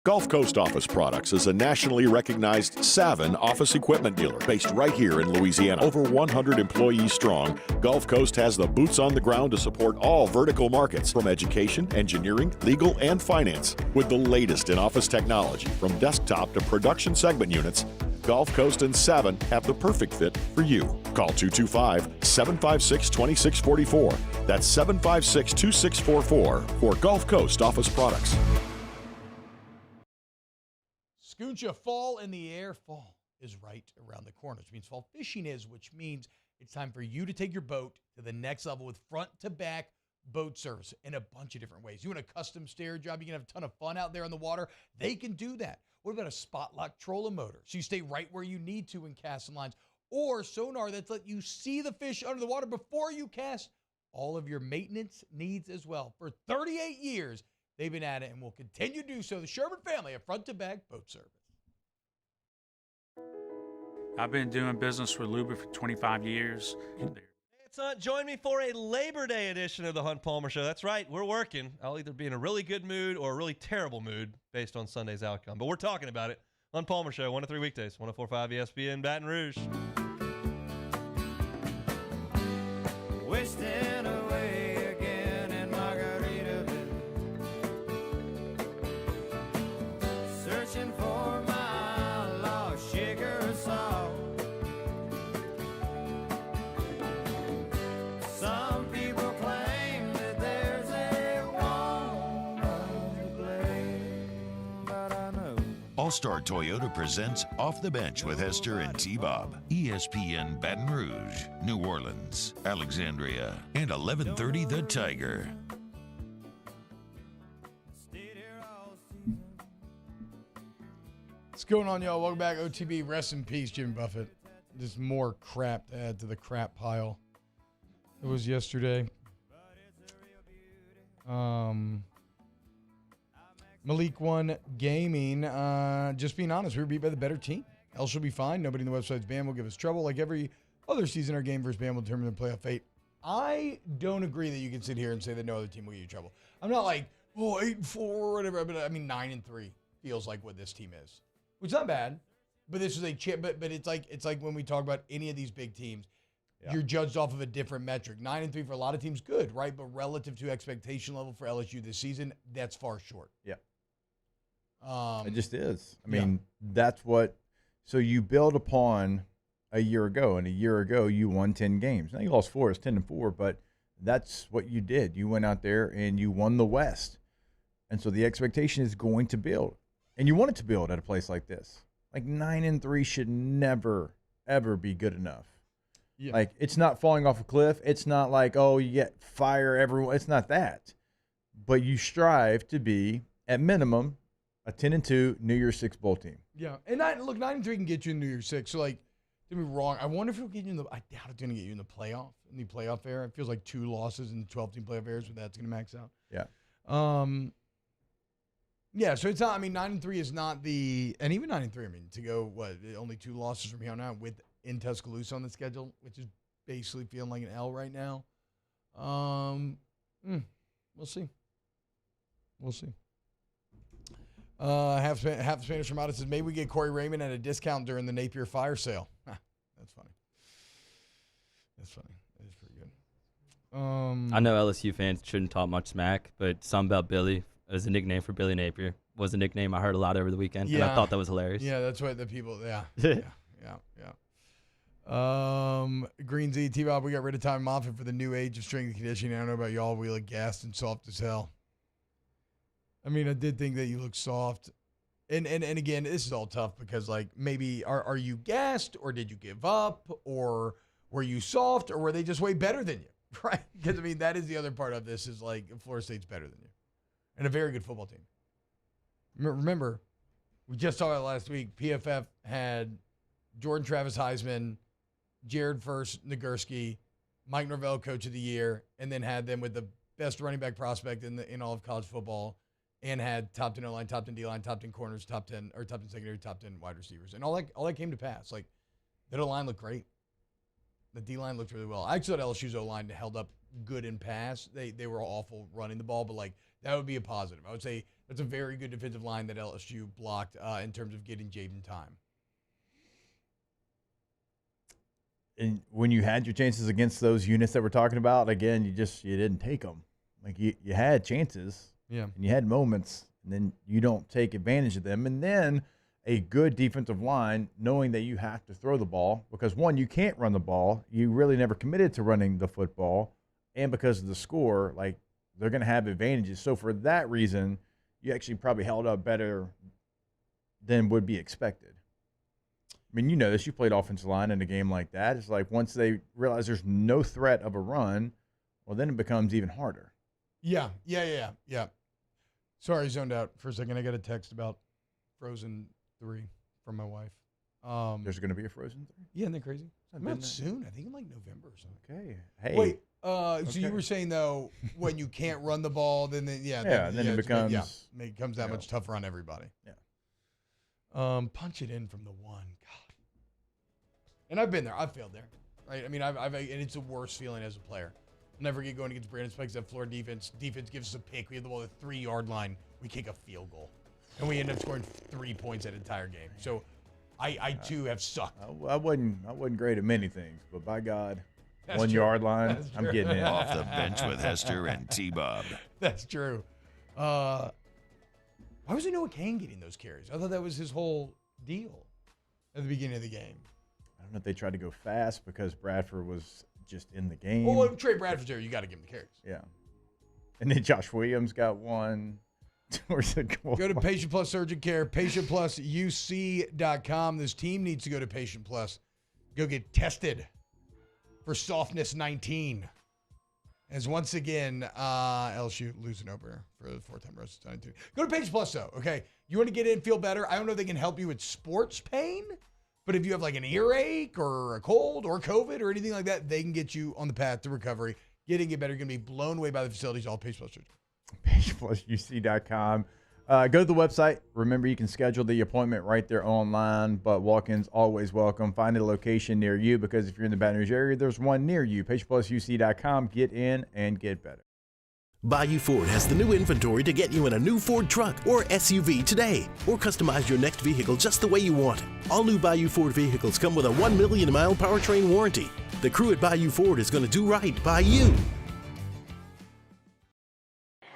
Gulf Coast Office Products is a nationally recognized Savin office equipment dealer based right here in Louisiana. Over 100 employees strong, Gulf Coast has the boots on the ground to support all vertical markets from education, engineering, legal, and finance. With the latest in office technology from desktop to production segment units, Gulf Coast and Savin have the perfect fit for you. Call 225-756-2644. That's 756-2644 for Gulf Coast Office Products. Scooncha, fall in the air. Fall is right around the corner, which means fall fishing is, which means it's time for you to take your boat to the next level with front-to-back boat service in a bunch of different ways. You want a custom stair job, you can have a ton of fun out there on the water. They can do that. What about a spot lock trolling motor? So you stay right where you need to in casting lines. Or sonar that's let you see the fish under the water before you cast. All of your maintenance needs as well. For 38 years, they've been at it and will continue to do so. The Sherman family of front-to-back boat service. I've been doing business with Luba for 25 years. Join me for a Labor Day edition of the Hunt Palmer Show. That's right, we're working. I'll either be in a really good mood or a really terrible mood based on Sunday's outcome. But we're talking about it. Hunt Palmer Show, 1 to 3 weekdays, 104.5 ESPN, Baton Rouge. Wasting away again in Margaritaville, searching for my lost sugar salt. Some people claim that there's a woman to blame, but I know All-Star Toyota presents Off the Bench with Hester and T-Bob. ESPN Baton Rouge, New Orleans, Alexandria, and 1130 The Tiger. What's going on, y'all? Welcome back. OTB, rest in peace, Jimmy Buffett. Just more crap to add to the crap pile. It was yesterday. Malik One Gaming. Just being honest, we were beat by the better team. Else will be fine. Nobody in the website's band will give us trouble. Like every other season, our game versus band will determine the playoff fate. I don't agree that you can sit here and say that no other team will get you trouble. I'm not like, 8-4 or whatever, but I mean 9-3 feels like what this team is, which is not bad. But this is a chip. But it's like when we talk about any of these big teams, you're judged off of a different metric. 9-3 for a lot of teams, good, right? But relative to expectation level for LSU this season, that's far short. Yeah. It just is. I mean, that's what. So you build upon a year ago, and a year ago you won 10 games. Now you lost 4, it's 10-4, but that's what you did. You went out there and you won the West, and so the expectation is going to build, and you want it to build at a place like this. Like 9-3 should never ever be good enough. Yeah. Like it's not falling off a cliff. It's not like, oh, you get fire everyone. It's not that, but you strive to be at minimum a 10-2 New Year's Six bowl team. Yeah, and 9-3 can get you in New Year's Six. So like, don't be wrong. I wonder if it'll get you in the. I doubt it's going to get you in the playoff. In the playoff era, it feels like 2 losses in the 12-team playoff eras, but that's going to max out. Yeah. Yeah. So it's not. I mean, 9-3 is not the. And even 9-3. I mean, to go only 2 losses from here on out with in Tuscaloosa on the schedule, which is basically feeling like an L right now. We'll see. We'll see. Half Spanish Ramada says, maybe we get Corey Raymond at a discount during the Napier fire sale. That's funny. That's funny. That is pretty good. I know LSU fans shouldn't talk much smack, but Sunbelt Billy is a nickname for Billy Napier. Was a nickname I heard a lot over the weekend, and I thought that was hilarious. Yeah, that's what the people, yeah. Green Z, T-Bob, we got rid of Tommy Moffitt for the new age of strength and conditioning. I don't know about y'all. We look gassed and soft as hell. I mean, I did think that you look soft. And again, this is all tough because, like, maybe are you gassed or did you give up or were you soft or were they just way better than you, right? Because, I mean, that is the other part of this is, like, Florida State's better than you and a very good football team. Remember, we just saw it last week. PFF had Jordan Travis Heisman, Jared First Nagurski, Mike Norvell Coach of the Year, and then had them with the best running back prospect in all of college football, and had top 10 O-line, top 10 D-line, top 10 corners, top 10 secondary, top 10 wide receivers. And all that came to pass. Like, that O-line looked great. The D-line looked really well. I actually thought LSU's O-line held up good in pass. They were awful running the ball, but, like, that would be a positive. I would say that's a very good defensive line that LSU blocked in terms of getting Jaden time. And when you had your chances against those units that we're talking about, again, you didn't take them. Like, you had chances. Yeah. And you had moments, and then you don't take advantage of them. And then a good defensive line, knowing that you have to throw the ball, because, one, you can't run the ball. You really never committed to running the football. And because of the score, like, they're going to have advantages. So for that reason, you actually probably held up better than would be expected. I mean, you know this. You played offensive line in a game like that. It's like once they realize there's no threat of a run, well, then it becomes even harder. Yeah. Sorry, I zoned out for a second. I got a text about Frozen 3 from my wife. There's going to be a Frozen 3? Yeah, isn't that crazy? Not soon. I think in like November or something. Okay. Hey. Wait. So you were saying, though, when you can't run the ball, then it becomes that much tougher on everybody. Yeah. Punch it in from the one. God. And I've been there. I've failed there. Right? I mean, and it's the worst feeling as a player. I'll never get going against Brandon Spikes at Florida defense. Defense gives us a pick. We have the ball at the 3-yard line. We kick a field goal. And we end up scoring 3 points that entire game. So I too have sucked. I wasn't great at many things, but by God, 1 yard line, I'm getting in. Off the bench with Hester and T-Bob. That's true. Why was it Noah Kane getting those carries? I thought that was his whole deal at the beginning of the game. I don't know if they tried to go fast because Bradford was just in the game. Well, when Trey Bradford's there, you got to give him the carries. Yeah. And then Josh Williams got one towards the goal. Go to Patient Plus Urgent Care, patientplusuc.com. This team needs to go to Patient Plus. Go get tested for softness 19. As once again, LSU losing opener for the 4th time roast 92. Go to Patient Plus, though, okay? You want to get in, feel better? I don't know if they can help you with sports pain, but if you have like an earache or a cold or COVID or anything like that, they can get you on the path to recovery. Get better. You're going to be blown away by the facilities, all Patient Plus. PatientPlusUC.com. Go to the website. Remember, you can schedule the appointment right there online, but walk-ins always welcome. Find a location near you because if you're in the Baton Rouge area, there's one near you. PatientPlusUC.com. Get in and get better. Bayou Ford has the new inventory to get you in a new Ford truck or SUV today, or customize your next vehicle just the way you want it. All new Bayou Ford vehicles come with a 1 million mile powertrain warranty. The crew at Bayou Ford is going to do right by you.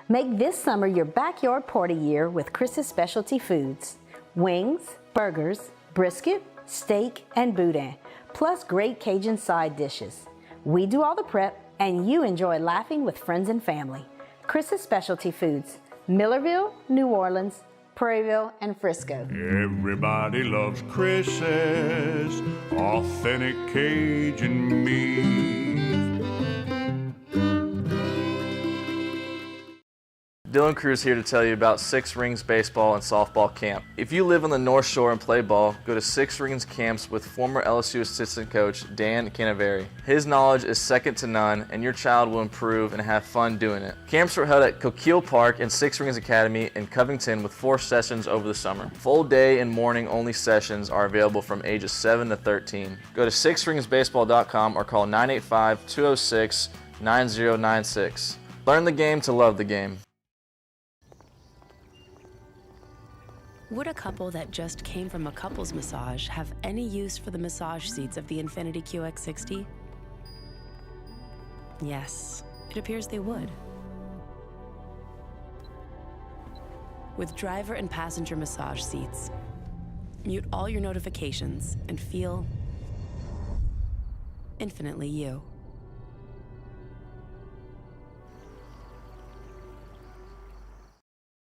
Make this summer your backyard party year with Chris's Specialty Foods. Wings, burgers, brisket, steak, and boudin, plus great Cajun side dishes. We do all the prep, and you enjoy laughing with friends and family. Chris's Specialty Foods, Millerville, New Orleans, Prairieville, and Frisco. Everybody loves Chris's authentic Cajun meat. Dylan Cruz here to tell you about Six Rings Baseball and Softball Camp. If you live on the North Shore and play ball, go to Six Rings Camps with former LSU assistant coach Dan Canaveri. His knowledge is second to none, and your child will improve and have fun doing it. Camps were held at Coquille Park and Six Rings Academy in Covington with 4 sessions over the summer. Full day and morning only sessions are available from ages 7 to 13. Go to sixringsbaseball.com or call 985-206-9096. Learn the game to love the game. Would a couple that just came from a couples massage have any use for the massage seats of the Infiniti QX60? Yes, it appears they would. With driver and passenger massage seats, mute all your notifications and feel infinitely you.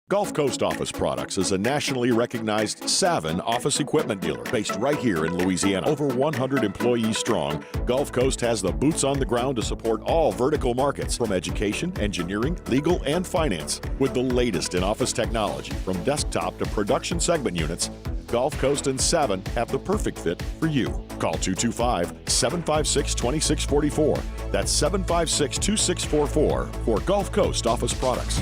Gulf Coast Office Products is a nationally recognized Savin office equipment dealer based right here in Louisiana. Over 100 employees strong, Gulf Coast has the boots on the ground to support all vertical markets, from education, engineering, legal, and finance. With the latest in office technology, from desktop to production segment units, Gulf Coast and Savin have the perfect fit for you. Call 225-756-2644. That's 756-2644 for Gulf Coast Office Products.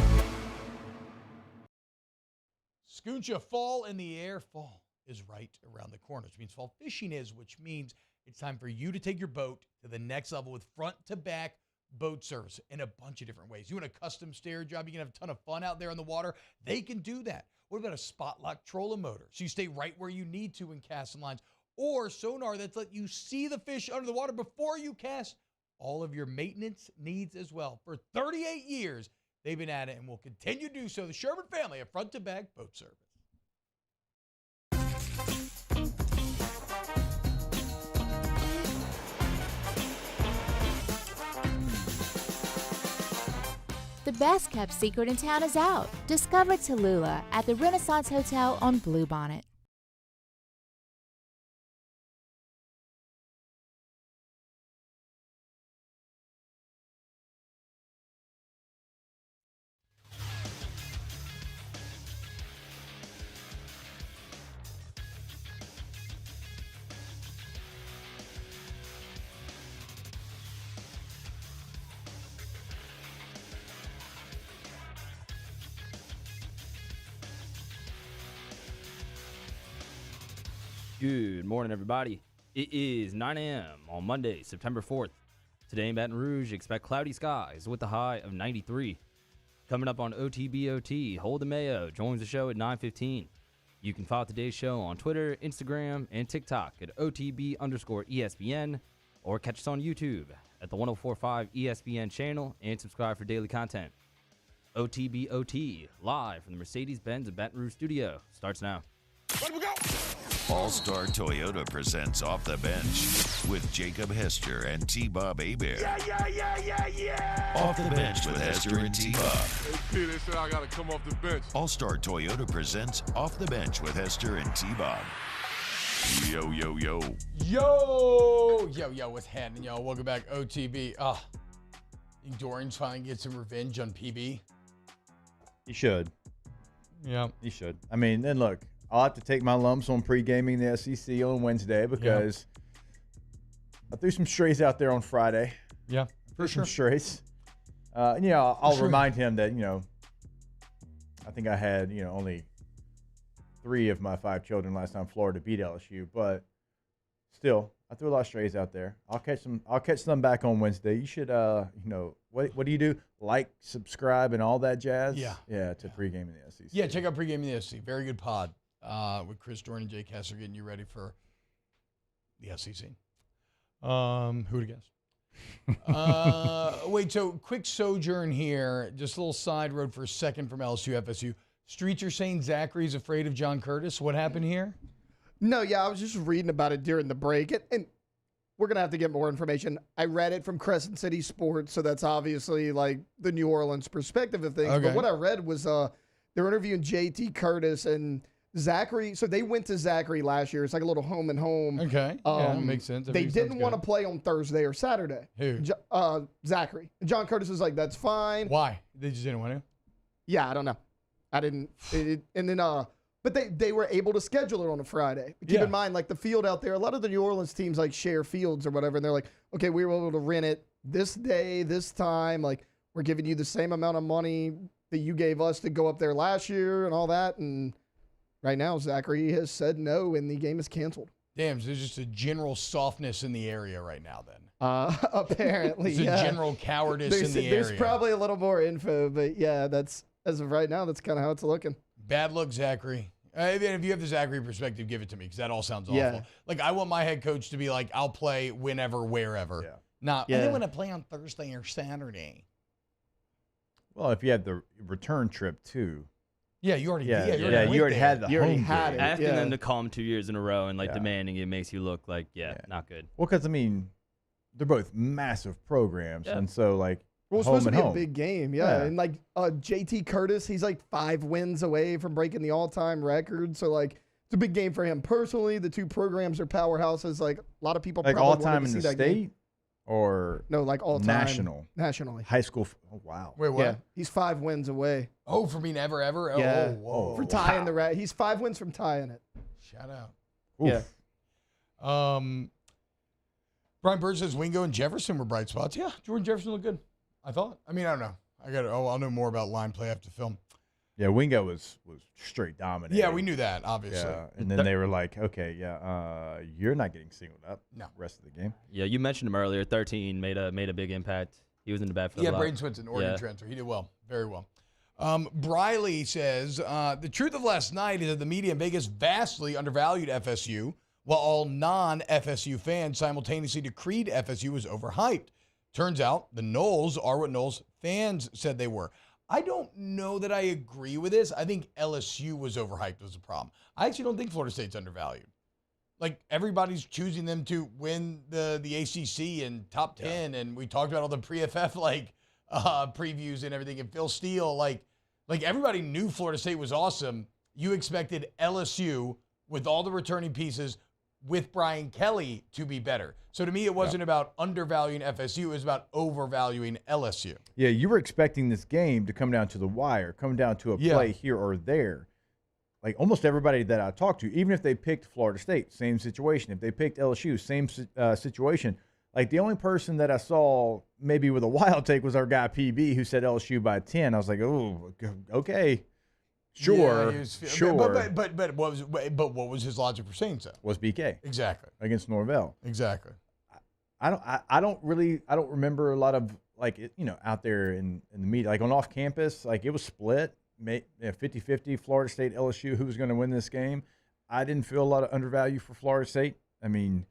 Scooncha, fall in the air. Fall is right around the corner, which means fall fishing is, which means it's time for you to take your boat to the next level with front-to-back boat service in a bunch of different ways. You want a custom stair job, you can have a ton of fun out there on the water. They can do that. What about a spot lock trolling motor? So you stay right where you need to in casting lines. Or sonar that's let you see the fish under the water before you cast. All of your maintenance needs as well. For 38 years, they've been at it and will continue to do so. The Sherman family of front-to-back boat service. The best kept secret in town is out. Discover Tallulah at the Renaissance Hotel on Bluebonnet. Good morning, everybody. It is 9 a.m. on Monday, September 4th. Today in Baton Rouge, expect cloudy skies with a high of 93. Coming up on OTBOT, Holden Mayo joins the show at 9:15. You can follow today's show on Twitter, Instagram, and TikTok at OTB_ESPN, or catch us on YouTube at the 104.5 ESPN channel and subscribe for daily content. OTBOT, live from the Mercedes-Benz of Baton Rouge studio, starts now. All-Star Toyota presents Off the Bench with Jacob Hester and T-Bob Hebert. Yeah. Off the Bench with Hester and T-Bob. Hey, P, they said I got to come off the bench. All-Star Toyota presents Off the Bench with Hester and T-Bob. Yo. What's happening, y'all? Welcome back, OTB. Think Dorian's finally get some revenge on PB? He should. Yeah. He should. I mean, then look, I'll have to take my lumps on pre-gaming the SEC on Wednesday because I threw some strays out there on Friday. Yeah, for sure. Some strays. I'll remind him that, I think I had, only 3 of my 5 children last time Florida beat LSU, but still, I threw a lot of strays out there. I'll catch them back on Wednesday. You should, what do you do? Like, subscribe, and all that jazz? Yeah. Yeah, to pregame in the SEC. Yeah, check out Pregame in the SEC. Very good pod with Chris Dorn and Jake Hester getting you ready for the SEC. Who'd have guessed? Wait, so quick sojourn here. Just a little side road for a second from LSU-FSU. Streets are saying Zachary's afraid of John Curtis. What happened here? No, yeah, I was just reading about it during the break, and we're going to have to get more information. I read it from Crescent City Sports, so that's obviously like the New Orleans perspective of things. Okay. But what I read was they're interviewing JT Curtis and Zachary. So they went to Zachary last year. It's like a little home and home. Okay. Yeah, makes sense. They didn't want to play on Thursday or Saturday. Who? Zachary. And John Curtis was like, that's fine. Why? They just didn't want to? Yeah, I don't know. I didn't. And then, but they were able to schedule it on a Friday. Keep in mind, like the field out there, a lot of the New Orleans teams like share fields or whatever, and they're like, okay, we were able to rent it this day, this time. Like, we're giving you the same amount of money that you gave us to go up there last year and all that. And right now, Zachary has said no, and the game is canceled. Damn, so there's just a general softness in the area right now then. Apparently, there's a general cowardice in the area. There's probably a little more info, but yeah, that's as of right now, that's kind of how it's looking. Bad luck, Zachary. If you have the Zachary perspective, give it to me because that all sounds awful. Like, I want my head coach to be like, I'll play whenever, wherever. Yeah. Not, I want to play on Thursday or Saturday. Well, if you had the return trip too. Yeah, you already you already had the You already home had game. it. Asking them to call him 2 years in a row and like Yeah. demanding it makes you look like not good. Well, because I mean, they're both massive programs, Yeah. and so like Well, it's home supposed to and be home. a big game, Yeah. And like JT Curtis, he's like 5 wins away from breaking the all-time record. So like, it's a big game for him personally. The two programs are powerhouses. Like a lot of people Like probably all wanted time to in see the that state, game. or No, like all time nationally. High school. Oh wow. Wait, what? Yeah, he's 5 wins away. Oh, for being ever? Oh, Yeah, whoa. for tying the record. He's 5 wins from tying it. Shout out. Yeah. Brian Bird says Wingo and Jefferson were bright spots. Yeah, Jordan Jefferson looked good, I thought. I mean, I don't know. I'll know more about line play after film. Yeah, Wingo was straight dominant. Yeah, we knew that, obviously. Yeah, and then they were like, okay, you're not getting singled up. No. Rest of the game. Yeah, you mentioned him earlier. 13 made a big impact. He was in the backfield. Yeah, a lot. Braden Swinson, Oregon transfer. He did well, very well. Briley says, the truth of last night is that the media in Vegas vastly undervalued FSU, while all non-FSU fans simultaneously decreed FSU was overhyped. Turns out the Noles are what Noles fans said they were. I don't know that I agree with this. I think LSU was overhyped was a problem. I actually don't think Florida State's undervalued. Like, everybody's choosing them to win the ACC and top 10, and we talked about all the pre-FF, previews and everything, and Phil Steele, like everybody knew Florida State was awesome. You expected LSU, with all the returning pieces, with Brian Kelly, to be better. So to me, it wasn't about undervaluing FSU. It was about overvaluing LSU. Yeah, you were expecting this game to come down to the wire, come down to a play here or there. Like almost everybody that I talked to, even if they picked Florida State, same situation. If they picked LSU, same situation. Like the only person that I saw maybe with a wild take was our guy PB, who said LSU by 10. I was like, oh, okay. Sure, Yeah, sure. But what was his logic for saying so? Was BK Exactly against Norvell? Exactly. I don't remember a lot of out there in the media, like on off campus, like it was split, 50-50 Florida State, LSU, who was going to win this game. I didn't feel a lot of undervalue for Florida State. I mean,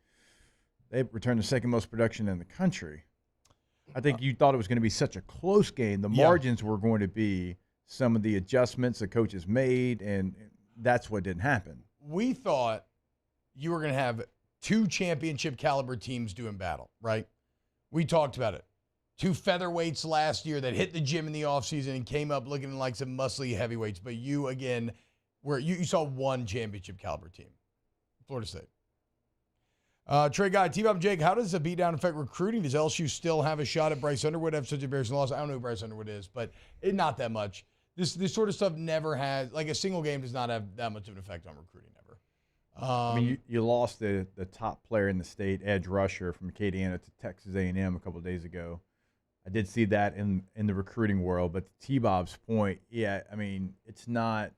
they returned the second most production in the country. I think you thought it was going to be such a close game. The margins were going to be some of the adjustments the coaches made, and that's what didn't happen. We thought you were going to have 2 championship caliber teams doing battle, right? We talked about it. 2 featherweights last year that hit the gym in the offseason and came up looking like some muscly heavyweights. But you, again, you saw 1 championship caliber team, Florida State. Trey Guy, T-Bob Jake, how does the beatdown affect recruiting? Does LSU still have a shot at Bryce Underwood after such a embarrassing loss? I don't know who Bryce Underwood is, but not that much. This sort of stuff never has, like a single game does not have that much of an effect on recruiting ever. I mean, you lost the top player in the state, edge rusher from Acadiana to Texas A&M a couple of days ago. I did see that in the recruiting world, but to T-Bob's point, yeah, I mean, it's not,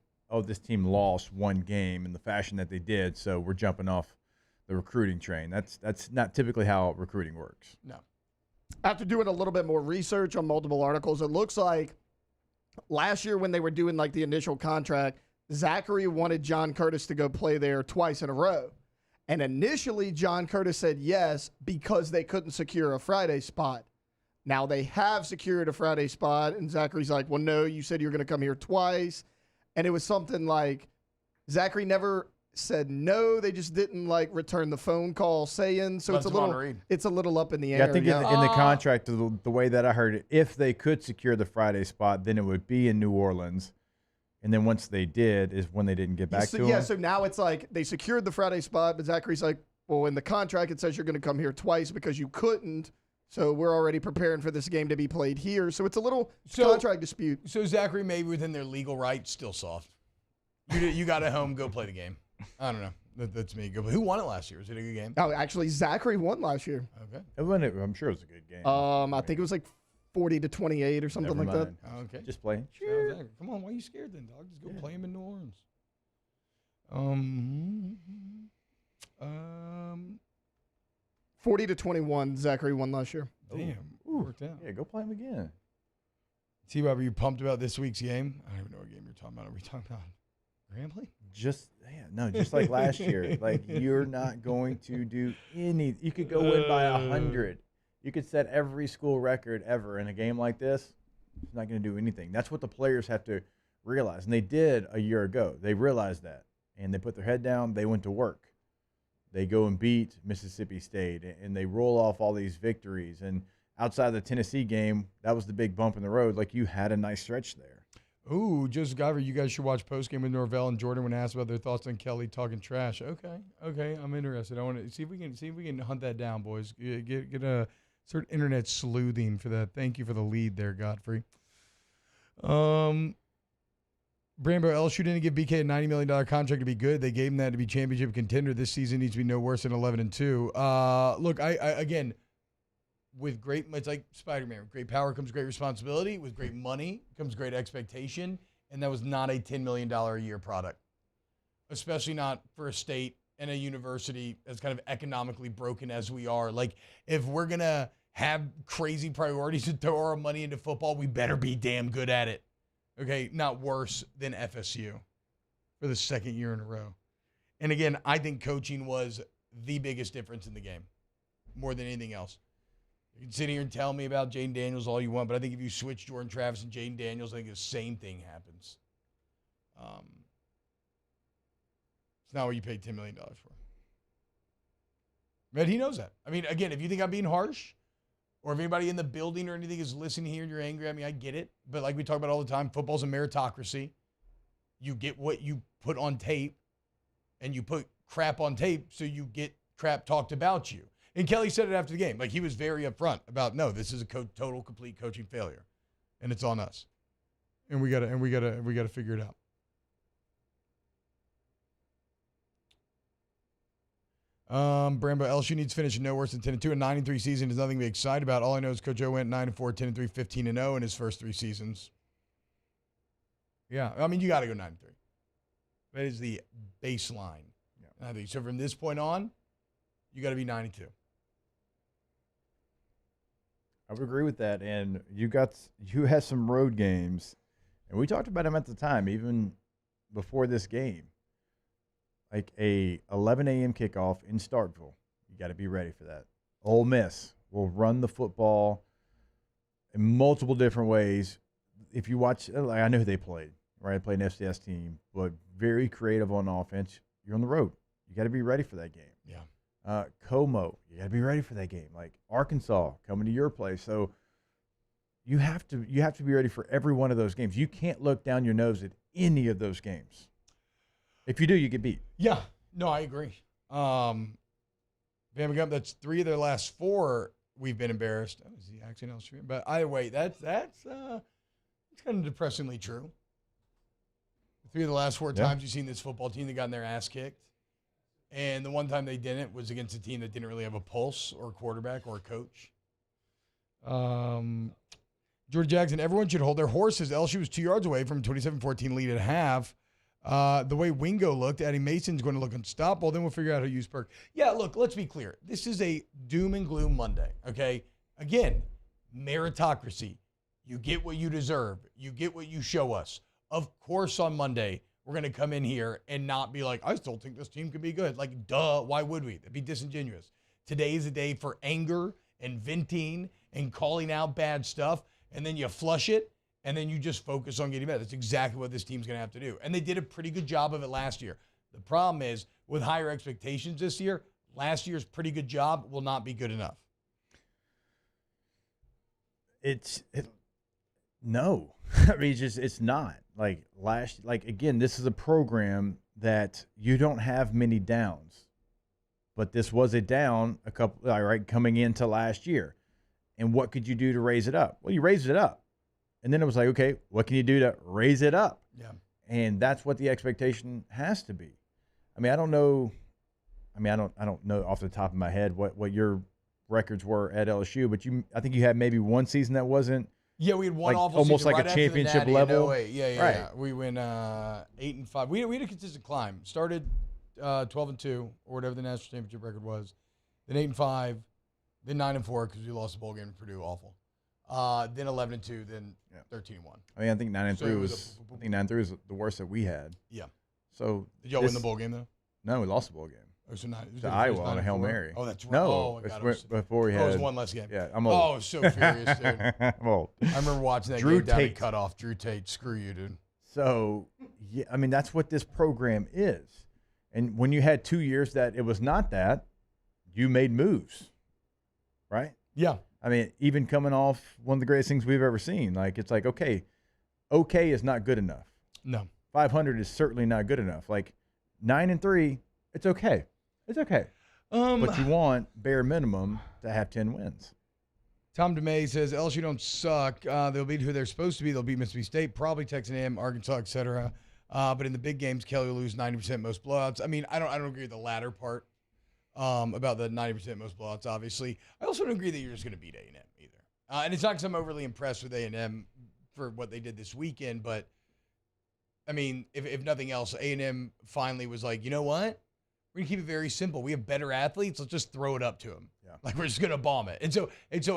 this team lost 1 game in the fashion that they did, so we're jumping off the recruiting train. That's not typically how recruiting works. No. After doing a little bit more research on multiple articles, it looks like last year when they were doing like the initial contract, Zachary wanted John Curtis to go play there twice in a row. And initially, John Curtis said yes because they couldn't secure a Friday spot. Now they have secured a Friday spot, and Zachary's like, well, no, you said you were going to come here twice. And it was something like Zachary never said no. They just didn't return the phone call saying. So it's a little up in the air. Yeah, I think in the contract, the way that I heard it, if they could secure the Friday spot, then it would be in New Orleans. And then once they did is when they didn't get back to him. Yeah, so now it's like they secured the Friday spot, but Zachary's like, well, in the contract it says you're going to come here twice because you couldn't. So we're already preparing for this game to be played here. So it's a little contract dispute. So Zachary, maybe within their legal rights, still soft. You got it home, go play the game. I don't know. That's me. Who won it last year? Was it a good game? Oh, actually, Zachary won last year. Okay. I'm sure it was a good game. I think it was 40-28 or something like that. Okay. Just playing. Sure. Come on, why are you scared then, dog? Just go play him in New Orleans. 40-21, Zachary won last year. Damn, worked out. Yeah, go play him again. T-Bob, are you pumped about this week's game? I don't even know what game you're talking about. Are we talking about Grambling? just like last year. Like, you're not going to do any. You could go win by 100. You could set every school record ever in a game like this. It's not going to do anything. That's what the players have to realize, and they did a year ago. They realized that, and they put their head down. They went to work. They go and beat Mississippi State, and they roll off all these victories. And outside of the Tennessee game, that was the big bump in the road. Like, you had a nice stretch there. Ooh, Joseph Guyver, you guys should watch postgame with Norvell and Jordan when asked about their thoughts on Kelly talking trash. Okay, I'm interested. I want to see if we can hunt that down, boys. Get a sort of internet sleuthing for that. Thank you for the lead there, Godfrey. Brambo, LSU didn't give BK a $90 million contract to be good. They gave him that to be championship contender. This season needs to be no worse than 11-2. Look, I again. With great, it's like Spider-Man. With great power comes great responsibility. With great money comes great expectation. And that was not a $10 million a year product, especially not for a state and a university as kind of economically broken as we are. Like, if we're going to have crazy priorities to throw our money into football, we better be damn good at it. Okay, not worse than FSU for the second year in a row. And again, I think coaching was the biggest difference in the game, more than anything else. You can sit here and tell me about Jaden Daniels all you want, but I think if you switch Jordan Travis and Jaden Daniels, I think the same thing happens. It's not what you paid $10 million for. But he knows that. I mean, again, if you think I'm being harsh, or if anybody in the building or anything is listening here and you're angry at me, I get it. But like we talk about all the time, football's a meritocracy. You get what you put on tape, and you put crap on tape, so you get crap talked about you. And Kelly said it after the game. Like, he was very upfront about, no, this is a total, complete coaching failure, and it's on us. And we gotta figure it out. Brambo, LSU needs to finish no worse than 10-2. A 9-3 season is nothing to be excited about. All I know is Coach O went 9-4, 10-3, 15-0 in his first 3 seasons. Yeah, I mean, you got to go 9-3. That is the baseline. Yeah. I think so. From this point on, you got to be 9-2. I would agree with that. And you had some road games, and we talked about them at the time, even before this game. Like a 11 a.m. kickoff in Starkville. You got to be ready for that. Ole Miss will run the football in multiple different ways. If you watch, like, I know who they played, right? I played an FCS team, but very creative on offense. You're on the road. You got to be ready for that game. Yeah. Como, you got to be ready for that game. Like Arkansas coming to your place. So you have to be ready for every one of those games. You can't look down your nose at any of those games. If you do, you get beat. Yeah. No, I agree. Bama Gump, that's 3 of their last 4 we've been embarrassed. That was the accidental stream. But either way, that's kind of depressingly true. 3 of the last 4 times you've seen this football team that got their ass kicked. And the one time they didn't was against a team that didn't really have a pulse or a quarterback or a coach. Jordan Jackson, everyone should hold their horses. LSU was 2 yards away from 27-14 lead at half. The way Wingo looked, Addie Mason's going to look unstoppable. Then we'll figure out how to use Perk. Yeah, look, let's be clear. This is a doom and gloom Monday, okay? Again, meritocracy. You get what you deserve. You get what you show us. Of course, on Monday, we're going to come in here and not be like, I still think this team could be good. Like, duh, why would we? That'd be disingenuous. Today is a day for anger and venting and calling out bad stuff, and then you flush it, and then you just focus on getting better. That's exactly what this team's going to have to do. And they did a pretty good job of it last year. The problem is, with higher expectations this year, last year's pretty good job will not be good enough. No. I mean, it's not. Again, this is a program that you don't have many downs. But this was a down coming into last year. And what could you do to raise it up? Well, you raised it up. And then it was like, okay, what can you do to raise it up? Yeah. And that's what the expectation has to be. I mean, I don't know off the top of my head what your records wwere at LSU, but I think you had maybe one season that wasn't. Yeah, we had one awful almost season like right a championship level. right. Right. We went 8-5. We had a consistent climb. Started 12-2 or whatever the national championship record was. Then 8-5. Then 9-4 because we lost the bowl game to Purdue. Awful. Then 11-2. Then 13-1. I mean, I think 9-3 was the worst that we had. Yeah. So did y'all win the bowl game though? No, we lost the bowl game. Oh, so not, to Iowa on a Hail Mary. Oh, that's right. No, oh, my God, before we had. it was one less game. Yeah, I'm old. Oh, I was so furious, dude. I'm old. I remember watching that Drew game down Tate. at cutoff. Drew Tate, screw you, dude. So, yeah, I mean, that's what this program is. And when you had 2 years that it was not that, you made moves, right? Yeah. I mean, even coming off one of the greatest things we've ever seen, like it's like, okay is not good enough. No. 500 is certainly not good enough. Like 9-3, it's okay. It's okay. But you want bare minimum to have 10 wins. Tom DeMay says LSU don't suck. They'll beat who they're supposed to be. They'll beat Mississippi State, probably Texas A&M, Arkansas, etc. But in the big games, Kelly will lose 90% most blowouts. I mean, I don't agree with the latter part about the 90% most blowouts. Obviously, I also don't agree that you're just going to beat A&M either. And it's not because I'm overly impressed with A&M for what they did this weekend, but I mean, if nothing else, A&M finally was like, you know what? We're going to keep it very simple. We have better athletes. Let's just throw it up to them. Yeah. Like, we're just going to bomb it. And so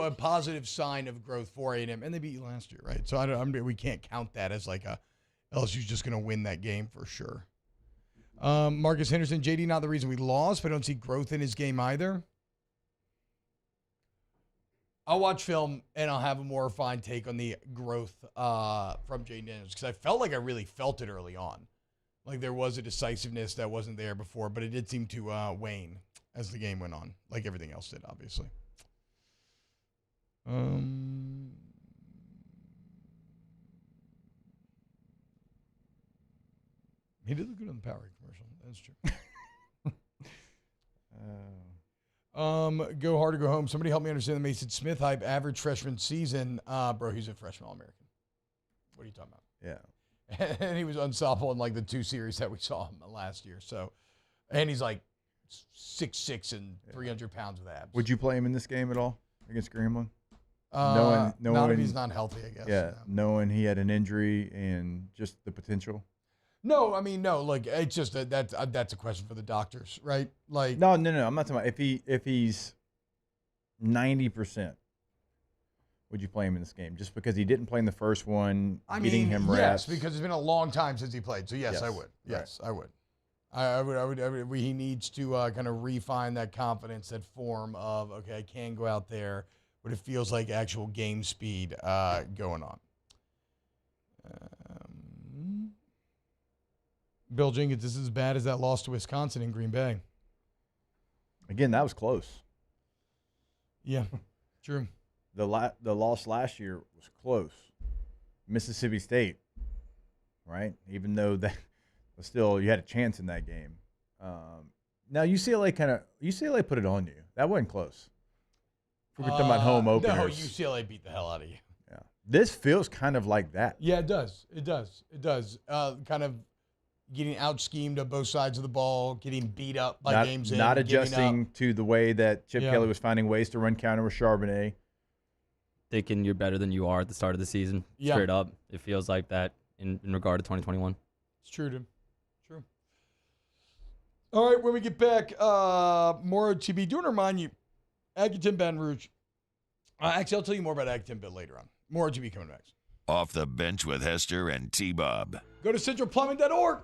a positive sign of growth for A&M. And they beat you last year, right? So we can't count that as like LSU's just going to win that game for sure. Marcus Henderson, JD, not the reason we lost, but I don't see growth in his game either. I'll watch film, and I'll have a more refined take on the growth from Jaden Daniels, because I felt like I really felt it early on. Like there was a decisiveness that wasn't there before, but it did seem to wane as the game went on, like everything else did, obviously. He did look good on the Powerade commercial. That's true. Go hard or go home. Somebody help me understand the Mason Smith hype. Average freshman season. Bro, he's a freshman All-American. What are you talking about? Yeah. And he was unstoppable in like the 2 series that we saw him last year. So, and he's like 6'6" and 300 pounds with abs. Would you play him in this game at all against Grambling? Not if he's not healthy, I guess. Yeah, knowing he had an injury and just the potential. No, I mean, no. Like, it's just that's a question for the doctors, right? Like, No. I'm not talking about if he's 90%. Would you play him in this game? Just because he didn't play in the first one, getting him reps. Yes, because it's been a long time since he played. So yes, I would. Yes, right. I would. He needs to kind of refine that confidence, that form of, okay, I can go out there, but it feels like actual game speed going on. Bill Jenkins, this is as bad as that loss to Wisconsin in Green Bay. Again, that was close. Yeah, true. The loss last year was close. Mississippi State, right? Even though that was still, you had a chance in that game. Now UCLA put it on you. That wasn't close. We're talking about home openers. No, UCLA beat the hell out of you. Yeah, this feels kind of like that. Yeah, it does. It does. Kind of getting out schemed on both sides of the ball, getting beat up by games in, not adjusting to the way that Chip Kelly was finding ways to run counter with Charbonnet. Thinking you're better than you are at the start of the season. Yeah. Straight up. It feels like that in regard to 2021. It's true, dude. True. All right, when we get back, more OTB. Do want to remind you, Ag-10 Baton Rouge. Actually, I'll tell you more about Ag-10 bit later on. More OTB coming next. Off the bench with Hester and T-Bob. Go to centralplumbing.org.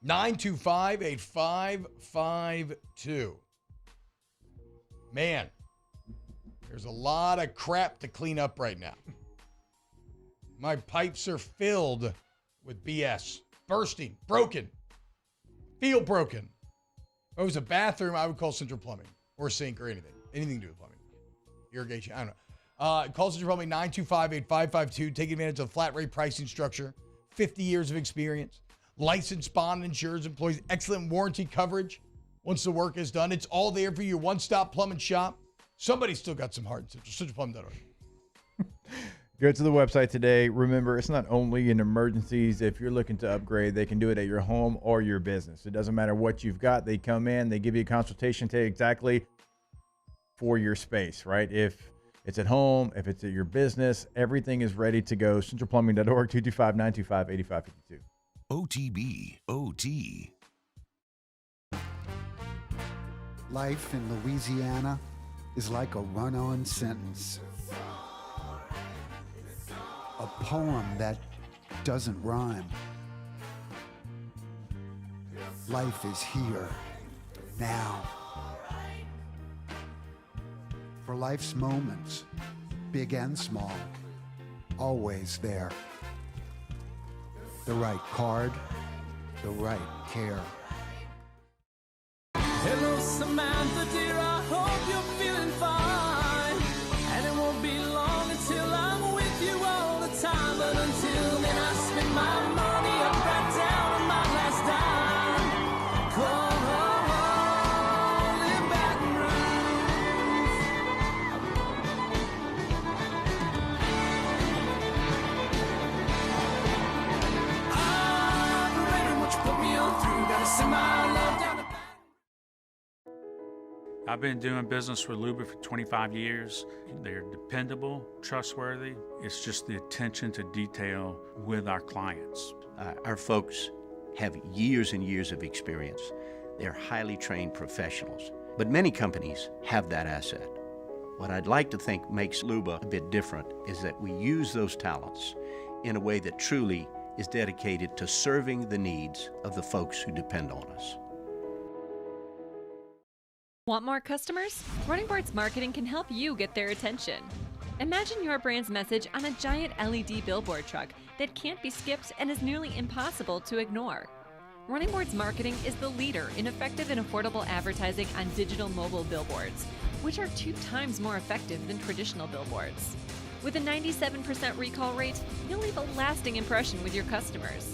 925-8552. Man, there's a lot of crap to clean up right now. My pipes are filled with BS. Bursting, broken, feel broken. If it was a bathroom, I would call Central Plumbing or sink or anything. Anything to do with plumbing. Irrigation, I don't know. Call Central Plumbing 925-8552. Take advantage of the flat rate pricing structure. 50 years of experience. Licensed, bond, insurance employees. Excellent warranty coverage. Once the work is done, it's all there for you. One-stop plumbing shop. Somebody's still got some heart in centralplumbing.org. Go to the website today. Remember, it's not only in emergencies. If you're looking to upgrade, they can do it at your home or your business. It doesn't matter what you've got. They come in, they give you a consultation, tell you exactly for your space, right? If it's at home, if it's at your business, everything is ready to go. Centralplumbing.org, 225-925-8552. OTB, OT. Life in Louisiana is like a run-on sentence. A poem that doesn't rhyme. Life is here, now. For life's moments, big and small, always there. The right card, the right care. Hello, Samantha, dear, I hope you're feeling fine. And it won't be long until I'm with you all the time. But until then, I spend my money up right down on my last dime. Come on, live Baton Rouge. I'm ready, what you put me on through. Gotta send my love down to I've been doing business with Luba for 25 years. They're dependable, trustworthy. It's just the attention to detail with our clients. Our folks have years and years of experience. They're highly trained professionals. But many companies have that asset. What I'd like to think makes Luba a bit different is that we use those talents in a way that truly is dedicated to serving the needs of the folks who depend on us. Want more customers? Running Boards Marketing can help you get their attention. Imagine your brand's message on a giant LED billboard truck that can't be skipped and is nearly impossible to ignore. Running Boards Marketing is the leader in effective and affordable advertising on digital mobile billboards, which are 2 times more effective than traditional billboards. With a 97% recall rate, you'll leave a lasting impression with your customers.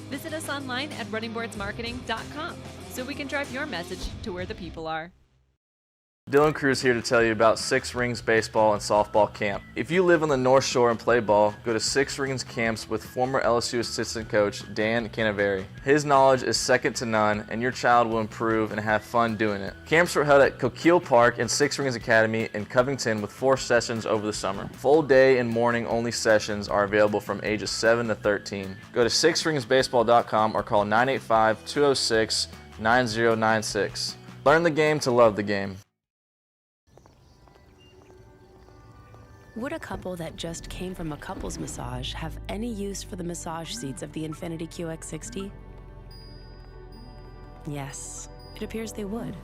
Visit us online at runningboardsmarketing.com so we can drive your message to where the people are. Dylan Cruz here to tell you about Six Rings Baseball and Softball Camp. If you live on the North Shore and play ball, go to Six Rings Camps with former LSU assistant coach Dan Canaveri. His knowledge is second to none, and your child will improve and have fun doing it. Camps are held at Coquille Park and Six Rings Academy in Covington with 4 sessions over the summer. Full day and morning only sessions are available from ages 7 to 13. Go to sixringsbaseball.com or call 985-206-9096. Learn the game to love the game. Would a couple that just came from a couples massage have any use for the massage seats of the Infiniti QX60? Yes, it appears they would.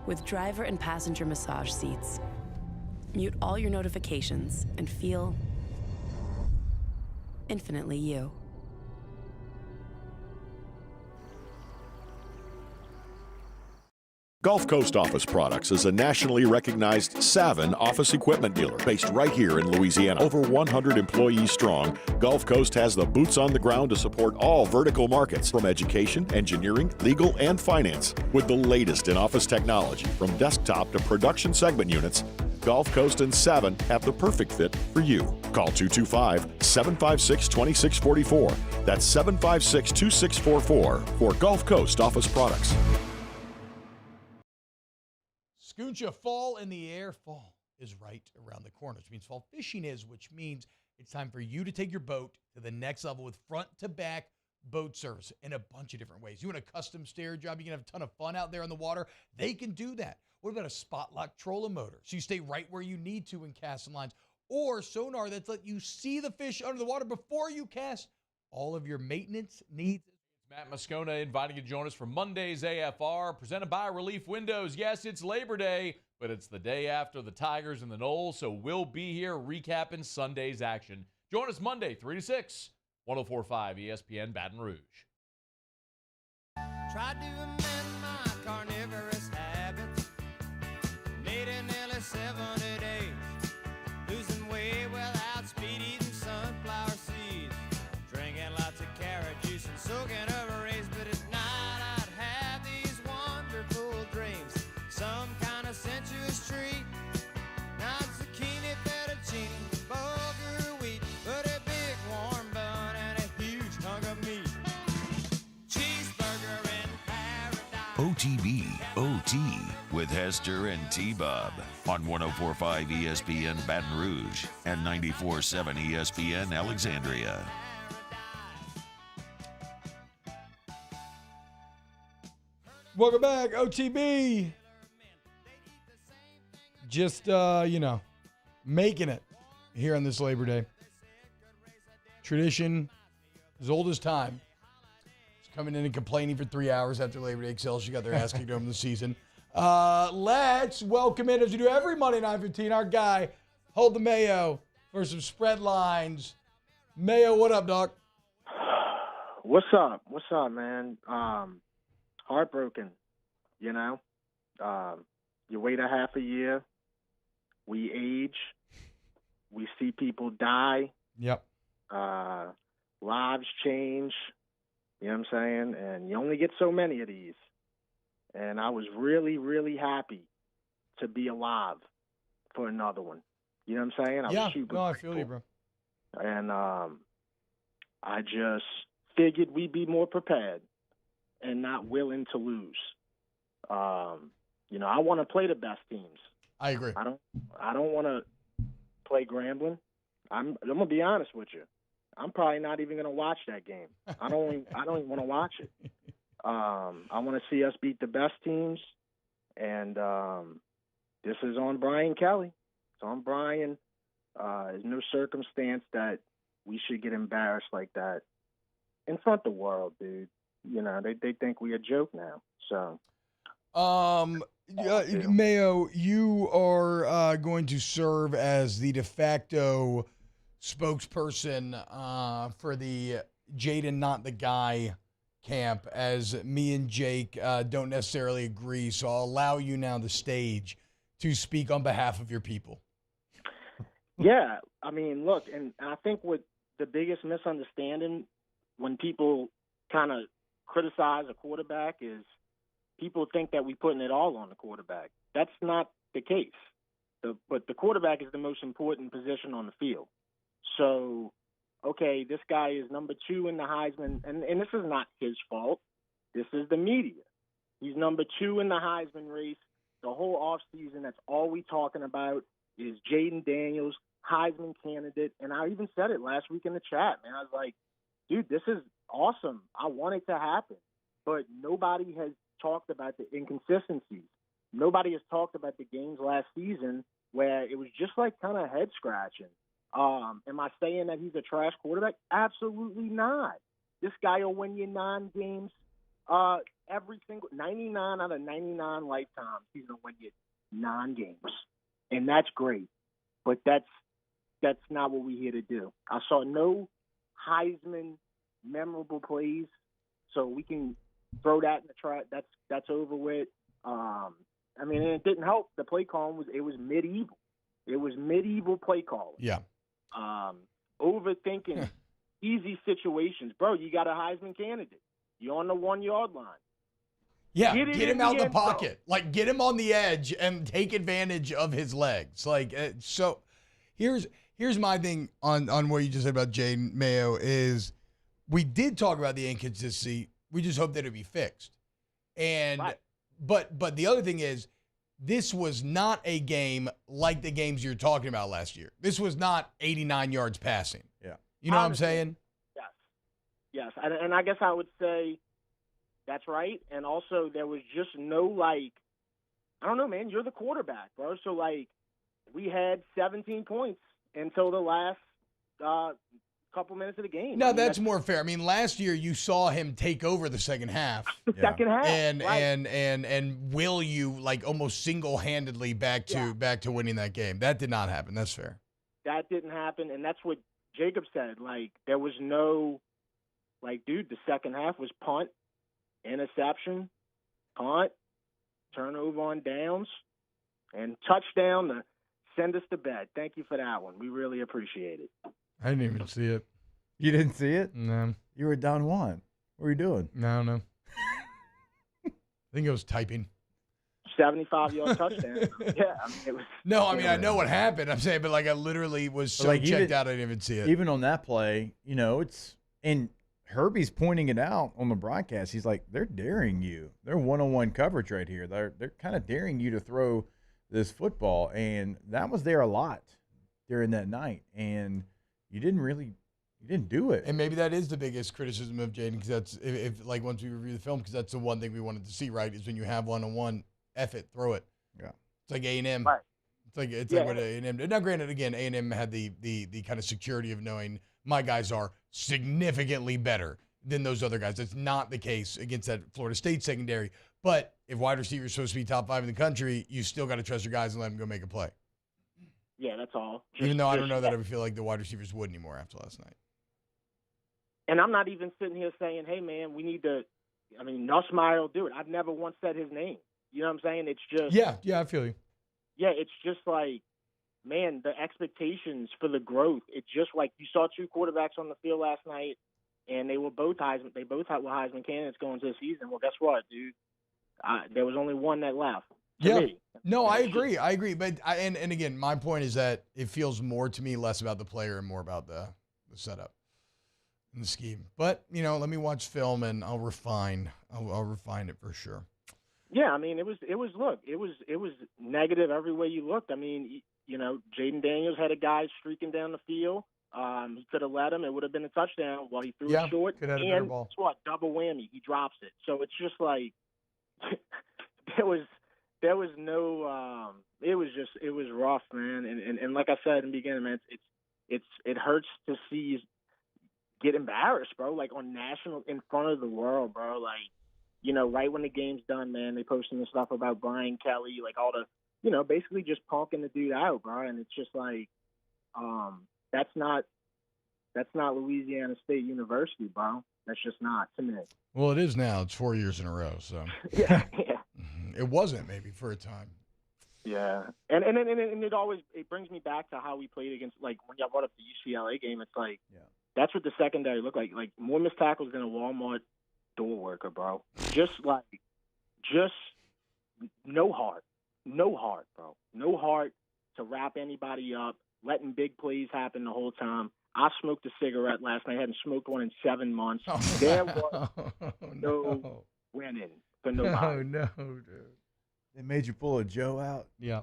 With driver and passenger massage seats, mute all your notifications and feel infinitely you. Gulf Coast Office Products is a nationally recognized Savin office equipment dealer based right here in Louisiana. Over 100 employees strong, Gulf Coast has the boots on the ground to support all vertical markets, from education, engineering, legal, and finance. With the latest in office technology, from desktop to production segment units, Gulf Coast and Savin have the perfect fit for you. Call 225-756-2644. That's 756-2644 for Gulf Coast Office Products. Scooncha, fall in the air. Fall is right around the corner, which means fall fishing is, which means it's time for you to take your boat to the next level with front-to-back boat service in a bunch of different ways. You want a custom stair job, you can have a ton of fun out there on the water. They can do that. What about a spot lock trolling motor? So you stay right where you need to in casting lines. Or sonar that's let you see the fish under the water before you cast. All of your maintenance needs. Matt Moscona inviting you to join us for Monday's AFR, presented by Relief Windows. Yes, it's Labor Day, but it's the day after the Tigers and the Knolls, so we'll be here recapping Sunday's action. Join us Monday, 3 to 6, 104.5 ESPN Baton Rouge. Tried to amend my carnivorous habits. Made it nearly 70 days. Losing weight without speed, eating sunflower seeds. Drinking lots of carrot juice and soaking over rays. But at night I'd have these wonderful dreams. Some kind of sensuous treat. Not zucchini, fettuccine, bulgur wheat. But a big warm bun and a huge hunk of meat. Cheeseburger in paradise. OTB, OT, with Hester and T-Bob on 104.5 ESPN Baton Rouge and 94.7 ESPN Alexandria. Welcome back, OTB. Just, making it here on this Labor Day. Tradition as old as time. coming in and complaining for 3 hours after Labor Day. Excelsior got their ass kicked over the season. Let's welcome in, as we do every Monday 9:15, our guy, Hold the Mayo, for some spread lines. Mayo, what up, dog? What's up? What's up, man? Heartbroken, you know? You wait a half a year. We age. We see people die. Yep. Lives change. You know what I'm saying? And you only get so many of these. And I was really, really happy to be alive for another one. You know what I'm saying? I feel you, bro. And I just figured we'd be more prepared and not willing to lose. You know, I want to play the best teams. I agree. I don't want to play Grambling. I'm gonna be honest with you. I'm probably not even gonna watch that game. I don't even want to watch it. I want to see us beat the best teams, and this is on Brian Kelly. It's on Brian. There's no circumstance that we should get embarrassed like that in front of the world, dude. You know, they think we a joke now. So, Mayo, you are going to serve as the de facto spokesperson for the Jaden Not the Guy camp, as me and Jake don't necessarily agree. So I'll allow you now the stage to speak on behalf of your people. Yeah, I mean, look, and I think what the biggest misunderstanding when people kind of criticize a quarterback is people think that we're putting it all on the quarterback. That's not the case. But the quarterback is the most important position on the field. So, okay, this guy is number 2 in the Heisman, and this is not his fault. This is the media. He's number 2 in the Heisman race. The whole offseason, that's all we talking about is Jaden Daniels, Heisman candidate. And I even said it last week in the chat, man. I was like, dude, this is awesome. I want it to happen. But nobody has talked about the inconsistencies. Nobody has talked about the games last season where it was just like kind of head scratching. Am I saying that he's a trash quarterback? Absolutely not. This guy will win you 9 games, every single 99 out of 99 lifetimes. He's gonna win you 9 games, and that's great. But that's not what we're here to do. I saw no Heisman memorable plays, so we can throw that in the trash. That's over with. I mean, and it didn't help. The play calling was medieval. It was medieval play calling. Yeah. Overthinking easy situations. Bro, you got a Heisman candidate. You're on the 1-yard line. Yeah, get him out of the pocket. Like, get him on the edge and take advantage of his legs. Like, so here's my thing on what you just said about Jaden Mayo is we did talk about the inconsistency. We just hope that it'd be fixed. And right. But the other thing is, this was not a game like the games you're talking about last year. This was not 89 yards passing. Yeah. You know what I'm saying? Yes. And I guess I would say that's right. And also there was just no, like, I don't know, man, you're the quarterback, bro. So, like, we had 17 points until the last couple minutes of the game. No, that's more fair. I mean, last year you saw him take over the second half. Second half. And right. and will you, like, almost single-handedly back to winning that game. That did not happen. That's fair. That didn't happen, and that's what Jacob said. Like, there was no, like, dude, the second half was punt, interception, punt, turnover on downs, and touchdown to send us to bed. Thank you for that one. We really appreciate it. I didn't even see it. You didn't see it? No. You were down 1. What were you doing? No. I think I was typing. 75-yard touchdown. Yeah, I mean, it was. No, I mean, I know what happened. I'm saying, but like, I literally was so like, checked out, I didn't even see it. Even on that play, you know, it's and Herbie's pointing it out on the broadcast. He's like, they're daring you. They're one-on-one coverage right here. They're kind of daring you to throw this football, and that was there a lot during that night, and you didn't do it. And maybe that is the biggest criticism of Jaden, because that's if like once we review the film, because that's the one thing we wanted to see, right? Is when you have one-on-one, F it, throw it. Yeah, it's like A&M. Right. It's like what A&M did. Now, granted, again, A&M had the kind of security of knowing my guys are significantly better than those other guys. That's not the case against that Florida State secondary. But if wide receiver is supposed to be top 5 in the country, you still got to trust your guys and let them go make a play. Yeah, that's all. Even though I don't know that I feel like the wide receivers would anymore after last night. And I'm not even sitting here saying, hey, man, we need to – I mean, Nussmeier will do it. I've never once said his name. You know what I'm saying? It's just – Yeah, I feel you. Yeah, it's just like, man, the expectations for the growth. It's just like you saw 2 quarterbacks on the field last night, and they were both Heisman. They both were Heisman candidates going into the season. Well, guess what, dude? There was only one that left. Yeah. Me. No, I agree. But and again, my point is that it feels more to me less about the player and more about the setup and the scheme. But, let me watch film and I'll refine. I'll refine it for sure. Yeah, I mean, it was negative every way you looked. I mean, Jaden Daniels had a guy streaking down the field. He could have let him. It would have been a touchdown while he threw it short. Could have had a better ball. Guess what? Double whammy. He drops it. So it's just like there was no. It was rough, man. And like I said in the beginning, man, it hurts to see you get embarrassed, bro. Like on national in front of the world, bro. Like. Right when the game's done, man, they posting the stuff about Brian Kelly, like all the, basically just punking the dude out, bro. And it's just like, that's not Louisiana State University, bro. That's just not to me. Well, it is now. It's 4 years in a row, so. Yeah. It wasn't maybe for a time. Yeah. And it brings me back to how we played against, like, when y'all brought up the UCLA game, it's like, that's what the secondary looked like. Like, more missed tackles than a Walmart door worker, bro. Just no heart, bro. No heart to wrap anybody up, letting big plays happen the whole time. I smoked a cigarette last night. I hadn't smoked one in 7 months. There was no winning for nobody. Oh, no, dude. They made you pull a Joe out? Yeah.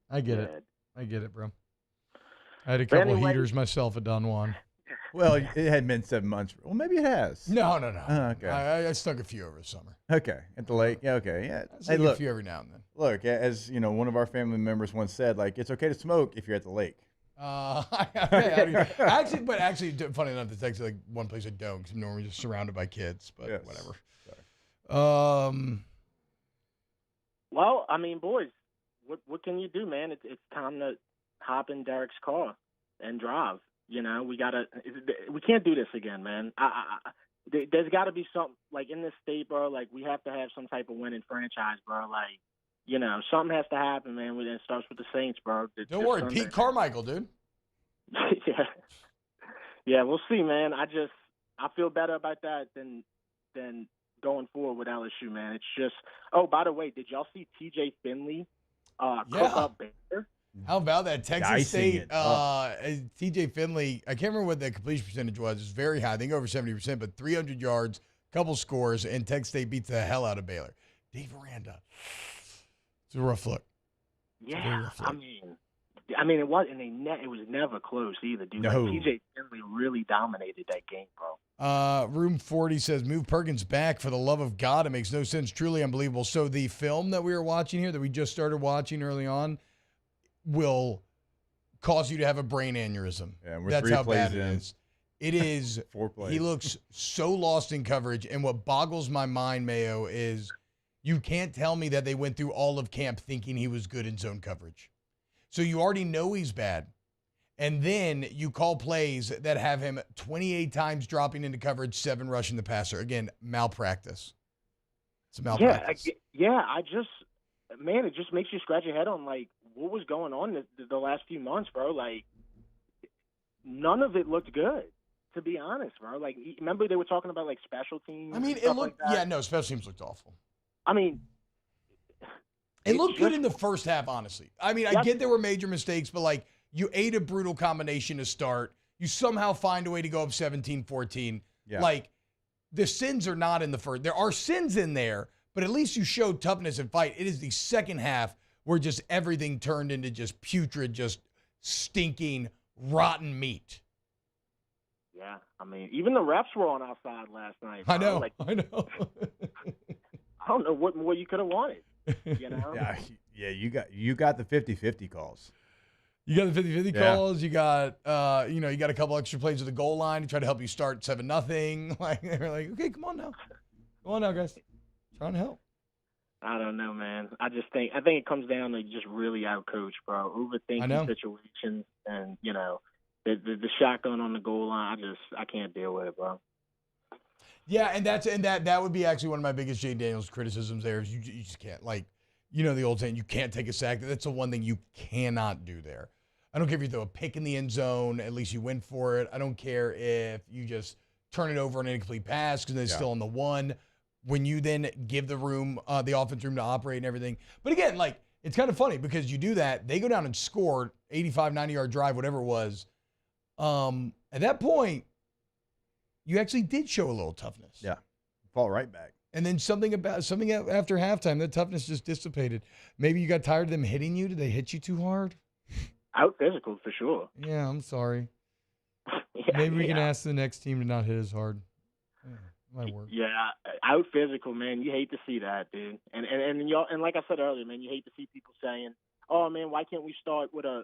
I get it. I get it, bro. I had a couple of heaters myself at Don Juan. Well, it hadn't been 7 months. Well, maybe it has. No. Okay. I stuck a few over the summer. Okay. At the lake? Yeah, okay. Yeah. Hey, look. A few every now and then. Look, as one of our family members once said, like, it's okay to smoke if you're at the lake. Actually, funny enough, it's actually like one place I don't because I'm normally just surrounded by kids, but whatever. Well, I mean, boys, what can you do, man? It's time to hop in Derek's car and drive. We can't do this again, man. There's got to be something, like, in this state, bro, like, we have to have some type of winning franchise, bro. Like, something has to happen, man. It starts with the Saints, bro. Don't worry, Sunday. Pete Carmichael, dude. Yeah, we'll see, man. I feel better about that than going forward with LSU, man. It's just, oh, by the way, did y'all see TJ Finley cook up Baylor? How about that? Texas State, TJ Finley, I can't remember what the completion percentage was. It's very high. I think over 70%, but 300 yards, couple scores, and Texas State beats the hell out of Baylor. Dave Aranda. It's a rough look. Yeah, I mean, it was, and it was never close either, dude. No. Like, TJ Finley really dominated that game, bro. Room 40 says, move Perkins back for the love of God. It makes no sense. Truly unbelievable. So the film that we were watching here, that we just started watching early on, will cause you to have a brain aneurysm. Yeah, we're That's 3 how plays bad in. it is. It is. 4 plays. He looks so lost in coverage. And what boggles my mind, Mayo, is you can't tell me that they went through all of camp thinking he was good in zone coverage. So you already know he's bad. And then you call plays that have him 28 times dropping into coverage, 7 rushing the passer. Again, malpractice. It's a malpractice. Yeah, man, it just makes you scratch your head on, like, what was going on the last few months, bro. Like, none of it looked good, to be honest, bro. Like, remember they were talking about, like, special teams? I mean, it looked, special teams looked awful. I mean, it looked good in the first half, honestly. I mean, I get there were major mistakes, but, like, you ate a brutal combination to start. You somehow find a way to go up 17-14. Yeah. Like, the sins are not in the first. There are sins in there, but at least you showed toughness and fight. It is the second half where just everything turned into just putrid, just stinking, rotten meat. Yeah, I mean, even the refs were on our side last night. I know. I don't know what more you could have wanted. Yeah, you got the 50-50 calls. You got the 50-50 Yeah. calls. You got, you got a couple extra plays at the goal line to try to help you start 7-0. Like they're like, okay, come on now, guys, trying to help. I don't know, man. I think it comes down to just really outcoach, bro. Overthinking situations, and the shotgun on the goal line. I can't deal with it, bro. Yeah, and that would be actually one of my biggest Jay Daniels criticisms. There is you just can't, like, the old saying, you can't take a sack. That's the one thing you cannot do there. I don't care if you throw a pick in the end zone, at least you went for it. I don't care if you just turn it over on an incomplete pass because it's still on the one. When you then give the offense room to operate and everything. But again, like, it's kind of funny because you do that, they go down and score 85, 90-yard drive, whatever it was. At that point, you actually did show a little toughness. Yeah, fall right back. And then something after halftime, that toughness just dissipated. Maybe you got tired of them hitting you. Did they hit you too hard? Out physical for sure. Yeah, I'm sorry. Maybe we can ask the next team to not hit as hard. Yeah, might work. Yeah, out physical, man. You hate to see that, dude. And y'all, and like I said earlier, man, you hate to see people saying, "Oh man, why can't we start with a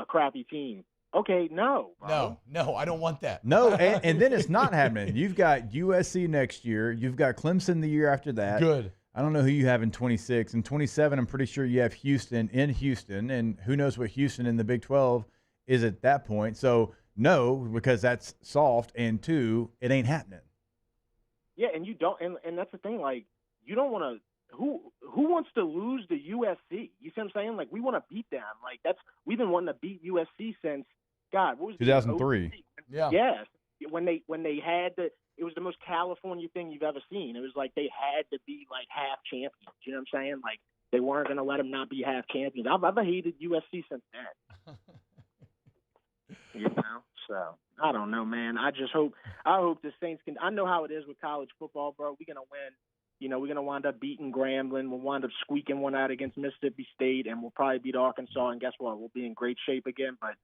crappy team?" Okay, no, bro. No, I don't want that. No, and then it's not happening. You've got USC next year. You've got Clemson the year after that. Good. I don't know who you have in 26. In 27, I'm pretty sure you have Houston in Houston, and who knows what Houston in the Big 12 is at that point. So, no, because that's soft, and 2, it ain't happening. Yeah, and you don't, and that's the thing. Like, you don't want to. Who wants to lose to USC? You see what I'm saying? Like, we want to beat them. Like, we've been wanting to beat USC since what was 2003. Yeah. Yes. When they had it was the most California thing you've ever seen. It was like they had to be like half champions. You know what I'm saying? Like, they weren't going to let them not be half champions. I've hated USC since then. So I don't know, man. I hope the Saints can. I know how it is with college football, bro. We're gonna win. We're gonna wind up beating Grambling. We'll wind up squeaking one out against Mississippi State, and we'll probably beat Arkansas. And guess what? We'll be in great shape again. But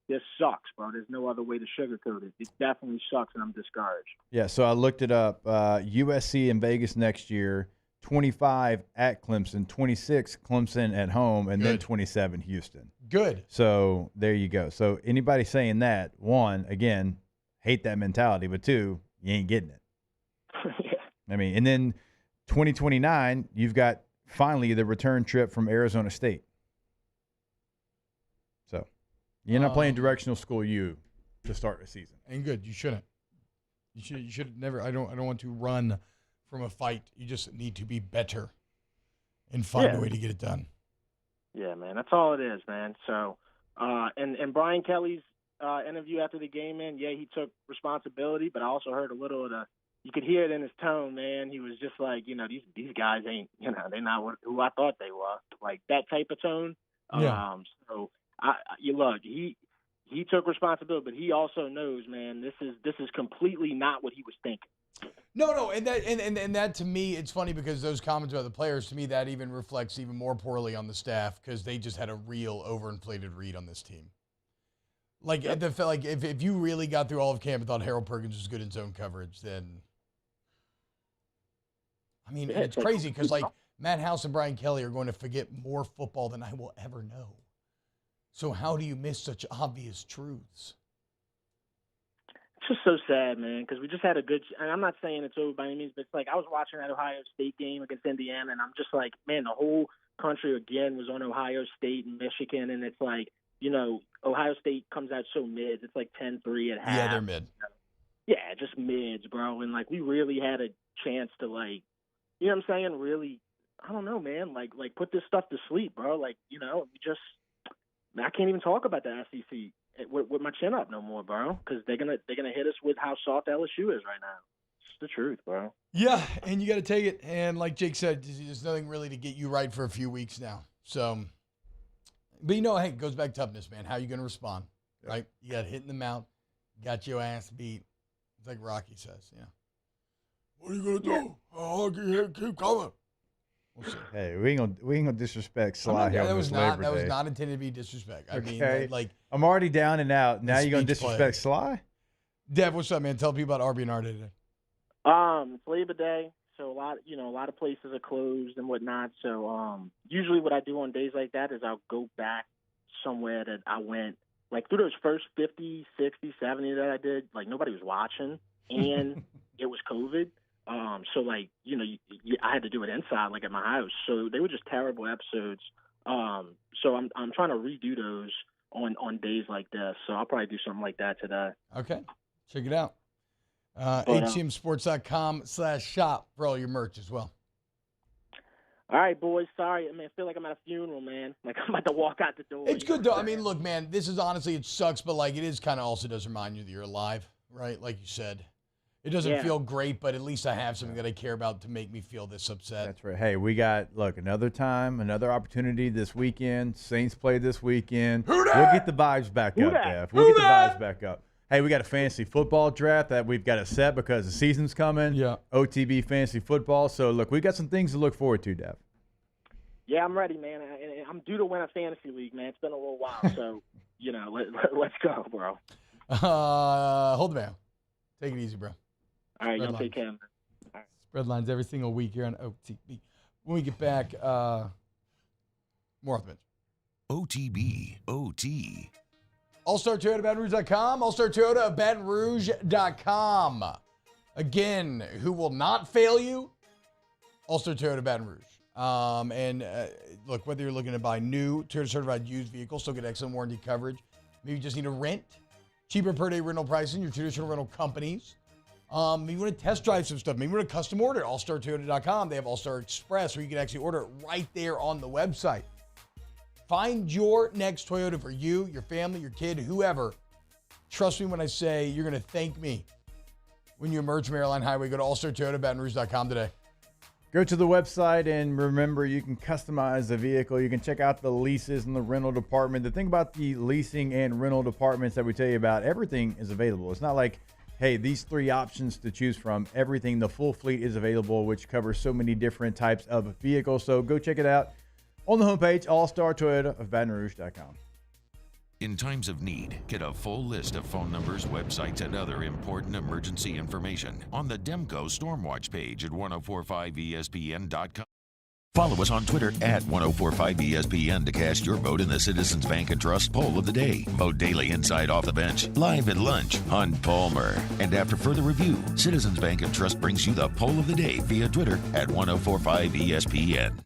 this sucks, bro. There's no other way to sugarcoat it. It definitely sucks, and I'm discouraged. Yeah, so I looked it up. USC in Vegas next year, 25 at Clemson, 26 Clemson at home, and then 27 Houston. Good. So there you go. So anybody saying that, one, again, hate that mentality, but 2, you ain't getting it. I mean, and then 2029, you've got finally the return trip from Arizona State. So you're not playing directional school U to start the season. Ain't good. You shouldn't. You should never. I don't want to run from a fight. You just need to be better and find a way to get it done. Yeah, man. That's all it is, man. So, and Brian Kelly's interview after the game, man, yeah, he took responsibility, but I also heard a little of you could hear it in his tone, man. He was just like, these guys ain't, they're not who I thought they were. Like that type of tone. Yeah. So look, he took responsibility, but he also knows, man, this is completely not what he was thinking. No, and that to me, it's funny because those comments about the players, to me, that even reflects even more poorly on the staff because they just had a real overinflated read on this team. Like, if you really got through all of camp and thought Harold Perkins was good in zone coverage, then I mean, it's crazy because like Matt House and Brian Kelly are going to forget more football than I will ever know. So how do you miss such obvious truths? It's just so sad, man, because we just had a good – and I'm not saying it's over by any means, but it's like I was watching that Ohio State game against Indiana, and I'm just like, man, the whole country, again, was on Ohio State and Michigan, and it's like, Ohio State comes out so mids. It's like 10-3 at half. Yeah, they're mid. Yeah, just mids, bro. And, like, we really had a chance to, like, you know what I'm saying, really, I don't know, man, like put this stuff to sleep, bro. Like, we just – I can't even talk about the SEC with my chin up no more, bro, because they're gonna hit us with how soft LSU is right now. It's the truth, bro. Yeah, and you got to take it. And like Jake said, there's nothing really to get you right for a few weeks now. So, but hey, it goes back to toughness, man. How are you gonna respond? Right? You got hit in the mouth, got your ass beat. It's like Rocky says, yeah. What are you gonna do? Oh, keep coming. We'll see. Hey, we ain't gonna disrespect Sly. That was not intended to be disrespect. I mean, like I'm already down and out. Now you're gonna disrespect Sly? Dev, what's up, man? Tell people about RB&R today. It's Labor Day, So a lot of places are closed and whatnot. So usually what I do on days like that is I'll go back somewhere that I went, like through those first 50, 60, 70 that I did, like nobody was watching and it was COVID. So like, I had to do it inside, like at my house. So they were just terrible episodes. So I'm trying to redo those on days like this. So I'll probably do something like that today. Okay. Check it out. HMSports.com/shop for all your merch as well. All right, boys. Sorry. I mean, I feel like I'm at a funeral, man. Like I'm about to walk out the door. It's good, though. I mean, look, man, this is honestly, it sucks, but like it is kind of also does remind you that you're alive, right? Like you said. It doesn't feel great, but at least I have something that I care about to make me feel this upset. That's right. Hey, we got, another time, another opportunity this weekend. Saints play this weekend. We'll get the vibes back up, Dev. We'll get the vibes back up. Hey, we got a fantasy football draft that we've got to set because the season's coming. Yeah. OTB fantasy football. So, look, we got some things to look forward to, Dev. Yeah, I'm ready, man. I'm due to win a fantasy league, man. It's been a little while, so, let's go, bro. Hold the mail. Take it easy, bro. All right, y'all take care. All right. Spread lines every single week here on OTB. When we get back, more off the bench. OTB, OT. All-Star Toyota of Baton Rouge.com. All-Star Toyota of Baton Rouge.com. Again, who will not fail you? All-Star Toyota of Baton Rouge. Look, whether you're looking to buy new Toyota certified used vehicles, still get excellent warranty coverage. Maybe you just need to rent. Cheaper per day rental pricing, your traditional rental companies. Maybe you want to test drive some stuff. Maybe you want to custom order at allstartoyota.com. They have All-Star Express where you can actually order it right there on the website. Find your next Toyota for you, your family, your kid, whoever. Trust me when I say you're going to thank me when you emerge from Airline Highway. Go to allstartoyota.batonrouge.com today. Go to the website and remember you can customize the vehicle. You can check out the leases in the rental department. The thing about the leasing and rental departments that we tell you about, everything is available. It's not like, hey, these 3 options to choose from. Everything, the full fleet is available, which covers so many different types of vehicles. So go check it out on the homepage, allstartoyota of BatonRouge.com. In times of need, get a full list of phone numbers, websites, and other important emergency information on the Demco Stormwatch page at 1045ESPN.com. Follow us on Twitter at 1045ESPN to cast your vote in the Citizens Bank and Trust Poll of the Day. Vote daily inside Off the Bench, live at lunch, Hunt Palmer. And after further review, Citizens Bank and Trust brings you the Poll of the Day via Twitter at 1045ESPN.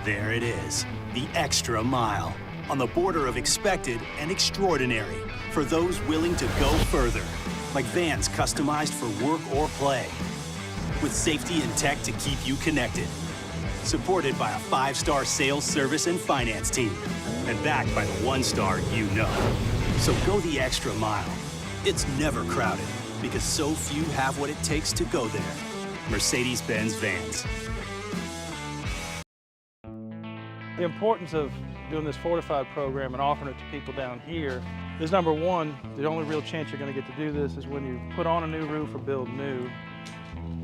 There it is, the extra mile. On the border of expected and extraordinary for those willing to go further. Like vans customized for work or play. With safety and tech to keep you connected. Supported by a 5-star sales, service, and finance team. And backed by the 1-star you know. So go the extra mile. It's never crowded because so few have what it takes to go there. Mercedes-Benz Vans. The importance of doing this fortified program and offering it to people down here is, number one, the only real chance you're going to get to do this is when you put on a new roof or build new.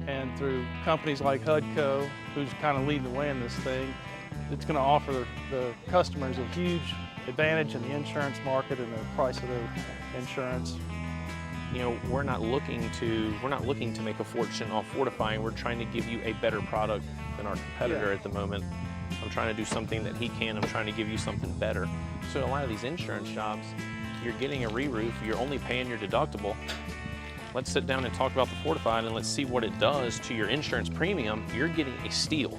And through companies like HUDCO, who's kind of leading the way in this thing, it's going to offer the customers a huge advantage in the insurance market and the price of their insurance. We're not looking to make a fortune off fortifying. We're trying to give you a better product than our competitor at the moment. I'm trying to do something that he can. I'm trying to give you something better. So a lot of these insurance shops, you're getting a re-roof, you're only paying your deductible. Let's sit down and talk about the fortified and let's see what it does to your insurance premium. You're getting a steal.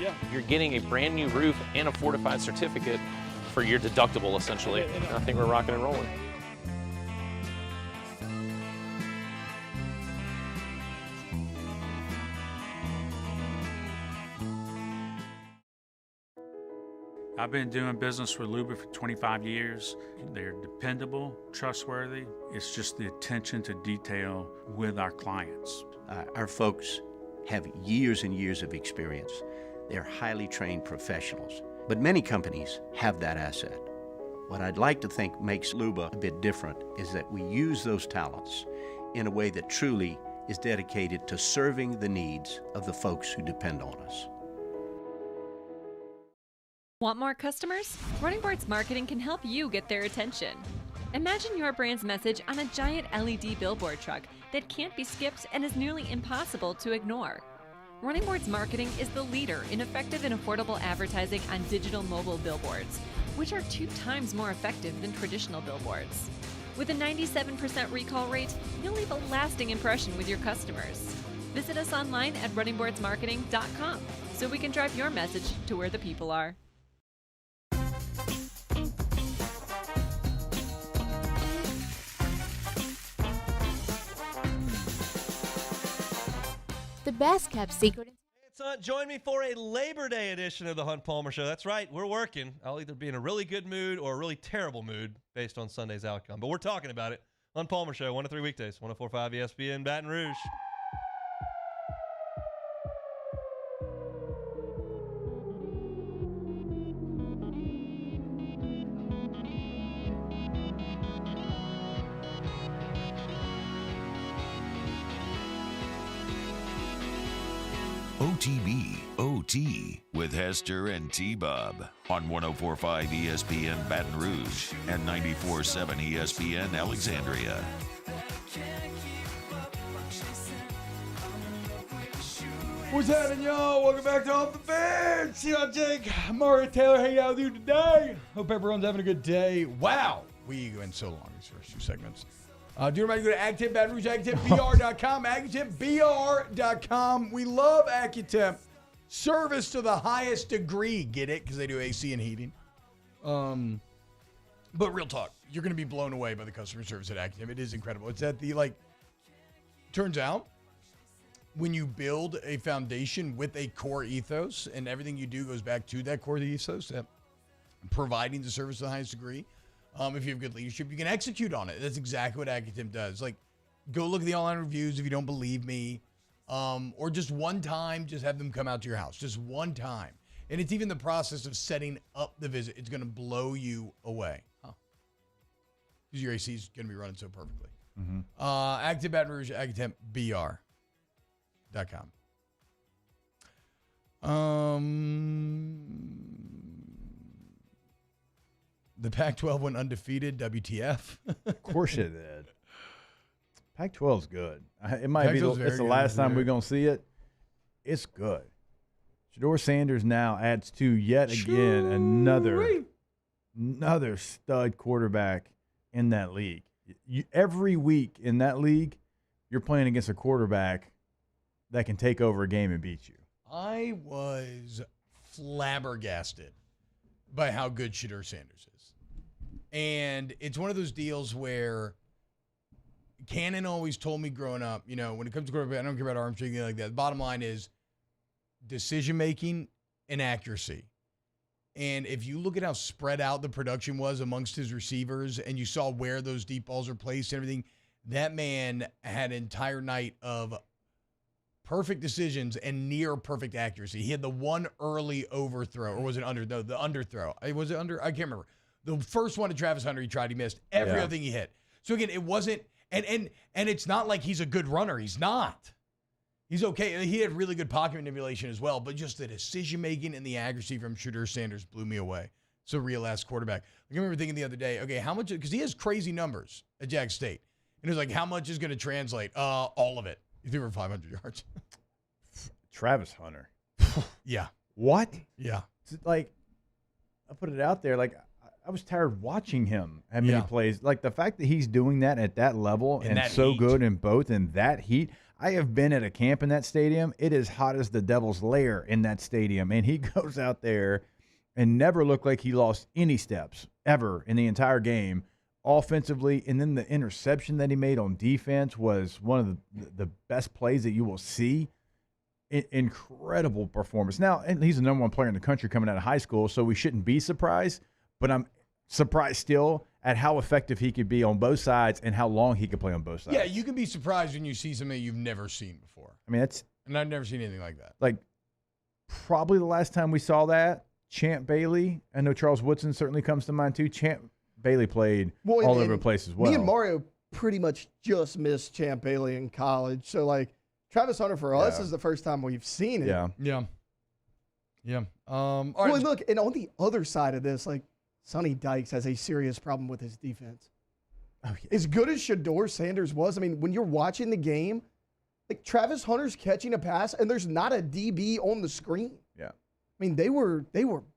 Yeah. You're getting a brand new roof and a fortified certificate for your deductible, essentially. And I think we're rocking and rolling. I've been doing business with Luba for 25 years. They're dependable, trustworthy. It's just the attention to detail with our clients. Our folks have years and years of experience. They're highly trained professionals, but many companies have that asset. What I'd like to think makes Luba a bit different is that we use those talents in a way that truly is dedicated to serving the needs of the folks who depend on us. Want more customers? Running Boards Marketing can help you get their attention. Imagine your brand's message on a giant LED billboard truck that can't be skipped and is nearly impossible to ignore. Running Boards Marketing is the leader in effective and affordable advertising on digital mobile billboards, which are 2 times more effective than traditional billboards. With a 97% recall rate, you'll leave a lasting impression with your customers. Visit us online at runningboardsmarketing.com so we can drive your message to where the people are. The best kept secret. Join me for a Labor Day edition of the Hunt Palmer Show. That's right, we're working. I'll either be in a really good mood or a really terrible mood based on Sunday's outcome. But we're talking about it. Hunt Palmer Show, 1 to 3 weekdays, 104.5 ESPN, Baton Rouge. OTB OT with Hester and T-Bob on 104.5 ESPN Baton Rouge and 94.7 ESPN Alexandria. What's happening, y'all? Welcome back to Off the Bench. I'm Jake, Mario Taylor, hanging out with you today. Hope everyone's having a good day. Wow, we went so long these first 2 segments. Do you remember to go to AgTemp, Baton Rouge, AgTempBR.com, AgTempBR.com. We love AgTemp. Service to the highest degree. Get it? Because they do AC and heating. But real talk, you're going to be blown away by the customer service at AgTemp. It is incredible. It's at the, turns out, when you build a foundation with a core ethos and everything you do goes back to that core ethos, providing the service to the highest degree, if you have good leadership, you can execute on it. That's exactly what AgTemp does. Go look at the online reviews if you don't believe me. Or just one time, just have them come out to your house. Just one time. And it's even the process of setting up the visit. It's going to blow you away. Because your AC is going to be running so perfectly. AgTemp Baton Rouge, AgTempBR.com. The Pac-12 went undefeated. WTF? Of course it did. Pac-12's good. It might be it's the last time we're going to see it. It's good. Shedeur Sanders now adds to yet again another stud quarterback in that league. Every week in that league, you're playing against a quarterback that can take over a game and beat you. I was flabbergasted by how good Shedeur Sanders is. And it's one of those deals where Cannon always told me growing up, when it comes to quarterback, I don't care about arm strength, anything like that. The bottom line is decision-making and accuracy. And if you look at how spread out the production was amongst his receivers and you saw where those deep balls are placed and everything, that man had an entire night of perfect decisions and near perfect accuracy. He had the one early overthrow, or was it under? No, the underthrow. Was it under? I can't remember. The first one to Travis Hunter, he tried, he missed. Every other thing he hit. So again, it wasn't, and it's not like he's a good runner. He's not. He's okay. He had really good pocket manipulation as well, but just the decision-making and the accuracy from Shedeur Sanders blew me away. It's a real-ass quarterback. I remember thinking the other day, okay, how much, because he has crazy numbers at Jack State. And it was like, how much is going to translate? All of it. He threw for 500 yards. Travis Hunter. Yeah. What? Yeah. I put it out there, I was tired watching him at many plays. The fact that he's doing that at that level and so heat. Good in both in that heat. I have been at a camp in that stadium. It is hot as the devil's lair in that stadium. And he goes out there and never looked like he lost any steps ever in the entire game offensively. And then the interception that he made on defense was one of the best plays that you will see. Incredible performance. Now, and he's the number 1 player in the country coming out of high school, so we shouldn't be surprised. But I'm surprised still at how effective he could be on both sides and how long he could play on both sides. Yeah, you can be surprised when you see something you've never seen before. I mean, and I've never seen anything like that. Probably the last time we saw that, Champ Bailey. I know Charles Woodson certainly comes to mind too. Champ Bailey played all over the place as well. Me and Mario pretty much just missed Champ Bailey in college. So, Travis Hunter for us is the first time we've seen it. Yeah. All right. Well, look, and on the other side of this, Sonny Dykes has a serious problem with his defense. As good as Shedeur Sanders was, I mean, when you're watching the game, like Travis Hunter's catching a pass and there's not a DB on the screen. Yeah. I mean, they were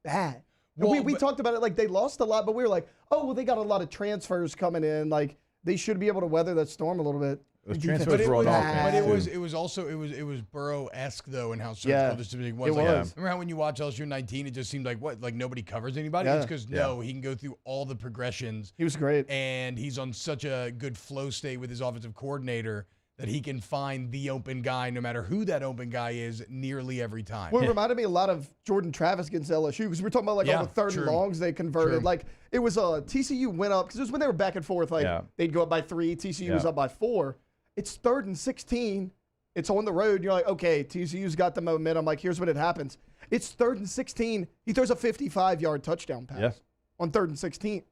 bad. Well, we talked about it like they lost a lot, but we were like, oh, well, they got a lot of transfers coming in. Like they should be able to weather that storm a little bit. Those Defense transfers were on offense, But too. it was Burrow-esque though in how Yeah, surgical this division was. it Like, was. remember how when you watch LSU 19, it just seemed like nobody covers anybody? Yeah. It's because he can go through all the progressions. He was great. And he's on such a good flow state with his offensive coordinator that he can find the open guy, no matter who that open guy is, nearly every time. Well, it reminded me a lot of Jordan Travis against LSU because we're talking about like all the third and true. longs they converted. True. Like it was TCU went up because it was when they were back and forth. Like they'd go up by 3, TCU was up by 4. It's 3rd and 16. It's on the road. You're like, okay, TCU's got the momentum. Like here's what it happens. It's 3rd and 16. He throws a 55-yard touchdown pass on 3rd and 16. I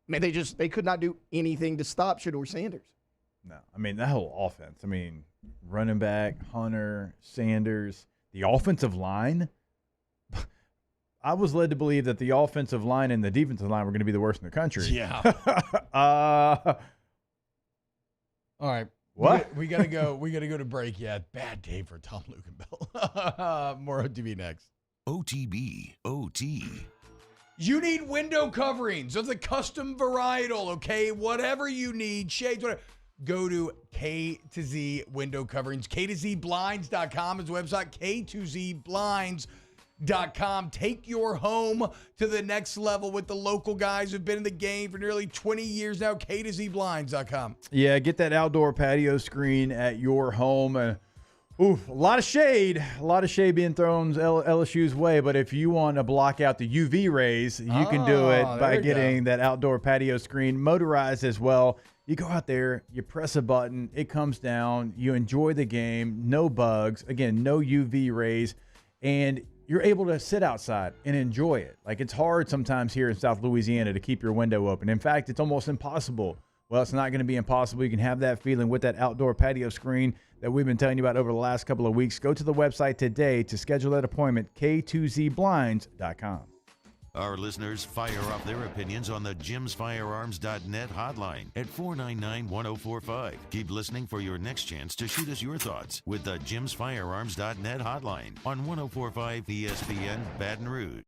mean, they could not do anything to stop Shedeur Sanders. No, I mean, that whole offense. I mean, running back, Hunter, Sanders, the offensive line. I was led to believe that the offensive line and the defensive line were going to be the worst in the country. Yeah. All right. What? We gotta go. We gotta go to break. Yeah, bad day for Tom Lukenbell. More OTB next. OTB, OT. You need window coverings of the custom varietal, okay? Whatever you need, shades, whatever. Go to K to Z window coverings. K2ZBlinds.com is the website. K2ZBlinds.com. Take your home to the next level with the local guys who've been in the game for nearly 20 years now. K2ZBlinds.com. Yeah, get that outdoor patio screen at your home. A lot of shade being thrown LSU's way. But if you want to block out the UV rays, you can do it by getting that outdoor patio screen, motorized as well. You go out there, you press a button, it comes down, you enjoy the game, no bugs, again, no UV rays, and you're able to sit outside and enjoy it. Like it's hard sometimes here in South Louisiana to keep your window open. In fact, it's almost impossible. Well, it's not going to be impossible. You can have that feeling with that outdoor patio screen that we've been telling you about over the last couple of weeks. Go to the website today to schedule that appointment, K2ZBlinds.com. Our listeners fire off their opinions on the jimsfirearms.net hotline at 499-1045. Keep listening for your next chance to shoot us your thoughts with the jimsfirearms.net hotline on 1045 ESPN Baton Rouge.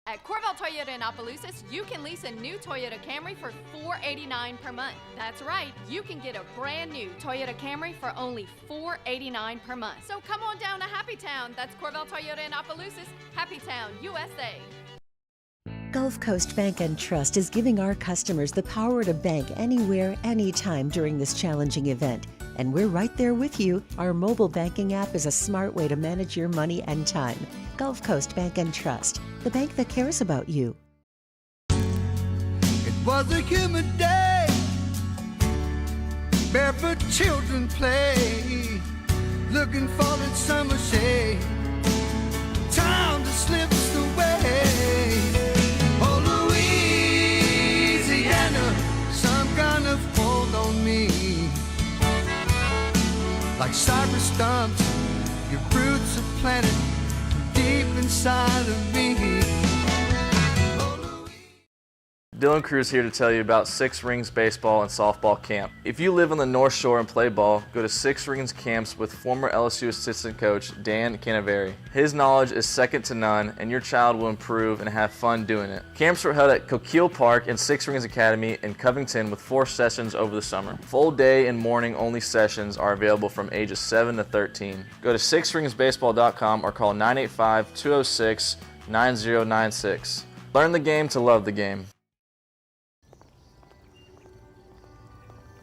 At Corval Toyota in Opelousas, you can lease a new Toyota Camry for $489 per month. That's right, you can get a brand new Toyota Camry for only $489 per month. So come on down to Happy Town. That's Corval Toyota in Opelousas, Happy Town, USA. Gulf Coast Bank and Trust is giving our customers the power to bank anywhere, anytime during this challenging event. And we're right there with you. Our mobile banking app is a smart way to manage your money and time. Gulf Coast Bank and Trust, the bank that cares about you. It was a humid day, barefoot children play, looking for that summer shade. Time to slip away. Oh, Louisiana, some kind of hold on me. Like cypress stumps, your roots are planted deep inside of me. Dylan Cruz here to tell you about Six Rings Baseball and Softball Camp. If you live on the North Shore and play ball, go to Six Rings Camps with former LSU assistant coach Dan Canaveri. His knowledge is second to none, and your child will improve and have fun doing it. Camps were held at Coquille Park and Six Rings Academy in Covington with 4 sessions over the summer. Full day and morning only sessions are available from ages 7 to 13. Go to sixringsbaseball.com or call 985-206-9096. Learn the game to love the game.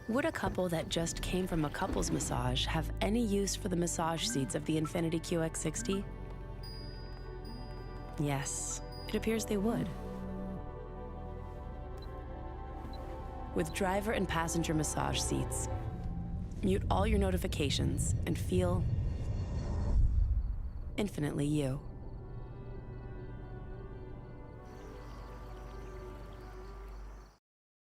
Would a couple that just came from a couples massage have any use for the massage seats of the Infiniti QX60? Yes, it appears they would. With driver and passenger massage seats, mute all your notifications and feel infinitely you.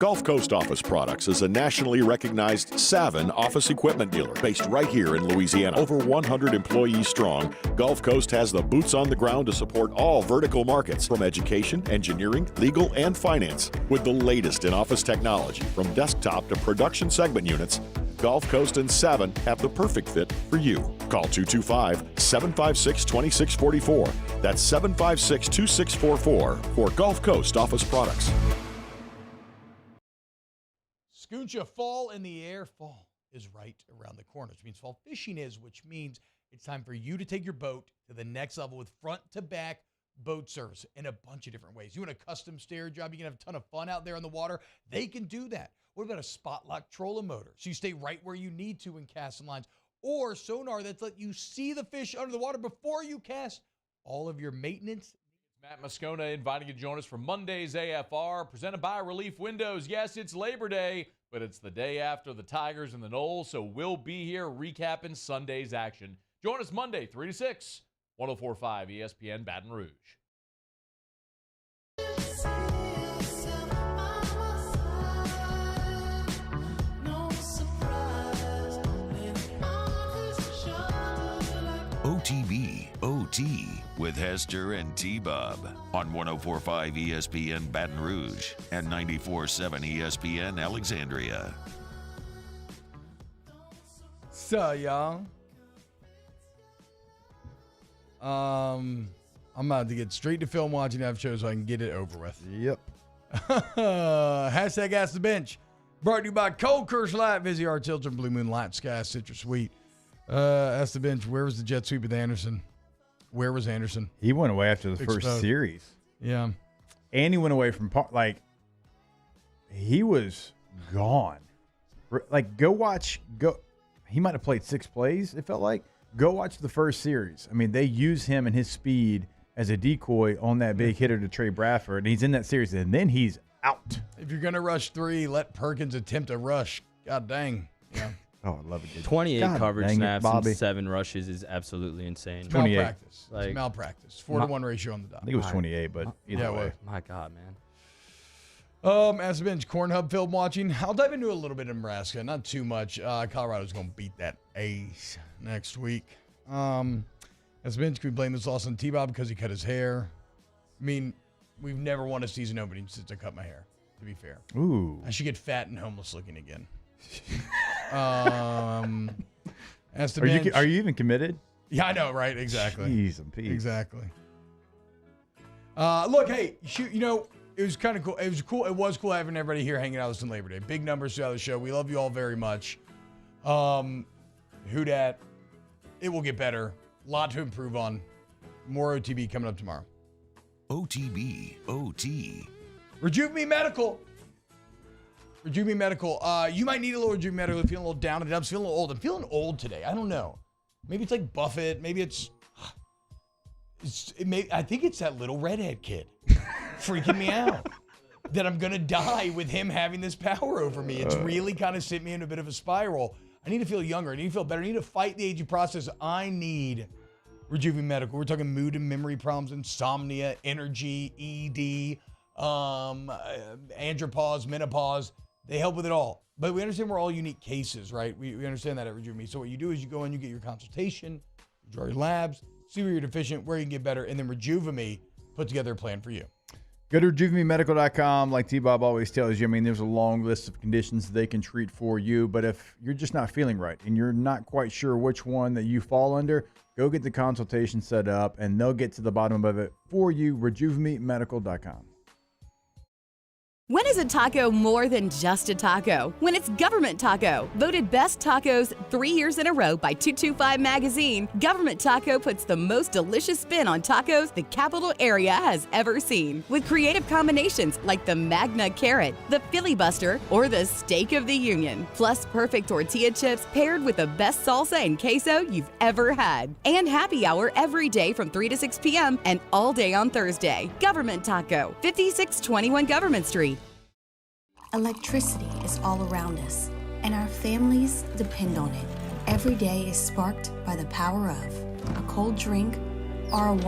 Gulf Coast Office Products is a nationally recognized Savin office equipment dealer based right here in Louisiana. Over 100 employees strong, Gulf Coast has the boots on the ground to support all vertical markets, from education, engineering, legal, and finance. With the latest in office technology, from desktop to production segment units, Gulf Coast and Savin have the perfect fit for you. Call 225-756-2644. That's 756-2644 for Gulf Coast Office Products. Scooncha, fall in the air. Fall is right around the corner, which means fall fishing is, which means it's time for you to take your boat to the next level with front-to-back boat service in a bunch of different ways. You want a custom stair job, you can have a ton of fun out there on the water. They can do that. What about a spot lock trolling motor? So you stay right where you need to in casting lines. Or sonar that's let you see the fish under the water before you cast. All of your maintenance. Matt Moscona inviting you to join us for Monday's AFR, presented by Relief Windows. Yes, it's Labor Day, but it's the day after the Tigers and the Knowles, so we'll be here recapping Sunday's action. Join us Monday, 3 to 6, 104.5 ESPN Baton Rouge. OTB OT with Hester and T-Bob on 104.5 ESPN Baton Rouge and 94.7 ESPN Alexandria. So, y'all, I'm about to get straight to film watching after show so I can get it over with. Yep. Hashtag Ask the Bench. Brought to you by Cold Curse Light, Vizzy Art Children, Blue Moon Light, Sky, Citrus Sweet. Ask the Bench. Where was the jet sweep with Anderson? Where was Anderson? He went away after the first series. Yeah. And he went away from, he was gone. Go watch, he might have played 6 plays, it felt like. Go watch the first series. I mean, they use him and his speed as a decoy on that big hitter to Trey Bradford, and he's in that series, and then he's out. If you're going to rush 3, let Perkins attempt a rush. God dang. Yeah. Oh, I love it. 28 God coverage snaps Bobby. and 7 rushes is absolutely insane. 28. Malpractice. It's malpractice. 4-to-1 ratio on the dot. I think it was 28, but either way. My God, man. As a bench, Corn Hub film watching. I'll dive into a little bit of Nebraska, not too much. Colorado's going to beat that ace next week. As a bench, can we blame this loss on T-Bob because he cut his hair? I mean, we've never won a season opening since I cut my hair, to be fair. Ooh. I should get fat and homeless looking again. As the bench, Are you even committed? Yeah, I know, right? Exactly. Jeez and Pete. Exactly. Look, hey, it was kind of cool. It was cool. It was cool having everybody here hanging out with us on Labor Day. Big numbers throughout the show. We love you all very much. Who dat? It will get better. A lot to improve on. More OTB coming up tomorrow. OTB OT. Rejuve Me Medical. Rejuve Me Medical. You might need a little Rejuve Me Medical. Feeling a little down in the dumps. Feeling a little old. I'm feeling old today. I don't know. Maybe it's like Buffett. Maybe I think it's that little redhead kid freaking me out. That I'm going to die with him having this power over me. It's really kind of sent me in a bit of a spiral. I need to feel younger. I need to feel better. I need to fight the aging process. I need Rejuve Me Medical. We're talking mood and memory problems, insomnia, energy, ED, andropause, menopause. They help with it all. But we understand we're all unique cases, right? We understand that at Rejuve Me. So what you do is you go in, you get your consultation, you draw your labs, see where you're deficient, where you can get better, and then Rejuve Me put together a plan for you. Go to RejuveMeMedical.com. Like T-Bob always tells you, I mean, there's a long list of conditions they can treat for you. But if you're just not feeling right and you're not quite sure which one that you fall under, go get the consultation set up, and they'll get to the bottom of it for you. RejuveMeMedical.com. When is a taco more than just a taco? When it's Government Taco. Voted best tacos 3 years in a row by 225 Magazine, Government Taco puts the most delicious spin on tacos the capital area has ever seen. With creative combinations like the Magna Carrot, the Filibuster, or the Steak of the Union. Plus perfect tortilla chips paired with the best salsa and queso you've ever had. And happy hour every day from 3 to 6 p.m. and all day on Thursday. Government Taco, 5621 Government Street. Electricity is all around us, and our families depend on it. Every day is sparked by the power of a cold drink or a warm